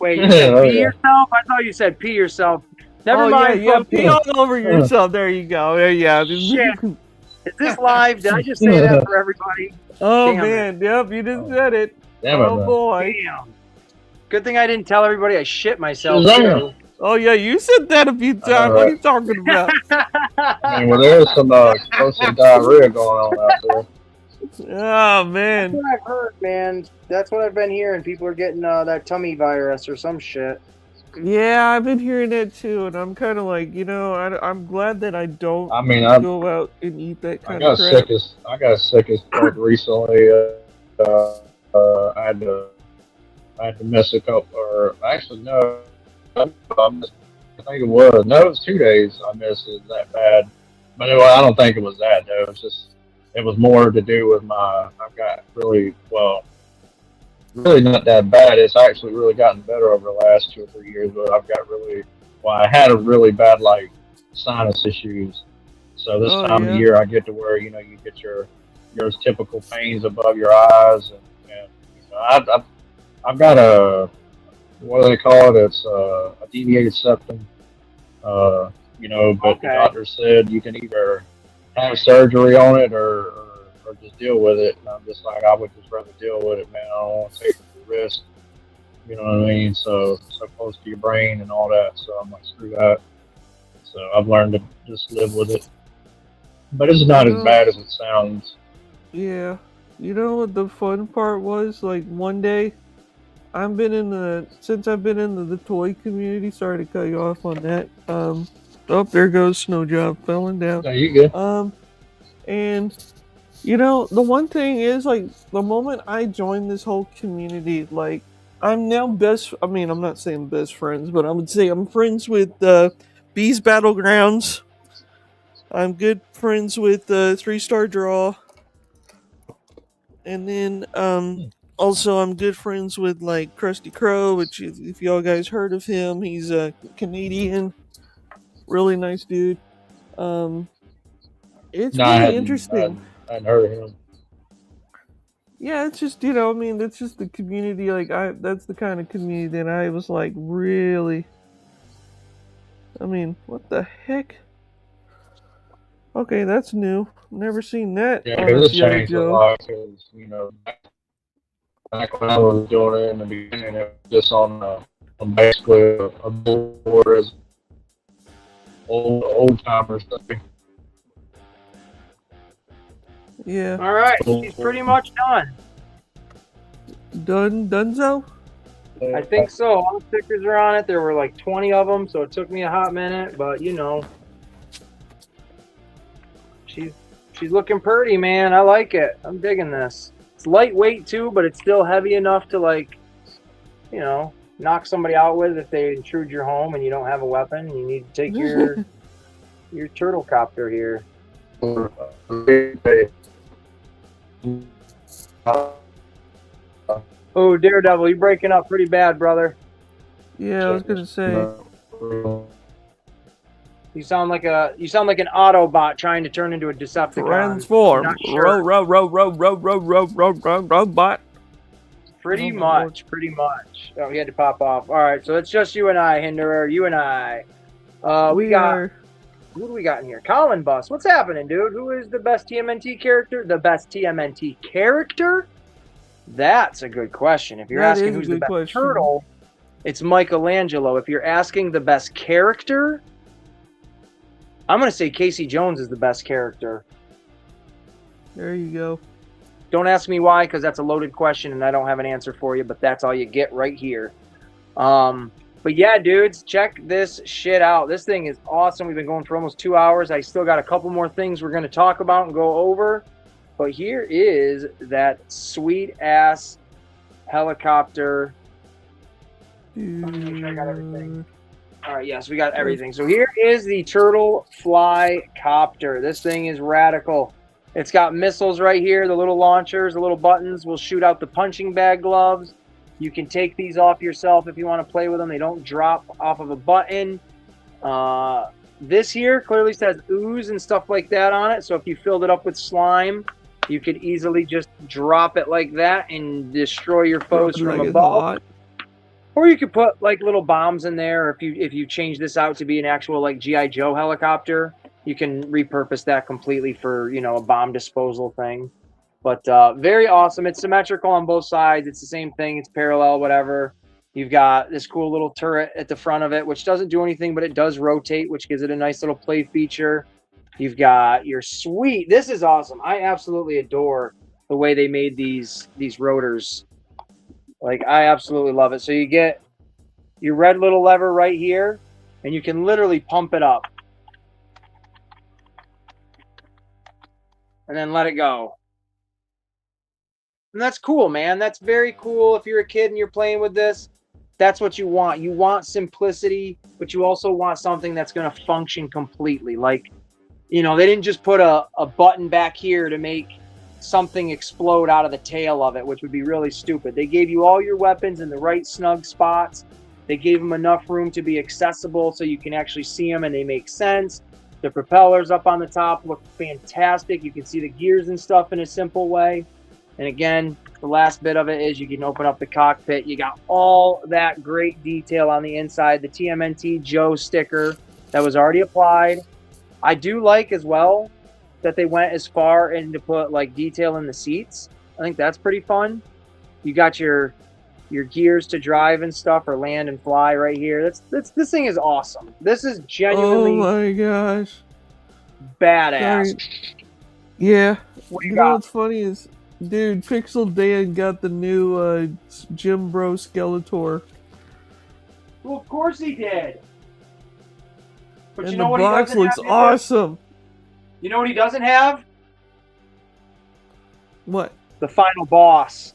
Wait, you said pee yourself? I thought you said pee yourself. Never mind. Yeah, pee all over yourself. There you go. Shit. Is this live? Did I just say that for everybody? Oh, damn man. Yep, you just said it. Damn it, boy. Damn. Good thing I didn't tell everybody I shit myself too. Oh yeah, you said that a few times. What are you talking about? I mean, well, there's some explosive diarrhea going on out there. Oh man, that's what I've heard, man. That's what I've been hearing. People are getting that tummy virus or some shit. Yeah, I've been hearing that too, and I'm kind of like, I'm glad that I don't. I mean, go out and eat that kind of crap. I got sick as fuck recently. I had to miss a couple, or actually no. I think it was. No, it was 2 days I missed it that bad. But anyway, I don't think it was that, though. It was more to do with I've got really not that bad. It's actually really gotten better over the last 2 or 3 years, but I've got I had a really bad, like, sinus issues. So this time of year, I get to where, you get your typical pains above your eyes. And I've got what do they call it? It's a deviated septum. You know, but the Okay. doctor said you can either have surgery on it or just deal with it. And I'm just like, I would just rather deal with it, man. I don't want to take the risk. You know what I mean? So close to your brain and all that. So I'm like, screw that. So I've learned to just live with it. But it's not as bad as it sounds. Yeah. You know what the fun part was? Like one day, since I've been in the toy community. Sorry to cut you off on that. Oh, there goes Snow Job falling down. No, you good? And you know the one thing is like the moment I joined this whole community, like I'm now best. I mean, I'm not saying best friends, but I would say I'm friends with Bees Battlegrounds. I'm good friends with 3-Star Draw. And then also I'm good friends with like Krusty Crow, which if y'all guys heard of him, he's a Canadian, really nice dude. It's No, really interesting. I hadn't heard of him. Yeah, it's just, you know, I mean, that's just the community. Like that's the kind of community that I was like really. I mean, what the heck? Okay, that's new. Never seen that. Yeah, it's changed a lot because, you know, back when I was doing it in the beginning, it was just on basically a board as old timers thing. Yeah. All right, she's pretty much done. Dunzo? I think so. All the stickers are on it. There were like 20 of them, so it took me a hot minute, but you know. She's looking pretty, man. I like it. I'm digging this. It's lightweight too, but it's still heavy enough to, like, you know, knock somebody out with if they intrude your home and you don't have a weapon. You need to take your turtle copter here. Oh, Daredevil, you're breaking up pretty bad, brother. Yeah, I was gonna say. You sound like an Autobot trying to turn into a Decepticon. Transform. Sure. Robot. Pretty much. Oh, he had to pop off. All right, so it's just you and I, Hinderer. You and I. Who do we got in here? Colin Bus. What's happening, dude? Who is the best TMNT character? The best TMNT character? That's a good question. If you're asking who's the best turtle, it's Michelangelo. If you're asking the best character, I'm going to say Casey Jones is the best character. There you go. Don't ask me why, because that's a loaded question and I don't have an answer for you, but that's all you get right here. But yeah, dudes, check this shit out. This thing is awesome. We've been going for almost 2 hours. I still got a couple more things we're going to talk about and go over. But here is that sweet-ass helicopter. Let me make sure I got everything. All right, yes, we got everything. So here is the Turtle Fly Copter. This thing is radical. It's got missiles right here, the little launchers, the little buttons will shoot out the punching bag gloves. You can take these off yourself if you want to play with them. They don't drop off of a button. This here clearly says ooze and stuff like that on it. So if you filled it up with slime, you could easily just drop it like that and destroy your foes from above. Or you could put like little bombs in there. Or if you change this out to be an actual like G.I. Joe helicopter, you can repurpose that completely for, you know, a bomb disposal thing. But very awesome. It's symmetrical on both sides. It's the same thing. It's parallel, whatever. You've got this cool little turret at the front of it, which doesn't do anything, but it does rotate, which gives it a nice little play feature. You've got your sweet. This is awesome. I absolutely adore the way they made these rotors. Like, I absolutely love it. So you get your red little lever right here, and you can literally pump it up. And then let it go. And that's cool, man. That's very cool. If you're a kid and you're playing with this, that's what you want. You want simplicity, but you also want something that's going to function completely. Like, you know, they didn't just put a button back here to make something explode out of the tail of it, which would be really stupid. They gave you all your weapons in the right snug spots. They gave them enough room to be accessible so you can actually see them and they make sense. The propellers up on the top look fantastic. You can see the gears and stuff in a simple way. And again, The last bit of it is you can open up the cockpit. You got all that great detail on the inside. The TMNT Joe sticker that was already applied. I do like as well that they went as far in to put like detail in the seats. I think that's pretty fun. You got your gears to drive and stuff, or land and fly right here. This thing is awesome. This is genuinely Oh my gosh. badass. Sorry. Yeah. What You know what's funny is, dude, Pixel Dan got the new Jim Bro Skeletor. Well, of course he did. But And you the know what box he doesn't looks have? awesome. You know what he doesn't have? What? The final boss.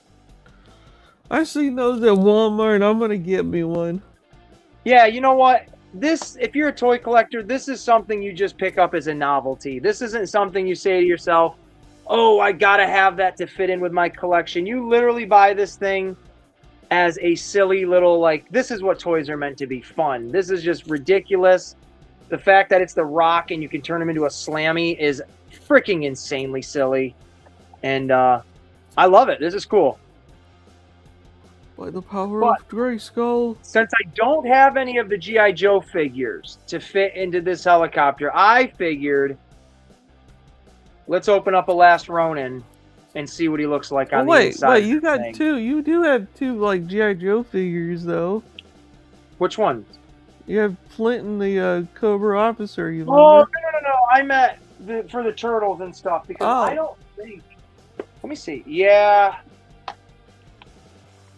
I seen those at Walmart. I'm gonna get me one. Yeah, you know what? This, if you're a toy collector, this is something you just pick up as a novelty. This isn't something you say to yourself, oh, I gotta have that to fit in with my collection. You literally buy this thing as a silly little, like, this is what toys are meant to be, fun. This is just ridiculous. The fact that it's the Rock and you can turn him into a Slammy is freaking insanely silly. And I love it. This is cool. By the power But of Grayskull. since I don't have any of the G.I. Joe figures to fit into this helicopter, I figured let's open up a Last Ronin and see what he looks like on the inside. Wait, you of the got thing. two. You do have two, like, G.I. Joe figures, though. Which one? You have Flint and the Cobra Officer, you Oh, remember? no. I meant for the turtles and stuff, because I don't think... Let me see. Yeah.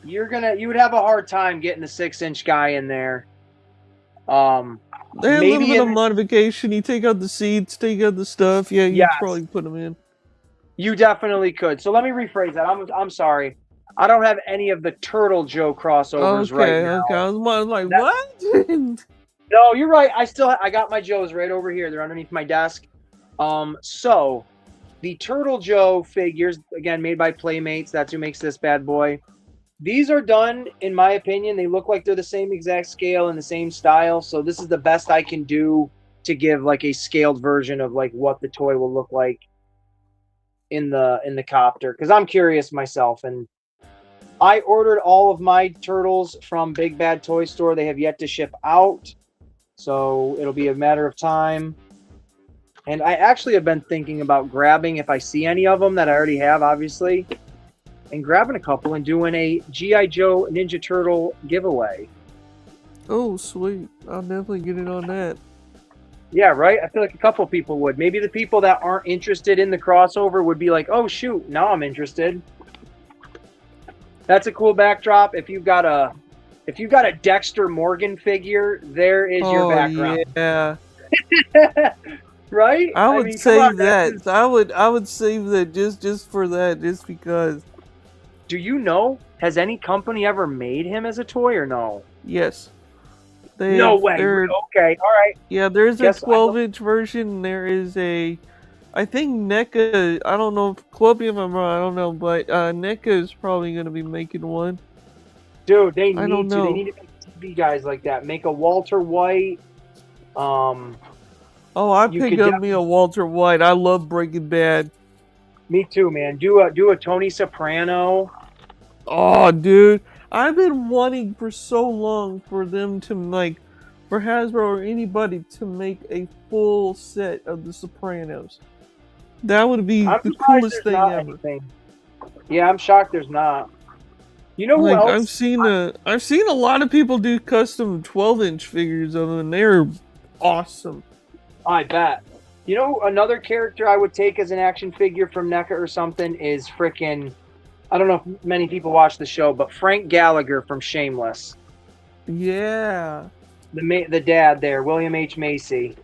You would have a hard time getting the 6-inch guy in there. They had a little maybe bit of modification. You take out the seats, take out the stuff. Yeah, you Yes. probably put them in. You definitely could. So let me rephrase that. I'm sorry. I don't have any of the Turtle Joe crossovers right now. Okay. I was like, That- what? No, you're right. I got my Joes right over here. They're underneath my desk. So the Turtle Joe figures, again, made by Playmates. That's who makes this bad boy. These are done, in my opinion, they look like they're the same exact scale and the same style. So this is the best I can do to give like a scaled version of like what the toy will look like in the copter, because I'm curious myself. And I ordered all of my turtles from Big Bad Toy Store. They have yet to ship out, so it'll be a matter of time. And I actually have been thinking about grabbing, if I see any of them that I already have, obviously, and grabbing a couple and doing a G.I. Joe Ninja Turtle giveaway. Oh, sweet. I'll definitely get in on that. Yeah, right? I feel like a couple people would. Maybe the people that aren't interested in the crossover would be like, oh, shoot, now I'm interested. That's a cool backdrop. If you've got a Dexter Morgan figure, there is your background. Yeah. Right? I would mean, come save on, that. I would save that just for that, just because. Do you know? Has any company ever made him as a toy or no? Yes. No way. Okay, all right. Yeah, there's a Yes, 12-inch version. And there is a, I think NECA. I don't know. Quote me if I'm wrong. I don't know, but NECA is probably going to be making one. Dude, they I need don't to. know. They need to make TV guys like that. Make a Walter White. Oh, I You pick could up me a Walter White. I love Breaking Bad. Me too, man. Do a Tony Soprano. Oh, dude. I've been wanting for so long for them to for Hasbro or anybody to make a full set of The Sopranos. That would be I'm the surprised coolest there's thing not ever. anything. Yeah, I'm shocked there's not. You know who Like, else? I've seen a lot of people do custom 12-inch figures of them, and they're awesome. I bet. You know, another character I would take as an action figure from NECA or something is frickin', I don't know if many people watch the show, but Frank Gallagher from Shameless. Yeah. The dad there, William H. Macy.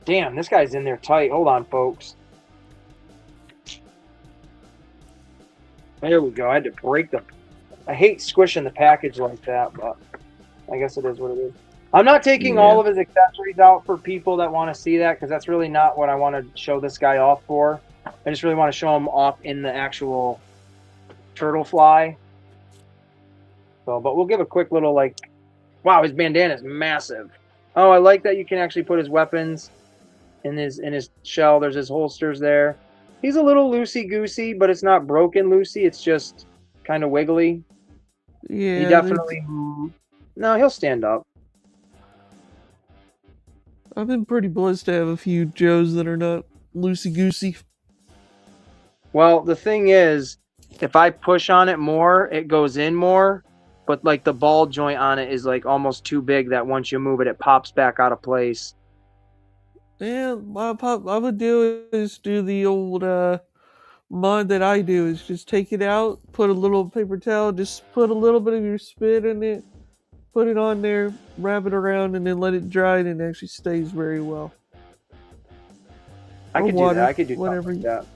Damn, this guy's in there tight. Hold on, folks. There we go. I had to break the... I hate squishing the package like that, but I guess it is what it is. I'm not taking all of his accessories out for people that want to see that, because that's really not what I want to show this guy off for. I just really want to show him off in the actual turtle fly. So, but we'll give a quick little, like, wow, his bandana is massive. Oh, I like that you can actually put his weapons in his shell. There's his holsters there. He's a little loosey-goosey, but it's not broken loosey. It's just kind of wiggly. Yeah. He definitely... No, he'll stand up. I've been pretty blessed to have a few Joes that are not loosey-goosey. Well, the thing is, if I push on it more, it goes in more. But like the ball joint on it is like almost too big that once you move it, it pops back out of place. Yeah, what I would do is do the old mod that I do is just take it out, put a little paper towel, just put a little bit of your spit in it, put it on there, wrap it around, and then let it dry, and it actually stays very well. I Or could water, do that. I could do whatever. something like that.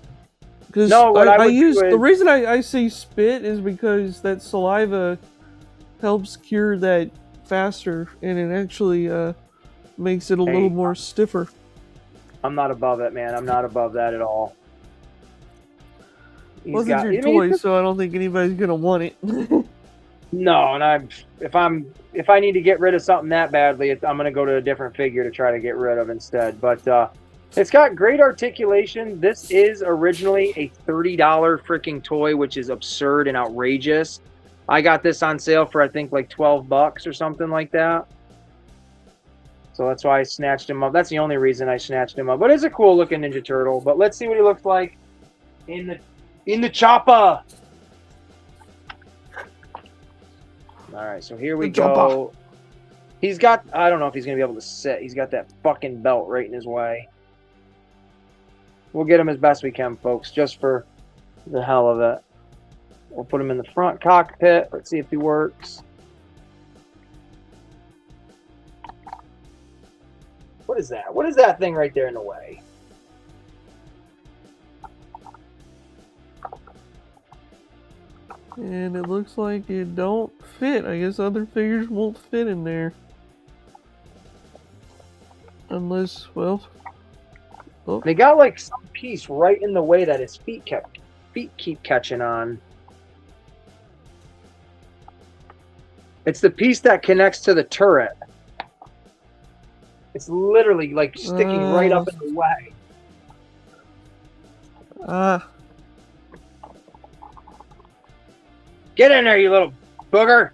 Because No, what I would do use is- the reason I say spit is because that saliva helps cure that faster, and it actually makes it a little more stiffer. I'm not above it, man. I'm not above that at all. Well, it's your toy, so I don't think anybody's gonna want it. No, and if I need to get rid of something that badly, I'm gonna go to a different figure to try to get rid of instead. But it's got great articulation. This is originally a $30 freaking toy, which is absurd and outrageous. I got this on sale for I think like $12 or something like that. So that's why I snatched him up. That's the only reason I snatched him up. But it's a cool looking Ninja Turtle. But let's see what he looks like in the chopper. All right, so here we go. He's got, I don't know if he's going to be able to sit. He's got that fucking belt right in his way. We'll get him as best we can, folks, just for the hell of it. We'll put him in the front cockpit. Let's see if he works. What is that? What is that thing right there in the way? And it looks like it don't fit. I guess other figures won't fit in there. Unless, well... Oh. They got like some piece right in the way that his feet keep catching on. It's the piece that connects to the turret. It's literally like sticking right up in the way. Get in there, you little booger.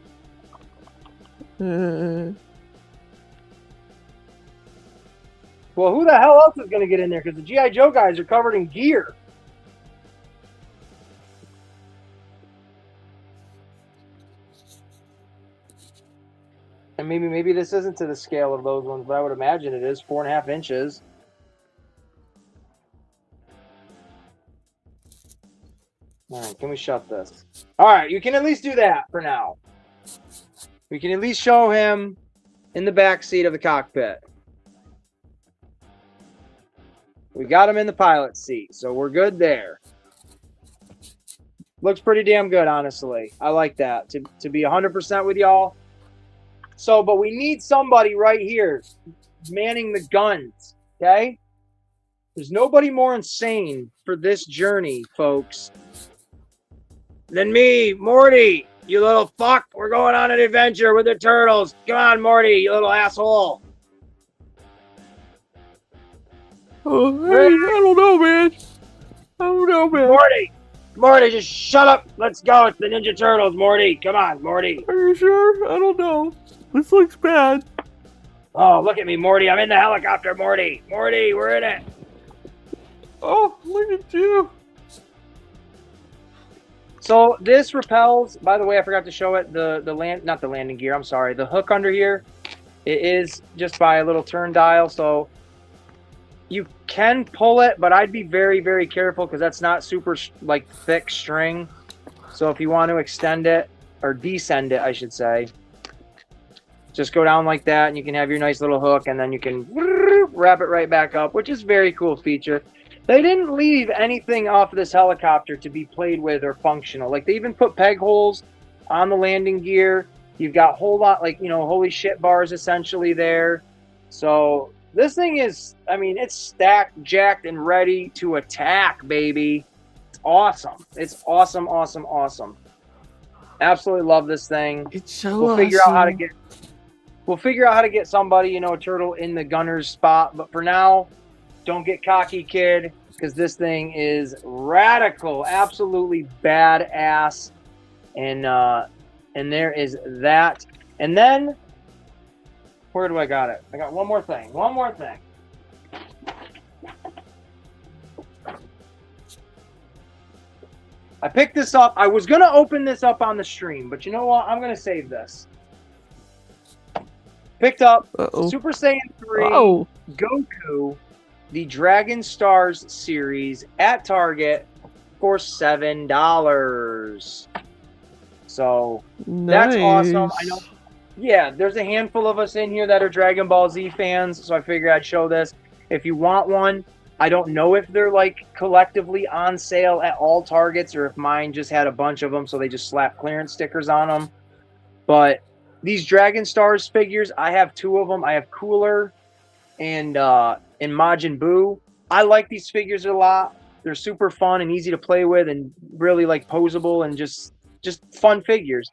Well, who the hell else is going to get in there? Because the G.I. Joe guys are covered in gear. And maybe this isn't to the scale of those ones, but I would imagine it is 4.5 inches. All right, can we shut this? All right, you can at least do that for now. We can at least show him in the back seat of the cockpit. We got him in the pilot seat, so we're good there. Looks pretty damn good, honestly. I like that. To be 100% with y'all. So, but we need somebody right here manning the guns, okay? There's nobody more insane for this journey, folks, than me, Morty. You little fuck. We're going on an adventure with the turtles. Come on, Morty, you little asshole. Oh, hey, I don't know, man. I don't know, man. Morty, just shut up. Let's go. It's the Ninja Turtles, Morty. Come on, Morty. Are you sure? I don't know. This looks bad. Oh, look at me, Morty. I'm in the helicopter, Morty. Morty, we're in it. Oh, look at you. So this repels, by the way, I forgot to show it, not the landing gear, I'm sorry, the hook under here. It is just by a little turn dial, so you can pull it, but I'd be very, very careful because that's not super like thick string. So if you want to extend it or descend it, I should say, just go down like that and you can have your nice little hook and then you can wrap it right back up, which is a very cool feature. They didn't leave anything off of this helicopter to be played with or functional. Like they even put peg holes on the landing gear. You've got a whole lot, like, you know, holy shit bars essentially there. So this thing is, I mean, it's stacked, jacked, and ready to attack, baby. It's awesome. It's awesome, awesome, awesome. Absolutely love this thing. It's so We'll awesome. figure out how to get. We'll figure out how to get somebody, you know, a turtle in the gunner's spot. But for now, don't get cocky, kid. because this thing is radical, absolutely badass. And there is that. And then, where do I got it? I got one more thing. One more thing. I picked this up. I was going to open this up on the stream, but you know what? I'm going to save this. Picked up Super Saiyan 3 Goku, the Dragon Stars series at Target for $7. So that's awesome. I know. Yeah, there's a handful of us in here that are Dragon Ball Z fans, so I figured I'd show this. If you want one, I don't know if they're like collectively on sale at all Targets or if mine just had a bunch of them, so they just slapped clearance stickers on them. But these Dragon Stars figures, I have 2 of them. I have Cooler and Majin Buu. I like these figures a lot. They're super fun and easy to play with and really like posable and just fun figures.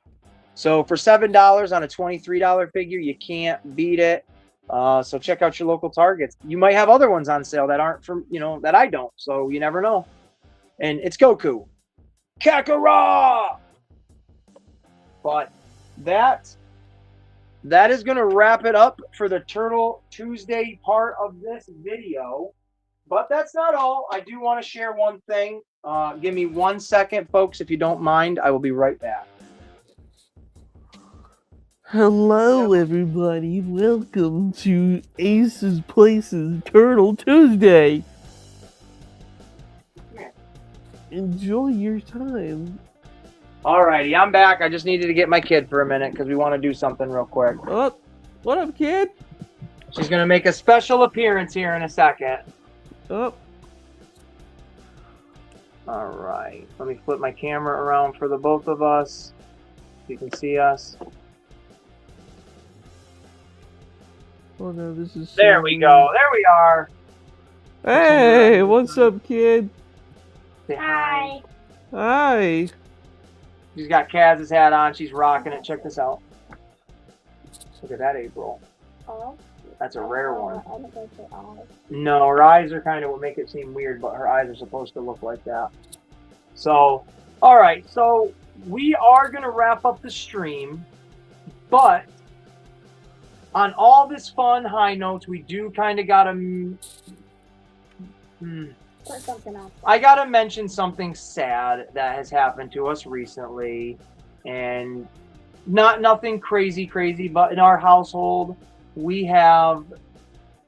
So for $7 on a $23 figure, you can't beat it. So check out your local Targets. You might have other ones on sale that aren't from, that I don't. So you never know. And it's Goku. Kakarot! But that is going to wrap it up for the Turtle Tuesday part of this video. But that's not all. I do want to share one thing. Give me 1 second, folks, if you don't mind. I will be right back. Hello, everybody. Welcome to Ace's Place's Turtle Tuesday. Enjoy your time. Alrighty, I'm back. I just needed to get my kid for a minute because we want to do something real quick. Oh, what up, kid? She's going to make a special appearance here in a second. Oh. Alright, let me flip my camera around for the both of us. So you can see us. Oh no, this is... There we go. There we are. Hey, what's up, kid? Hi. Hi. She's got Kaz's hat on. She's rocking it. Check this out. Look at that April. Oh. That's a rare one. No, her eyes are kind of what make it seem weird, but her eyes are supposed to look like that. So, all right. So we are going to wrap up the stream, but on all this fun high notes, we do kind of got to... I got to mention something sad that has happened to us recently. And nothing crazy, but in our household, we had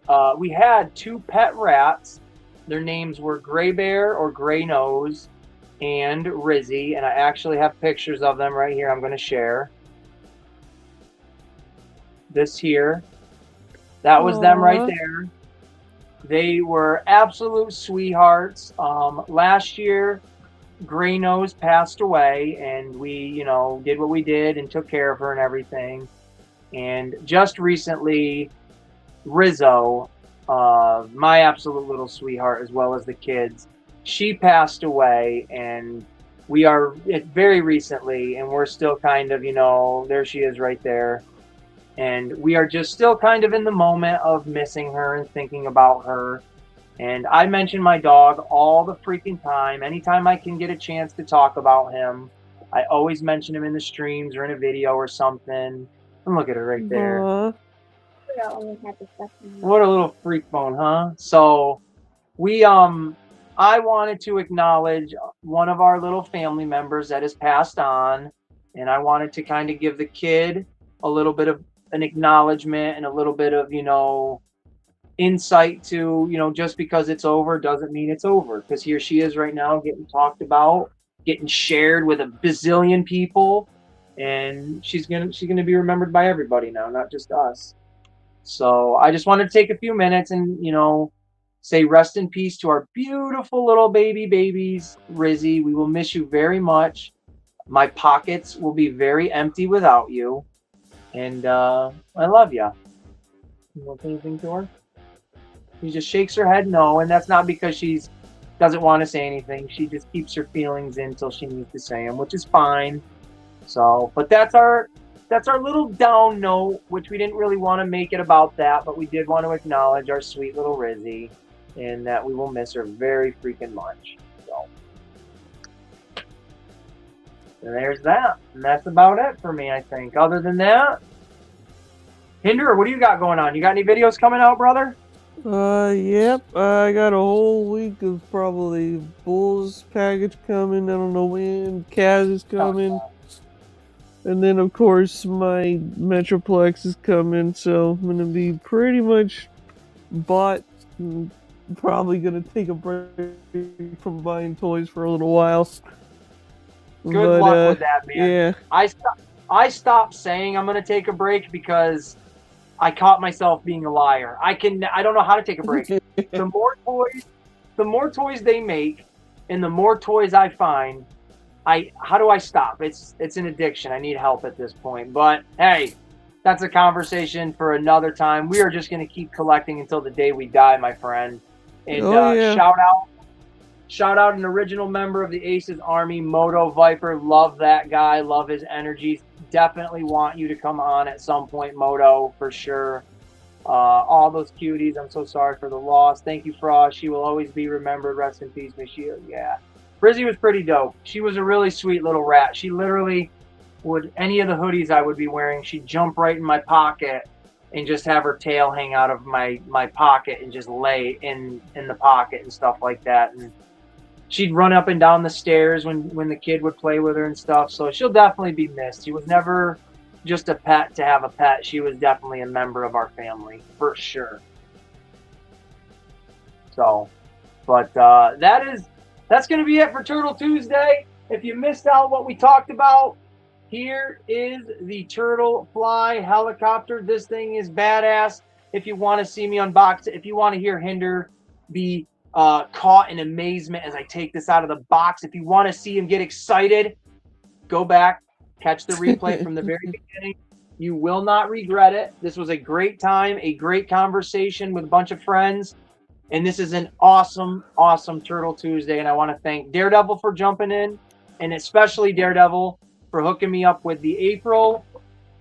2 pet rats. Their names were Gray Bear or Gray Nose and Rizzy. And I actually have pictures of them right here I'm going to share. This here, that was them right there. They were absolute sweethearts. Last year, Gray Nose passed away, and we, did what we did and took care of her and everything. And just recently, Rizzo, my absolute little sweetheart, as well as the kids, she passed away, and we are very recently, and we're still kind of, there she is right there. And we are just still kind of in the moment of missing her and thinking about her. And I mention my dog all the freaking time. Anytime I can get a chance to talk about him, I always mention him in the streams or in a video or something. And look at her right there. What a little freak bone, huh? So we, I wanted to acknowledge one of our little family members that has passed on. And I wanted to kind of give the kid a little bit of an acknowledgement and a little bit of, insight to, just because it's over doesn't mean it's over. Because here she is right now getting talked about, getting shared with a bazillion people. And she's gonna be remembered by everybody now, not just us. So I just wanted to take a few minutes and, say rest in peace to our beautiful little babies, Rizzy. We will miss you very much. My pockets will be very empty without you. And I love ya. You want anything to her? She just shakes her head no, and that's not because she doesn't want to say anything. She just keeps her feelings in until she needs to say them, which is fine. So, but that's our little down note, which we didn't really want to make it about that, but we did want to acknowledge our sweet little Rizzy. and that we will miss her very freaking much. So, and there's that. And that's about it for me, I think. Other than that, Hinder, what do you got going on? You got any videos coming out, brother? Yep. I got a whole week of probably Bulls package coming. I don't know when. Kaz is coming. And then, of course, my Metroplex is coming. So I'm going to be pretty much bought. And probably going to take a break from buying toys for a little while. Good luck with that, man. Yeah. I stopped saying I'm going to take a break because I caught myself being a liar. I don't know how to take a break. The more toys they make, and the more toys I find, how do I stop? It's an addiction. I need help at this point. But hey, that's a conversation for another time. We are just going to keep collecting until the day we die, my friend. And shout out an original member of the Aces Army, Moto Viper. Love that guy. Love his energy. Definitely want you to come on at some point, Moto, for sure. All those cuties, I'm so sorry for the loss. Thank you, Frost. She will always be remembered. Rest in peace, Michelle. Yeah. Frizzy was pretty dope. She was a really sweet little rat. She literally would, any of the hoodies I would be wearing, she'd jump right in my pocket and just have her tail hang out of my pocket and just lay in the pocket and stuff like that. And she'd run up and down the stairs when the kid would play with her and stuff. So she'll definitely be missed. She was never just a pet to have a pet. She was definitely a member of our family, for sure. So, but that's going to be it for Turtle Tuesday. If you missed out what we talked about, here is the Turtle Fly helicopter. This thing is badass. If you want to see me unbox it, if you want to hear Hinder be caught in amazement as I take this out of the box, if you want to see him get excited, go back, catch the replay from the very beginning. You will not regret it. This was a great time, a great conversation with a bunch of friends. And this is an awesome, awesome Turtle Tuesday. And I want to thank Daredevil for jumping in, and especially Daredevil for hooking me up with the April,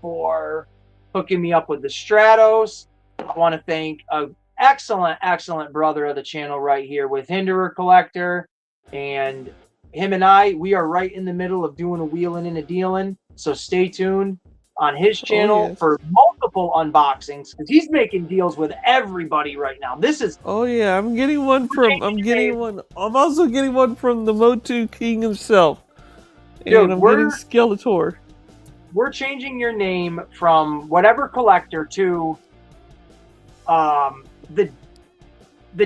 for hooking me up with the Stratos. I want to thank an excellent, excellent brother of the channel right here with Hinderer Collector. And him and I, we are right in the middle of doing a wheeling and a dealing. So stay tuned on his channel for multiple unboxings, because he's making deals with everybody right now. This is I'm getting one from I'm also getting one from the Motu King himself. And dude, I'm getting Skeletor. We're changing your name from whatever collector to the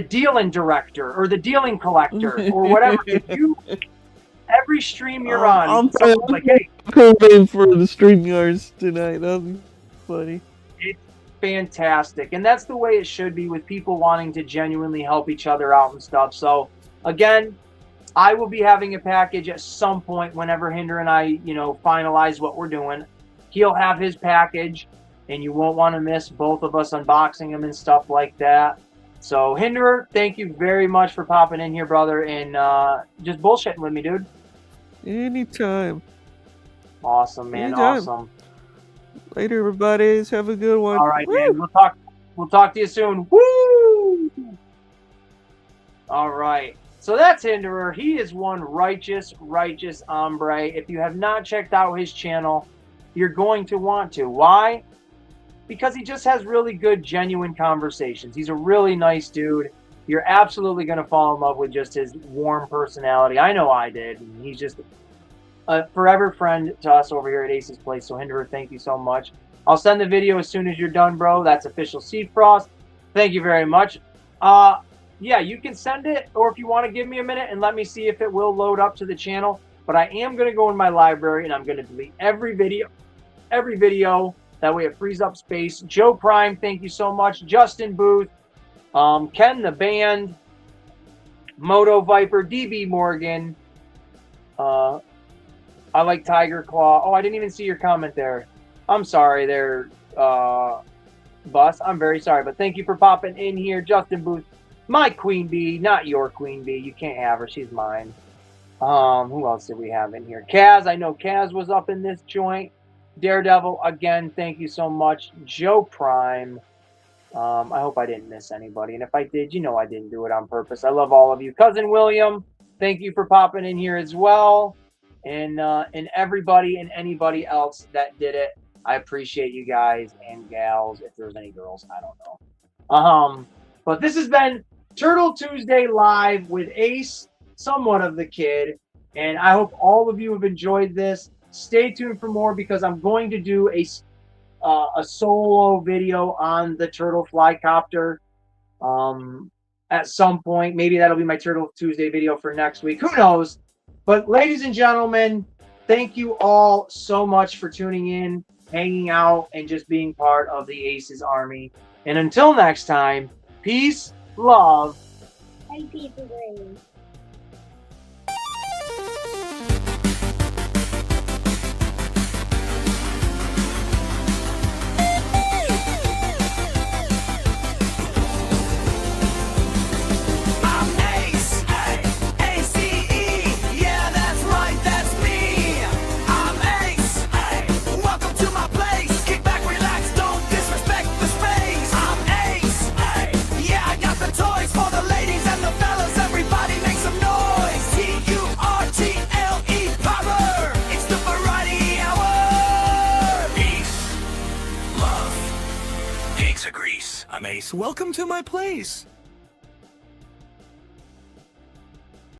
dealing director or the dealing collector or whatever. Every stream you're on, someone's like, hey, cool name for the StreamYards tonight. That'll be funny. It's fantastic. And that's the way it should be, with people wanting to genuinely help each other out and stuff. So again, I will be having a package at some point whenever Hinder and I, finalize what we're doing. He'll have his package, and you won't want to miss both of us unboxing them and stuff like that. So Hinderer, thank you very much for popping in here, brother, and just bullshitting with me, dude. Anytime. Awesome, man. Anytime. Awesome. Later, everybody. Have a good one. All right, man. We'll talk to you soon. Woo! All right. So that's Hinderer. He is one righteous hombre. If you have not checked out his channel, you're going to want to. Why? Because he just has really good, genuine conversations. He's a really nice dude. You're absolutely going to fall in love with just his warm personality. I know I did. He's just a forever friend to us over here at Ace's Place. So Hinderer, thank you so much. I'll send the video as soon as you're done, bro. That's official Seed Frost. Thank you very much. Yeah, you can send it, or if you want to give me a minute and let me see if it will load up to the channel. But I am going to go in my library and I'm going to delete every video. That way it frees up space. Joe Prime, thank you so much. Justin Booth, Ken the Band, Moto Viper, DB Morgan. I like Tiger Claw. Oh, I didn't even see your comment there. I'm sorry there, Bus. I'm very sorry, but thank you for popping in here. Justin Booth, my queen bee, not your queen bee. You can't have her. She's mine. Who else did we have in here? Kaz. I know Kaz was up in this joint. Daredevil, again, thank you so much. Joe Prime. I hope I didn't miss anybody. And if I did, you know I didn't do it on purpose. I love all of you. Cousin William, thank you for popping in here as well. And everybody and anybody else that did it. I appreciate you guys and gals. If there's any girls, I don't know. But this has been Turtle Tuesday Live with Ace, somewhat of the kid. And I hope all of you have enjoyed this. Stay tuned for more because I'm going to do a solo video on the Turtle Flycopter at some point. Maybe that'll be my Turtle Tuesday video for next week. Who knows? But ladies and gentlemen, thank you all so much for tuning in, hanging out, and just being part of the Aces Army. And until next time, peace, love, and pizza green. I'm Ace. Welcome to my place.